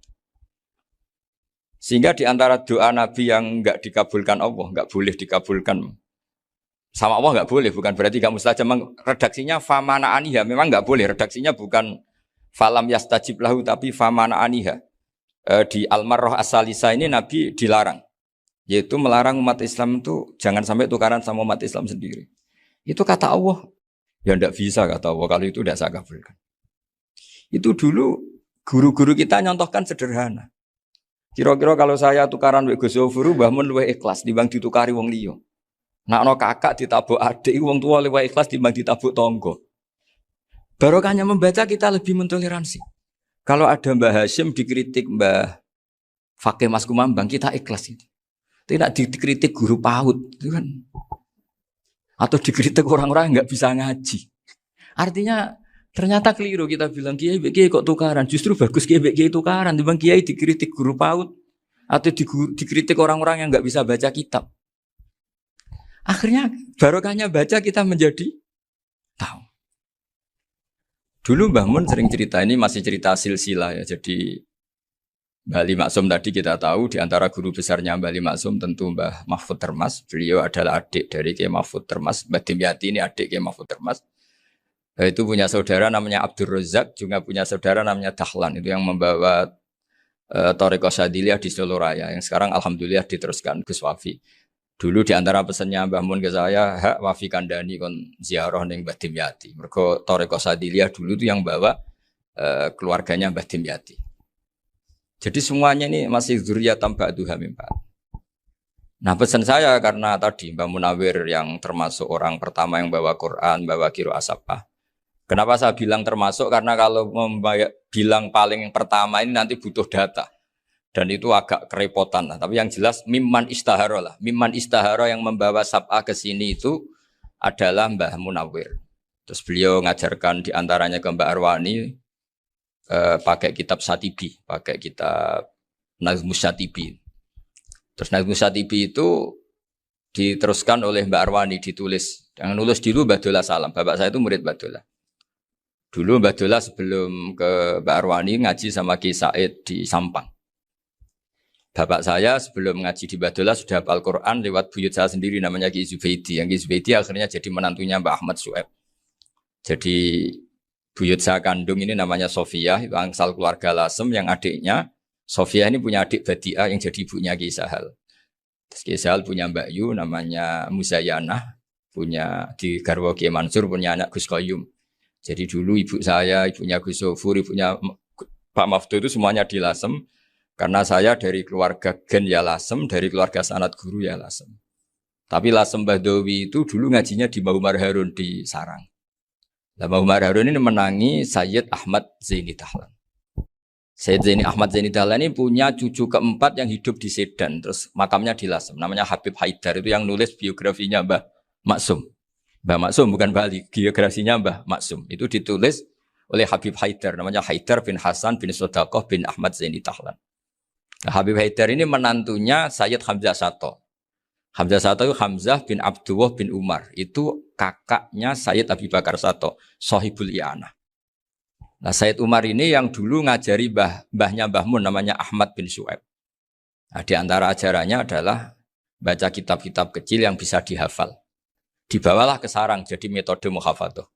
Sehingga di antara doa Nabi yang enggak dikabulkan Allah, enggak boleh dikabulkan sama Allah enggak boleh, bukan berarti enggak mustajab. Redaksinya famana aniha, memang enggak boleh. Redaksinya bukan falam yastajib lahu tapi famana aniha. Di Al-Marrah As-Salisa ini Nabi dilarang, yaitu melarang umat Islam itu jangan sampai tukaran sama umat Islam sendiri. Itu kata Allah, ya enggak bisa kata Allah, kalau itu tidak saya kabulkan. Itu dulu guru-guru kita nyontohkan sederhana. Kira-kira kalau saya tukaran wek Gus Zofuru, Mbah Mun luwih ikhlas dibanding ditukari wong liya. Nak ana kakak ditabuk adik, wong tua luwih ikhlas dibanding ditabuk tangga. Barokahnya membaca kita lebih mentoleransi. Kalau ada Mbah Hashim dikritik Mbah Fakih Mas Kumambang, kita ikhlas itu. Tidak dikritik guru PAUD, itu kan. Atau dikritik orang-orang yang nggak bisa ngaji. Artinya ternyata keliru kita bilang kiai kok tukaran. Justru bagus kiai tukaran. Dibanding kiai dikritik guru PAUD atau dikritik orang-orang yang nggak bisa baca kitab. Akhirnya barokahnya baca kita menjadi tahu. Dulu Mbah Mun sering cerita, ini masih cerita silsilah ya. Jadi Mbah Ali Maksum tadi kita tahu di antara guru besarnya Mbah Ali Maksum tentu Mbah Mahfud Termas. Beliau adalah adik dari Kiai Mahfud Termas. Mbah Dimyati ini adik Kiai Mahfud Termas. Itu punya saudara namanya Abdul Razak, juga punya saudara namanya Dahlan. Itu yang membawa Thariqah Syadziliyah di Solo Raya, yang sekarang alhamdulillah diteruskan Gus Wafi. Dulu di antara pesannya Mbah Mun ke saya, hak Wafi kandani kon ziarah ning Mbah Dimyati. Mergo Thariqah Syadziliyah dulu itu yang bawa keluarganya Mbah Dimyati. Jadi semuanya ini masih dzurriyyatan ba'duha min ba'd. Nah pesan saya karena tadi Mbah Munawir yang termasuk orang pertama yang bawa Quran, bawa Qiraah Sabah. Kenapa saya bilang termasuk? Karena kalau bilang paling pertama ini nanti butuh data. Dan itu agak kerepotan lah. Tapi yang jelas mimman istahara lah. Mimman istahara yang membawa Sab'ah ke sini itu adalah Mbah Munawir. Terus beliau ngajarkan diantaranya ke Mbak Arwani pakai kitab Satibi. Pakai kitab Nazmus Satibi. Terus Nazmus Satibi itu diteruskan oleh Mbak Arwani, ditulis. Yang nulis dulu Mbak Dola Salam. Bapak saya itu murid Mbak Dola. Dulu Mbak Dola sebelum ke Mbak Arwani ngaji sama Ki Said di Sampang. Bapak saya sebelum ngaji di Mbak Dola sudah hafal Quran lewat buyut saya sendiri namanya Ki Zubaidi. Yang Ki Zubaidi akhirnya jadi menantunya Mbak Ahmad Su'eb. Jadi buyut saya kandung ini namanya Sofia, itu angsal keluarga Lasem yang adiknya. Sofia ini punya adik Badiah yang jadi ibunya Ki Sahal. Terus Ki Sahal punya Mbak Yu namanya Muzayanah. Punya di Garwo Ki Mansur punya anak Gus Qayyum. Jadi dulu ibu saya, ibunya Gus Sofur, ibunya Pak Maftu itu semuanya di Lasem. Karena saya dari keluarga Gen ya Lasem, dari keluarga sanad guru ya Lasem. Tapi Lasem Bahdawi itu dulu ngajinya di Mbah Umar Harun di Sarang. Nah, Mbah Umar Harun ini menangi Sayyid Ahmad Zaini Dahlan. Sayyid Ahmad Zaini Dahlan ini punya cucu keempat yang hidup di Sedan. Terus makamnya di Lasem. Namanya Habib Haidar. Itu yang nulis biografinya Mbah Maksum. Mbah Maksum bukan Bali, biografinya Mbah Maksum. Itu ditulis oleh Habib Haidar, namanya Haidar bin Hasan bin Sodaqoh bin Ahmad Zaini Dahlan. Nah, Habib Haidar ini menantunya Sayyid Hamzah Sato. Hamzah Sato itu Hamzah bin Abdullah bin Umar. Itu kakaknya Sayyid Abi Bakar Sato, Sohibul I'anah. Nah Sayyid Umar ini yang dulu ngajari mbahnya Mbah Mun namanya Ahmad bin Su'aib. Nah, di antara ajarannya adalah baca kitab-kitab kecil yang bisa dihafal. Dibawalah ke sarang jadi metode muhafadzah.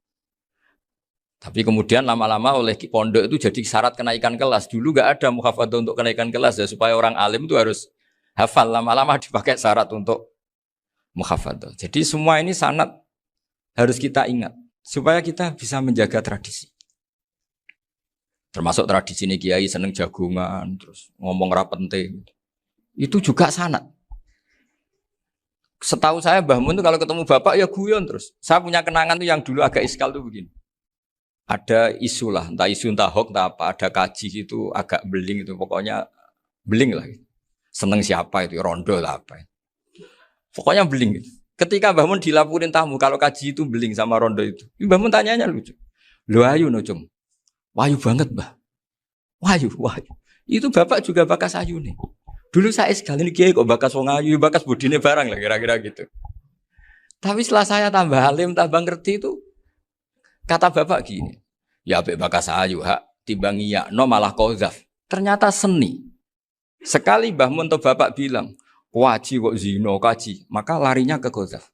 Tapi kemudian lama-lama oleh pondok itu jadi syarat kenaikan kelas. Dulu gak ada muhafadzah untuk kenaikan kelas ya, supaya orang alim itu harus hafal. Lama-lama dipakai syarat untuk muhafadzah. Jadi semua ini sanad harus kita ingat supaya kita bisa menjaga tradisi. Termasuk tradisi ini kiai seneng jagungan, terus ngomong ra penting. Itu juga sanad. Setahu saya Mbah Mun itu kalau ketemu bapak ya guyon terus. Saya punya kenangan tuh yang dulu agak iskal tuh begini. Ada isu lah, entah isu entah hoax entah apa, ada kaji itu agak beling itu, pokoknya beling lah. Seneng siapa itu, rondo lah apa. Pokoknya beling gitu. Ketika Mbah Mun dilaporin tamu kalau kaji itu beling sama rondo itu. Mbah Mun tanyanya lucu. Lho ayu no cung. Wahyu banget Mbah. Wahyu. Itu bapak juga bakas ayu nih. Dulu saya sekali ini kiai kok bakas wong ayu, bakas budine barang lah kira-kira gitu. Tapi setelah saya tambah alim, tambah ngerti itu, kata bapak gini, ya apik bakas ayu hak timbang iya no malah qadzaf. Ternyata seni. Sekali Mbah Mun atau bapak bilang, waji kok zino kaji, maka larinya ke qadzaf.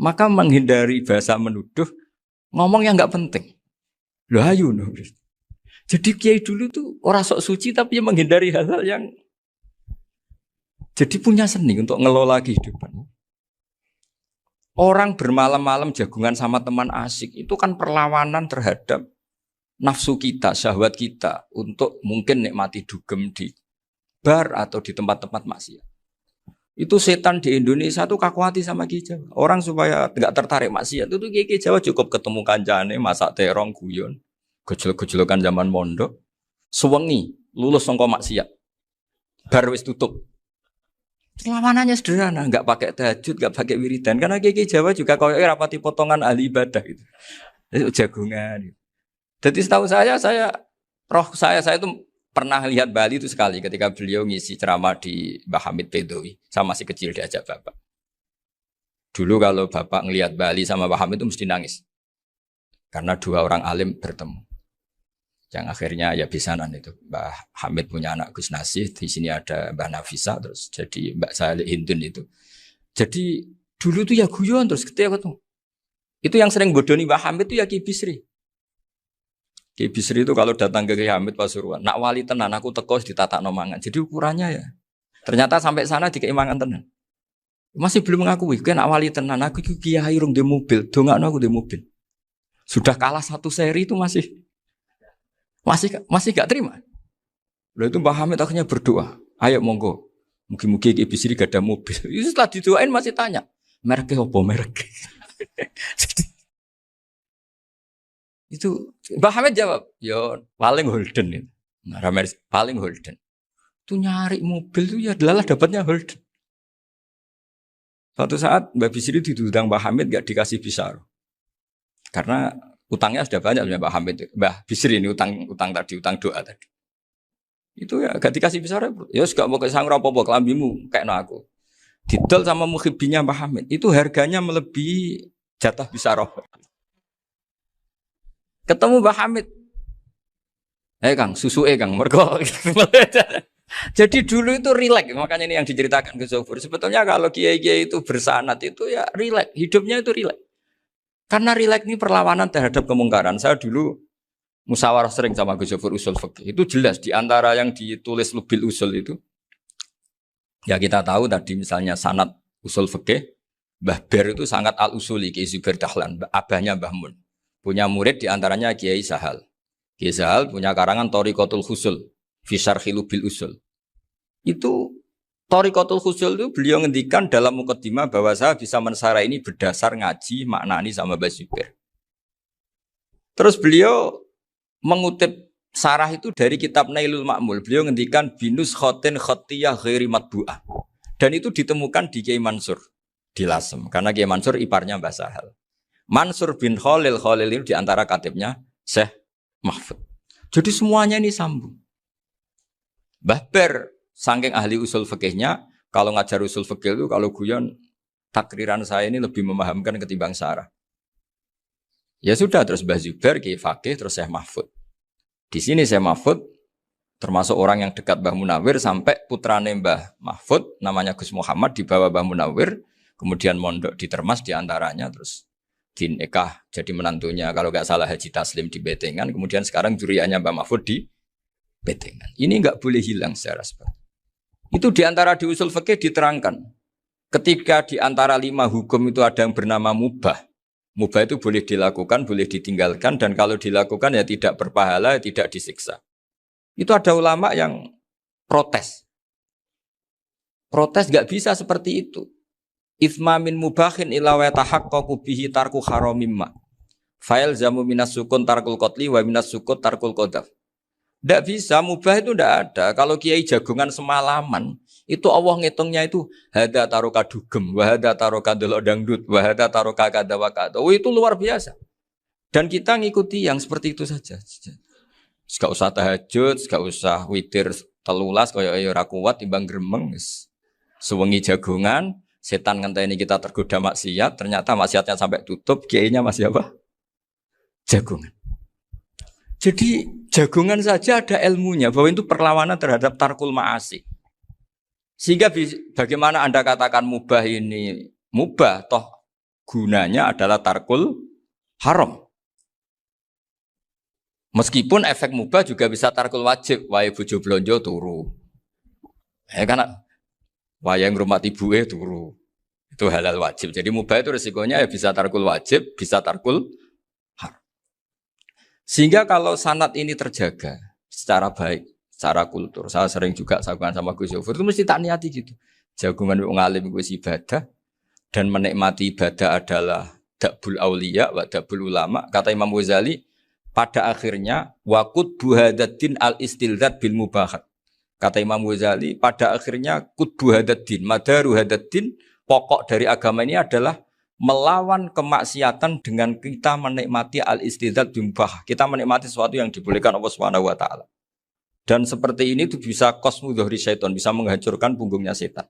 Maka menghindari bahasa menuduh, ngomong yang nggak penting. Loh ayo no. Jadi kiai dulu tuh orang sok suci tapi menghindari hal-hal yang jadi punya seni untuk ngelola kehidupan. Orang bermalam-malam jagungan sama teman asik itu kan perlawanan terhadap nafsu kita, syahwat kita untuk mungkin nikmati dugem di bar atau di tempat-tempat maksiat. Itu setan di Indonesia tuh kakuati sama Ki Jawa. Orang supaya nggak tertarik maksiat itu Ki Jawa cukup ketemu kancane masak terong guyon, gejol-gejolokan zaman mondok, suwengi lulus sangka maksiat. Bar wis tutup. Perlawanannya sederhana, nggak pakai tahajud, nggak pakai wiridan. Karena Ki Jawa juga kalau rapati potongan ahli ibadah gitu. Itu jagungan. Gitu. Jadi setahu saya itu pernah lihat Bali itu sekali ketika beliau ngisi ceramah di Mbah Hamid Bedowi. Saya masih kecil diajak bapak. Dulu kalau bapak ngelihat Bali sama Mbah Hamid itu mesti nangis. Karena dua orang alim bertemu. Yang akhirnya ya bisanan itu. Mbah Hamid punya anak Gus Nasih, di sini ada Mbah Nafisa, terus jadi Mbak Salih Hindun itu. Jadi dulu tuh ya guyon terus ketika ketemu. Itu yang sering bodoni Mbah Hamid itu ya Ki Bisri. Ki Bisri itu kalau datang ke Ki Hamid Pasuruan, nak wali tenan aku teko ditata nomangan. Jadi ukurannya ya. Ternyata sampai sana di keimangan tenan. Masih belum mengakui, kan nak wali tenan aku kiai rung di mobil, dongakno aku di mobil. Sudah kalah satu seri itu masih gak terima. Lalu itu Mbah Hamid akhirnya berdoa, ayo monggo, mungkin-mungkin Ki Bisri gak ada mobil. Itu setelah didoain masih tanya, mereknya apa merek? Itu Mbah Hamid jawab, yo paling Holden itu. Nah, paling Holden. Itu nyari mobil itu ya adalah dapatnya Holden. Suatu saat Mbah Bisri diundang Mbah Hamid gak dikasih bisar. Karena utangnya sudah banyak Mbah Hamid. Mbah Bisri ini utang doa tadi. Itu ya gak dikasih bisar. Ya gak mau kesang apa-apa kelambimu kayak aku. Didol sama muhibbinya Mbah Hamid. Itu harganya melebihi jatah bisaroh. Ketemu Mbah Hamid. Kang, susu Kang, mergo. Jadi dulu itu rileks, makanya ini yang diceritakan ke Zofur. Sebetulnya kalau kiai-kiai itu bersanat itu ya rileks, hidupnya itu rileks. Karena rileks ini perlawanan terhadap kemungkaran. Saya dulu musyawarah sering sama Gus Zofur usul fikih. Itu jelas di antara yang ditulis Lubil Usul itu. Ya kita tahu tadi misalnya sanad usul fikih, Mbah Ber itu sangat al-usuli Kiai Zubair Dahlan, abahnya Mbah Mun. Punya murid di antaranya Kiai Sahal. Kiai Sahal punya karangan Thariqatul Husul, fi syarhi Lubil Usul. Itu Thariqatul Husul itu beliau ngendikan dalam mukaddimah bahwa saya bisa mensarah ini berdasar ngaji maknani sama Mbah Zubair. Terus beliau mengutip sarah itu dari kitab Nailul Ma'mul. Beliau ngendikan binus khotin khotiyah ghairi matbu'ah. Dan itu ditemukan di Kiai Mansur di Lasem. Karena Kiai Mansur iparnya Mbah Sahal. Mansur bin Khalil itu diantara katibnya Syekh Mahfud. Jadi semuanya ini sambung. Mbah Ber saking ahli usul fikihnya, kalau ngajar usul fikih itu kalau guyon takriran saya ini lebih memahamkan ketimbang sarah. Ya sudah terus Mbah Zubair, Kiai Fakih, terus Syekh Mahfud. Di sini Syekh Mahfud termasuk orang yang dekat Mbah Munawir sampai putrane Mbah Mahfud namanya Gus Muhammad dibawa Mbah Munawir, kemudian mondok di Termas diantaranya terus dinikah jadi menantunya kalau nggak salah Haji Taslim di Betengan, kemudian sekarang juriannya Mbah Mahfud di Betengan. Ini nggak boleh hilang secara seperti itu. Di antara di usul fikih diterangkan ketika di antara 5 hukum itu ada yang bernama mubah. Mubah itu boleh dilakukan, boleh ditinggalkan, dan kalau dilakukan ya tidak berpahala, tidak disiksa. Itu ada ulama yang protes. Protes nggak bisa seperti itu. Ithma min mubahin illa wa tahaqqaqu bihi tarku haramimma. Fa'il zamu minas sukun tarkul qatli wa minas sukut tarkul qadaf. Tidak bisa, mubah itu tidak ada. Kalau kiai jagungan semalaman, itu Allah ngitungnya itu hada taroka dugem, wahada taroka delok dangdut, wahada taroka kada wakada. Oh, itu luar biasa. Dan kita ngikuti yang seperti itu saja. Gak usah tahajud, gak usah witir telulas, kaya ora kuat timbang gremeng. Sewengi jagungan, setan ngenteni kita tergoda maksiat, ternyata maksiatnya sampai tutup, kiainya masih apa? Jagungan. Jadi jagungan saja ada ilmunya bahwa itu perlawanan terhadap tarkul ma'asi. Sehingga bagaimana Anda katakan mubah ini mubah, toh gunanya adalah tarkul haram. Meskipun efek mubah juga bisa tarkul wajib, wae bojo blonjo turu. Kan wae ngrumati ibuke turu. Itu halal wajib. Jadi mubah itu resikonya ya bisa tarkul wajib, bisa tarkul haram. Sehingga kalau sanad ini terjaga secara baik, secara kultur, saya sering juga sakuan sama Gus Yofur itu mesti tak niati gitu. Jagungan wong alim kuwi ibadah dan menikmati ibadah adalah dabul auliya wa dabul ulama. Kata Imam Ghazali, pada akhirnya waqud buhadaddin al-istilzat bil mubahat. Kata Imam Ghazali, pada akhirnya qutbu hadaddin, madaru hadaddin, pokok dari agama ini adalah melawan kemaksiatan dengan kita menikmati al-istilzat bil mubah. Kita menikmati sesuatu yang dibolehkan Allah Subhanahu wa taala. Dan seperti ini itu bisa qasmu dhuhri syaitan, bisa menghancurkan punggungnya setan.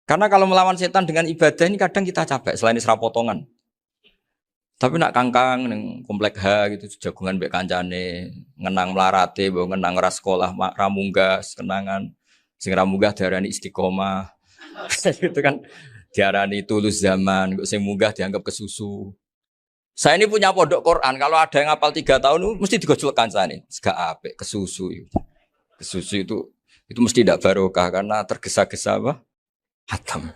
Karena kalau melawan setan dengan ibadah ini kadang kita capek selain isra potongan. Tapi nak kangkang ning komplek H gitu jagungan mbek kancane, ngenang melarate, mbok ngenang ras sekolah ramunggah, kenangan sing ramunggah diarani istiqomah. Itu kan diarani tulus zaman, kok sing munggah dianggap kesusu. Saya ini punya pondok Quran, kalau ada yang hafal 3 tahun mesti digojlok kancane. Gak apik kesusu itu. Kesusu itu mesti tidak barokah karena tergesa-gesa apa? Hatam.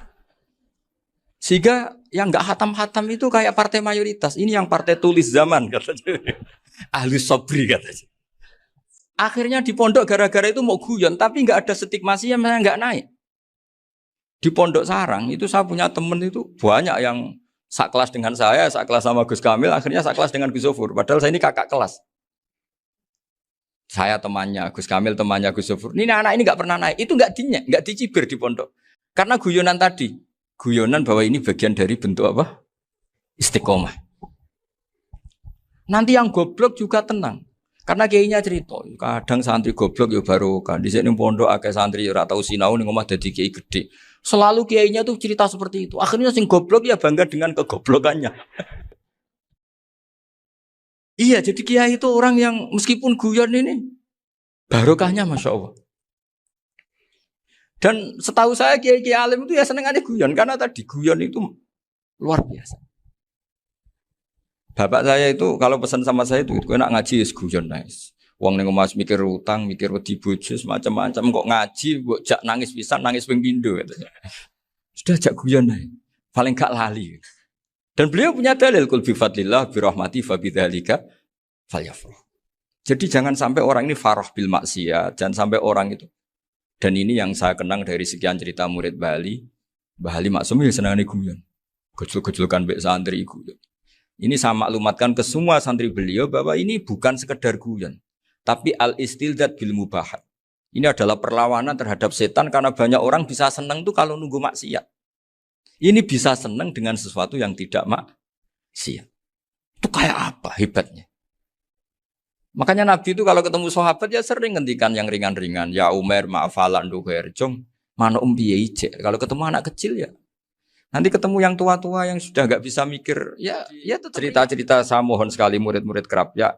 Sehingga yang enggak hatam-hatam itu kayak partai mayoritas. Ini yang partai tulis zaman katanya. Ahli sobri katanya. Akhirnya di pondok gara-gara itu mau guyon, tapi enggak ada stigmasi yang enggak naik. Di pondok sarang itu saya punya teman itu banyak yang sekelas dengan saya, sekelas sama Gus Kamil, akhirnya sekelas dengan Gus Zofur. Padahal saya ini kakak kelas. Saya temannya, Gus Kamil temannya Gus Zofur. Ini anak ini enggak pernah naik. Itu enggak dicibir di pondok. Karena guyonan tadi. Guyonan bahwa ini bagian dari bentuk apa? Istiqomah. Nanti yang goblok juga tenang. Karena kiainya cerita, kadang santri goblok ya baru kan. Di sini pondok akeh santri ora tau sinau ning omah dadi kiai gede. Selalu kiainya tuh cerita seperti itu. Akhirnya sing goblok ya bangga dengan kegoblokannya. Iya, jadi kiai itu orang yang meskipun guyon ini barokahnya Masya Allah. Dan setahu saya kiai-kiai alim itu ya senengannya guyon. Karena tadi guyon itu luar biasa. Bapak saya itu kalau pesan sama saya itu enak ngaji ya guyon nice. Wong ning omah mikir utang, mikir wedi bojo macam-macam kok ngaji mbok jak nangis pisan, nangis ping pindho katanya. Sudah jak guyon ae. Paling gak lali. Dan beliau punya dalil kul bi fadlillah bi rahmati fa bidzalika falyafrah. Jadi jangan sampai orang ini farah bil maksiat, jangan sampai orang itu. Dan ini yang saya kenang dari sekian cerita murid Bali. Mbah Ali Maksum ya senangane guyon. Gejol-gejolkan mbek santri guyon. Ini saya maklumatkan ke semua santri beliau bahwa ini bukan sekedar guyon, tapi al-istilzat bil mubahat. Ini adalah perlawanan terhadap setan karena banyak orang bisa senang tuh kalau nunggu maksiat. Ini bisa senang dengan sesuatu yang tidak maksiat. Itu kayak apa hebatnya? Makanya Nabi itu kalau ketemu sahabat ya sering ngendikan yang ringan-ringan. Ya Umar ma'afalan duher jong mana piye ije. Kalau ketemu anak kecil ya. Nanti ketemu yang tua-tua yang sudah enggak bisa mikir ya cerita-cerita saya mohon sekali murid-murid kerap ya.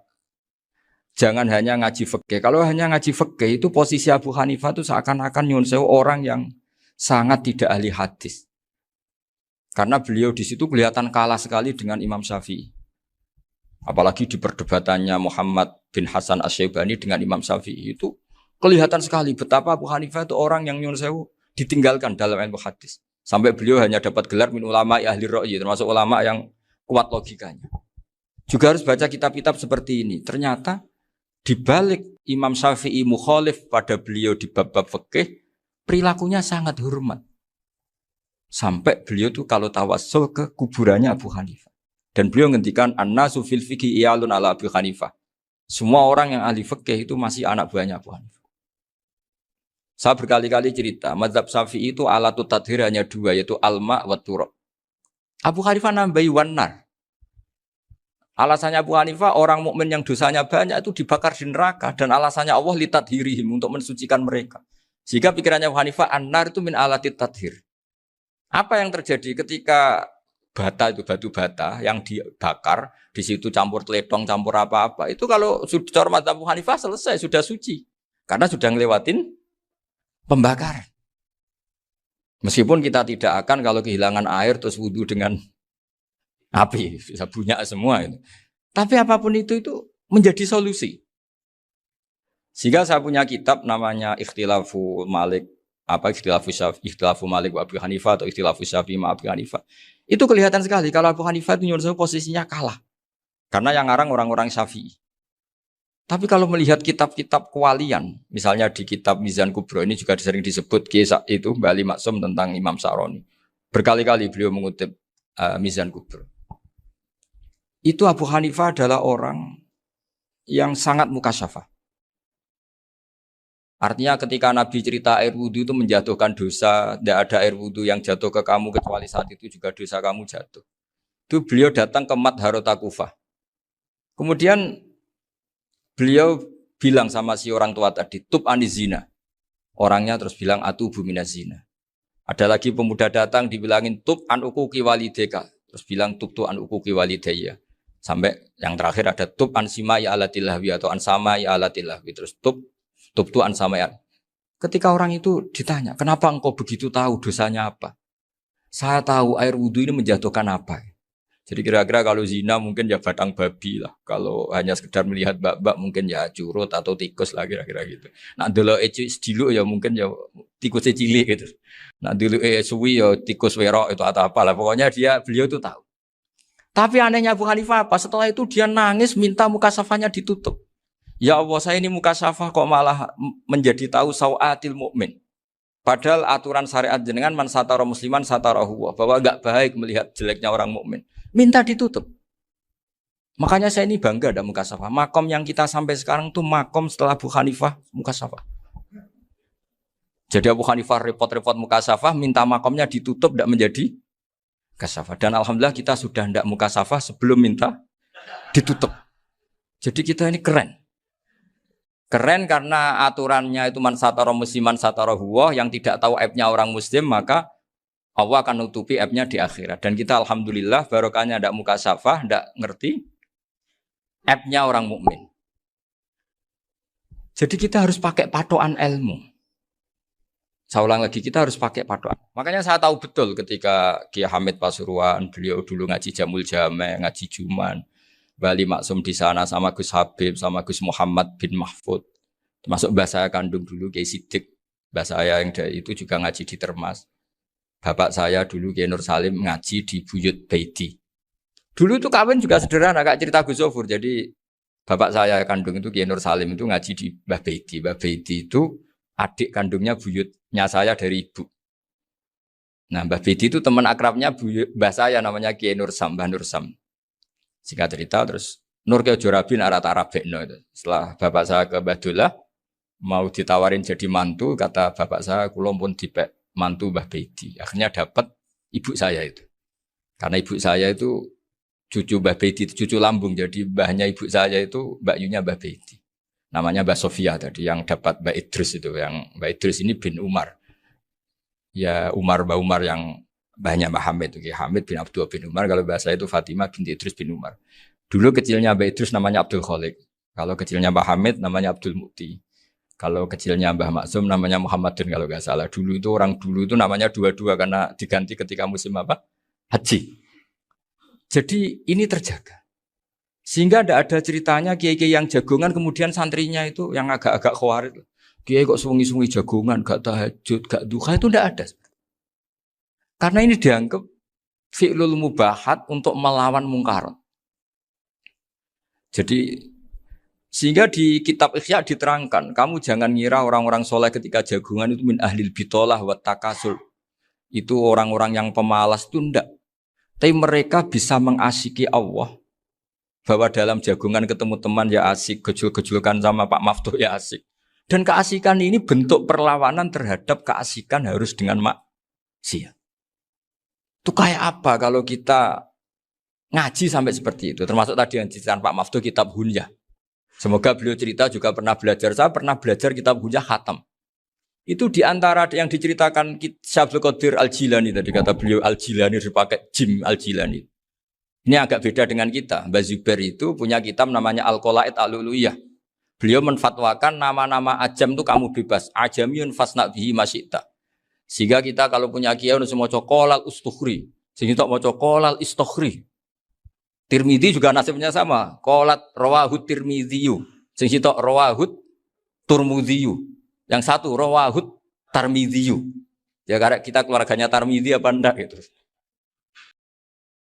Jangan hanya ngaji fikih. Kalau hanya ngaji fikih itu posisi Abu Hanifah itu seakan-akan nyun sewu orang yang sangat tidak ahli hadis. Karena beliau di situ kelihatan kalah sekali dengan Imam Syafi'i. Apalagi di perdebatannya Muhammad bin Hasan Asy-Syaibani dengan Imam Syafi'i itu kelihatan sekali betapa Abu Hanifah itu orang yang nyun sewu ditinggalkan dalam ilmu hadis. Sampai beliau hanya dapat gelar min ulama ahli ra'yi, termasuk ulama yang kuat logikanya. Juga harus baca kitab-kitab seperti ini. Ternyata di balik Imam Syafi'i mukhalif pada beliau di bab-bab fikih, perilakunya sangat hormat. Sampai beliau tuh kalau tawassul ke kuburannya Abu Hanifah. Dan beliau ngendikan an-nasu fil fiqhi iyalun ala Abu Hanifah. Semua orang yang ahli fikih itu masih anak buahnya Abu Hanifah. Saya berkali-kali cerita, mazhab Syafi'i itu alatut tadhir hanya 2, yaitu alma wa turab. Abu Hanifah nambahi wanar. Alasannya Abu Hanifah orang mukmin yang dosanya banyak itu dibakar di neraka dan alasannya Allah litadhirihim untuk mensucikan mereka. Sehingga pikirannya Abu Hanifah an-nar itu min alatit tadhir. Apa yang terjadi ketika bata itu batu bata yang dibakar di situ campur teledong campur apa-apa itu kalau sudah mazhab Abu Hanifah selesai sudah suci karena sudah ngelewatin pembakaran. Meskipun kita tidak akan kalau kehilangan air terus wudu dengan api, bisa bunyak semua itu. Tapi apapun itu menjadi solusi. Sehingga saya punya kitab namanya Ikhtilafu Malik, Ikhtilafu Malik wa Abu Hanifah atau Ikhtilafu Syafi'i ma Abu Hanifah. Itu kelihatan sekali kalau Abu Hanifah itu nyuruh posisinya kalah. Karena yang ngarang orang-orang Syafi'i. Tapi kalau melihat kitab-kitab kewalian, misalnya di kitab Mizan Kubro ini juga sering disebut kisah itu Mbak Ali Maksum tentang Imam Sa'roni. Berkali-kali beliau mengutip Mizan Kubro. Itu Abu Hanifah adalah orang yang sangat mukasyafah. Artinya ketika Nabi cerita air wudu itu menjatuhkan dosa, tidak ada air wudu yang jatuh ke kamu kecuali saat itu juga dosa kamu jatuh. Itu beliau datang ke Madharota Kufah. Kemudian beliau bilang sama si orang tua tadi, tub anizina. Orangnya terus bilang atubu minazina. Ada lagi pemuda datang dibilangin tub an ukuki walideka. Terus bilang tub tu an ukuki walidaya. Sampai yang terakhir ada tub an simai alatilahwi atau an samai alatilahwi. Terus tub tu an samai. Ketika orang itu ditanya, kenapa engkau begitu tahu dosanya apa? Saya tahu air wudhu ini menjatuhkan apa. Jadi kira-kira kalau zina mungkin ya batang babi lah. Kalau hanya sekedar melihat bak-bak mungkin ya curut atau tikus lah kira-kira gitu. Nah dulu dulu ya mungkin ya tikus cilik gitu. Nah dulu suwi ya tikus werok itu atau apalah. Pokoknya beliau itu tahu. Tapi anehnya Abu Hanifah apa? Setelah itu dia nangis minta mukasafahnya ditutup. Ya Allah saya ini mukasafah kok malah menjadi tahu sawatil mukmin. Padahal aturan syariat jenengan man satara musliman satarahu bahwa enggak baik melihat jeleknya orang mukmin. Minta ditutup. Makanya saya ini bangga ada mukasafah. Makom yang kita sampai sekarang tuh makom setelah Abu Hanifah mukasafah. Jadi Abu Hanifah repot-repot mukasafah, minta makomnya ditutup tidak menjadi mukasafah. Dan alhamdulillah kita sudah tidak mukasafah sebelum minta ditutup. Jadi kita ini keren. Keren karena aturannya itu man satara musliman satara huwa, yang tidak tahu aibnya orang muslim maka Allah akan nutupi aibnya di akhirat. Dan kita alhamdulillah barokahnya tidak mukasafah, tidak ngerti aibnya orang mukmin. Jadi kita harus pakai patokan ilmu. Saya ulang lagi, kita harus pakai patokan. Makanya saya tahu betul ketika Kiai Hamid Pasuruan, beliau dulu ngaji Jamul Jame, ngaji Juman, Bali Maksum di sana sama Gus Habib, sama Gus Muhammad bin Mahfud. Termasuk mbah saya kandung dulu Kiai Sidik. Mbah saya yang dari itu juga ngaji di Termas. Bapak saya dulu Kiai Nur Salim ngaji di Buyut Baiti. Dulu itu kawin juga sederhana, kayak cerita Gus Zofur. Jadi bapak saya kandung itu Kiai Nur Salim itu ngaji di Mbah Baiti. Mbah Baiti itu adik kandungnya buyutnya saya dari ibu. Nah Mbah Baiti itu teman akrabnya mbah saya namanya Kiai Nur Sam, Mbah Nur Sam. Singkat cerita terus Nur Kiai Jorabin arah-arabekno itu. Setelah bapak saya ke Badullah mau ditawarin jadi mantu, kata bapak saya kula pun dipek mantu Mbah Baiti. Akhirnya dapat ibu saya itu. Karena ibu saya itu cucu Mbah Baiti, cucu lambung. Jadi mbahnya ibu saya itu Mbak Yunya Mbah Baiti. Namanya Mbah Sofia tadi yang dapat Mbak Idris itu. Yang Mbak Idris ini bin Umar. Ya Mbah Umar yang mbahnya Mbah Hamid. Hamid bin Abdul bin Umar. Kalau bahasa itu Fatimah binti Idris bin Umar. Dulu kecilnya Mbah Idris namanya Abdul Khalik. Kalau kecilnya Mbah Hamid namanya Abdul Mukti. Kalau kecilnya Mbah Maksum namanya Muhammadin kalau nggak salah. Dulu itu namanya dua-dua karena diganti ketika musim apa? Haji. Jadi ini terjaga. Sehingga tidak ada ceritanya kiai-kiai yang jagongan kemudian santrinya itu yang agak-agak khawatir. Kiai kok sungi-sungi jagongan, gak tahajud, gak duha, itu tidak ada. Karena ini dianggap fi'lul mubahat untuk melawan mungkar. Jadi sehingga di kitab Ihya diterangkan, kamu jangan ngira orang-orang soleh ketika jagungan itu min ahlil bitolah wa takasul. Itu orang-orang yang pemalas itu enggak. Tapi mereka bisa mengasyiki Allah. Bahwa dalam jagungan ketemu teman ya asik, gejul-gejulkan sama Pak Maftuh ya asik. Dan keasikan ini bentuk perlawanan terhadap keasikan harus dengan maksiat. Itu kayak apa kalau kita ngaji sampai seperti itu. Termasuk tadi yang diceritakan Pak Maftuh kitab Hunyah. Semoga beliau cerita juga pernah belajar. Saya pernah belajar kitab Hunyah khatam. Itu diantara yang diceritakan Syabdul Qadir Al-Jilani tadi kata beliau Al-Jilani dipakai Jim Al-Jilani. Ini agak beda dengan kita. Mbah Zubair itu punya kitab namanya Al-Qolaid Al-Uluyah. Beliau menfatwakan nama-nama ajam itu kamu bebas. Ajamiyun fasna bihi masyita. Sehingga kita kalau punya kiai harus mau kolal ustukhri, sing tok maca kolal istukhri. Tirmidzi juga nasibnya sama, kolat rawahut Tirmidziyu, sing tok rawahut Turmudziyu. Yang satu rawahut Tarmidziyu. Ya karena kita keluarganya Tarmidzi apa enggak gitu.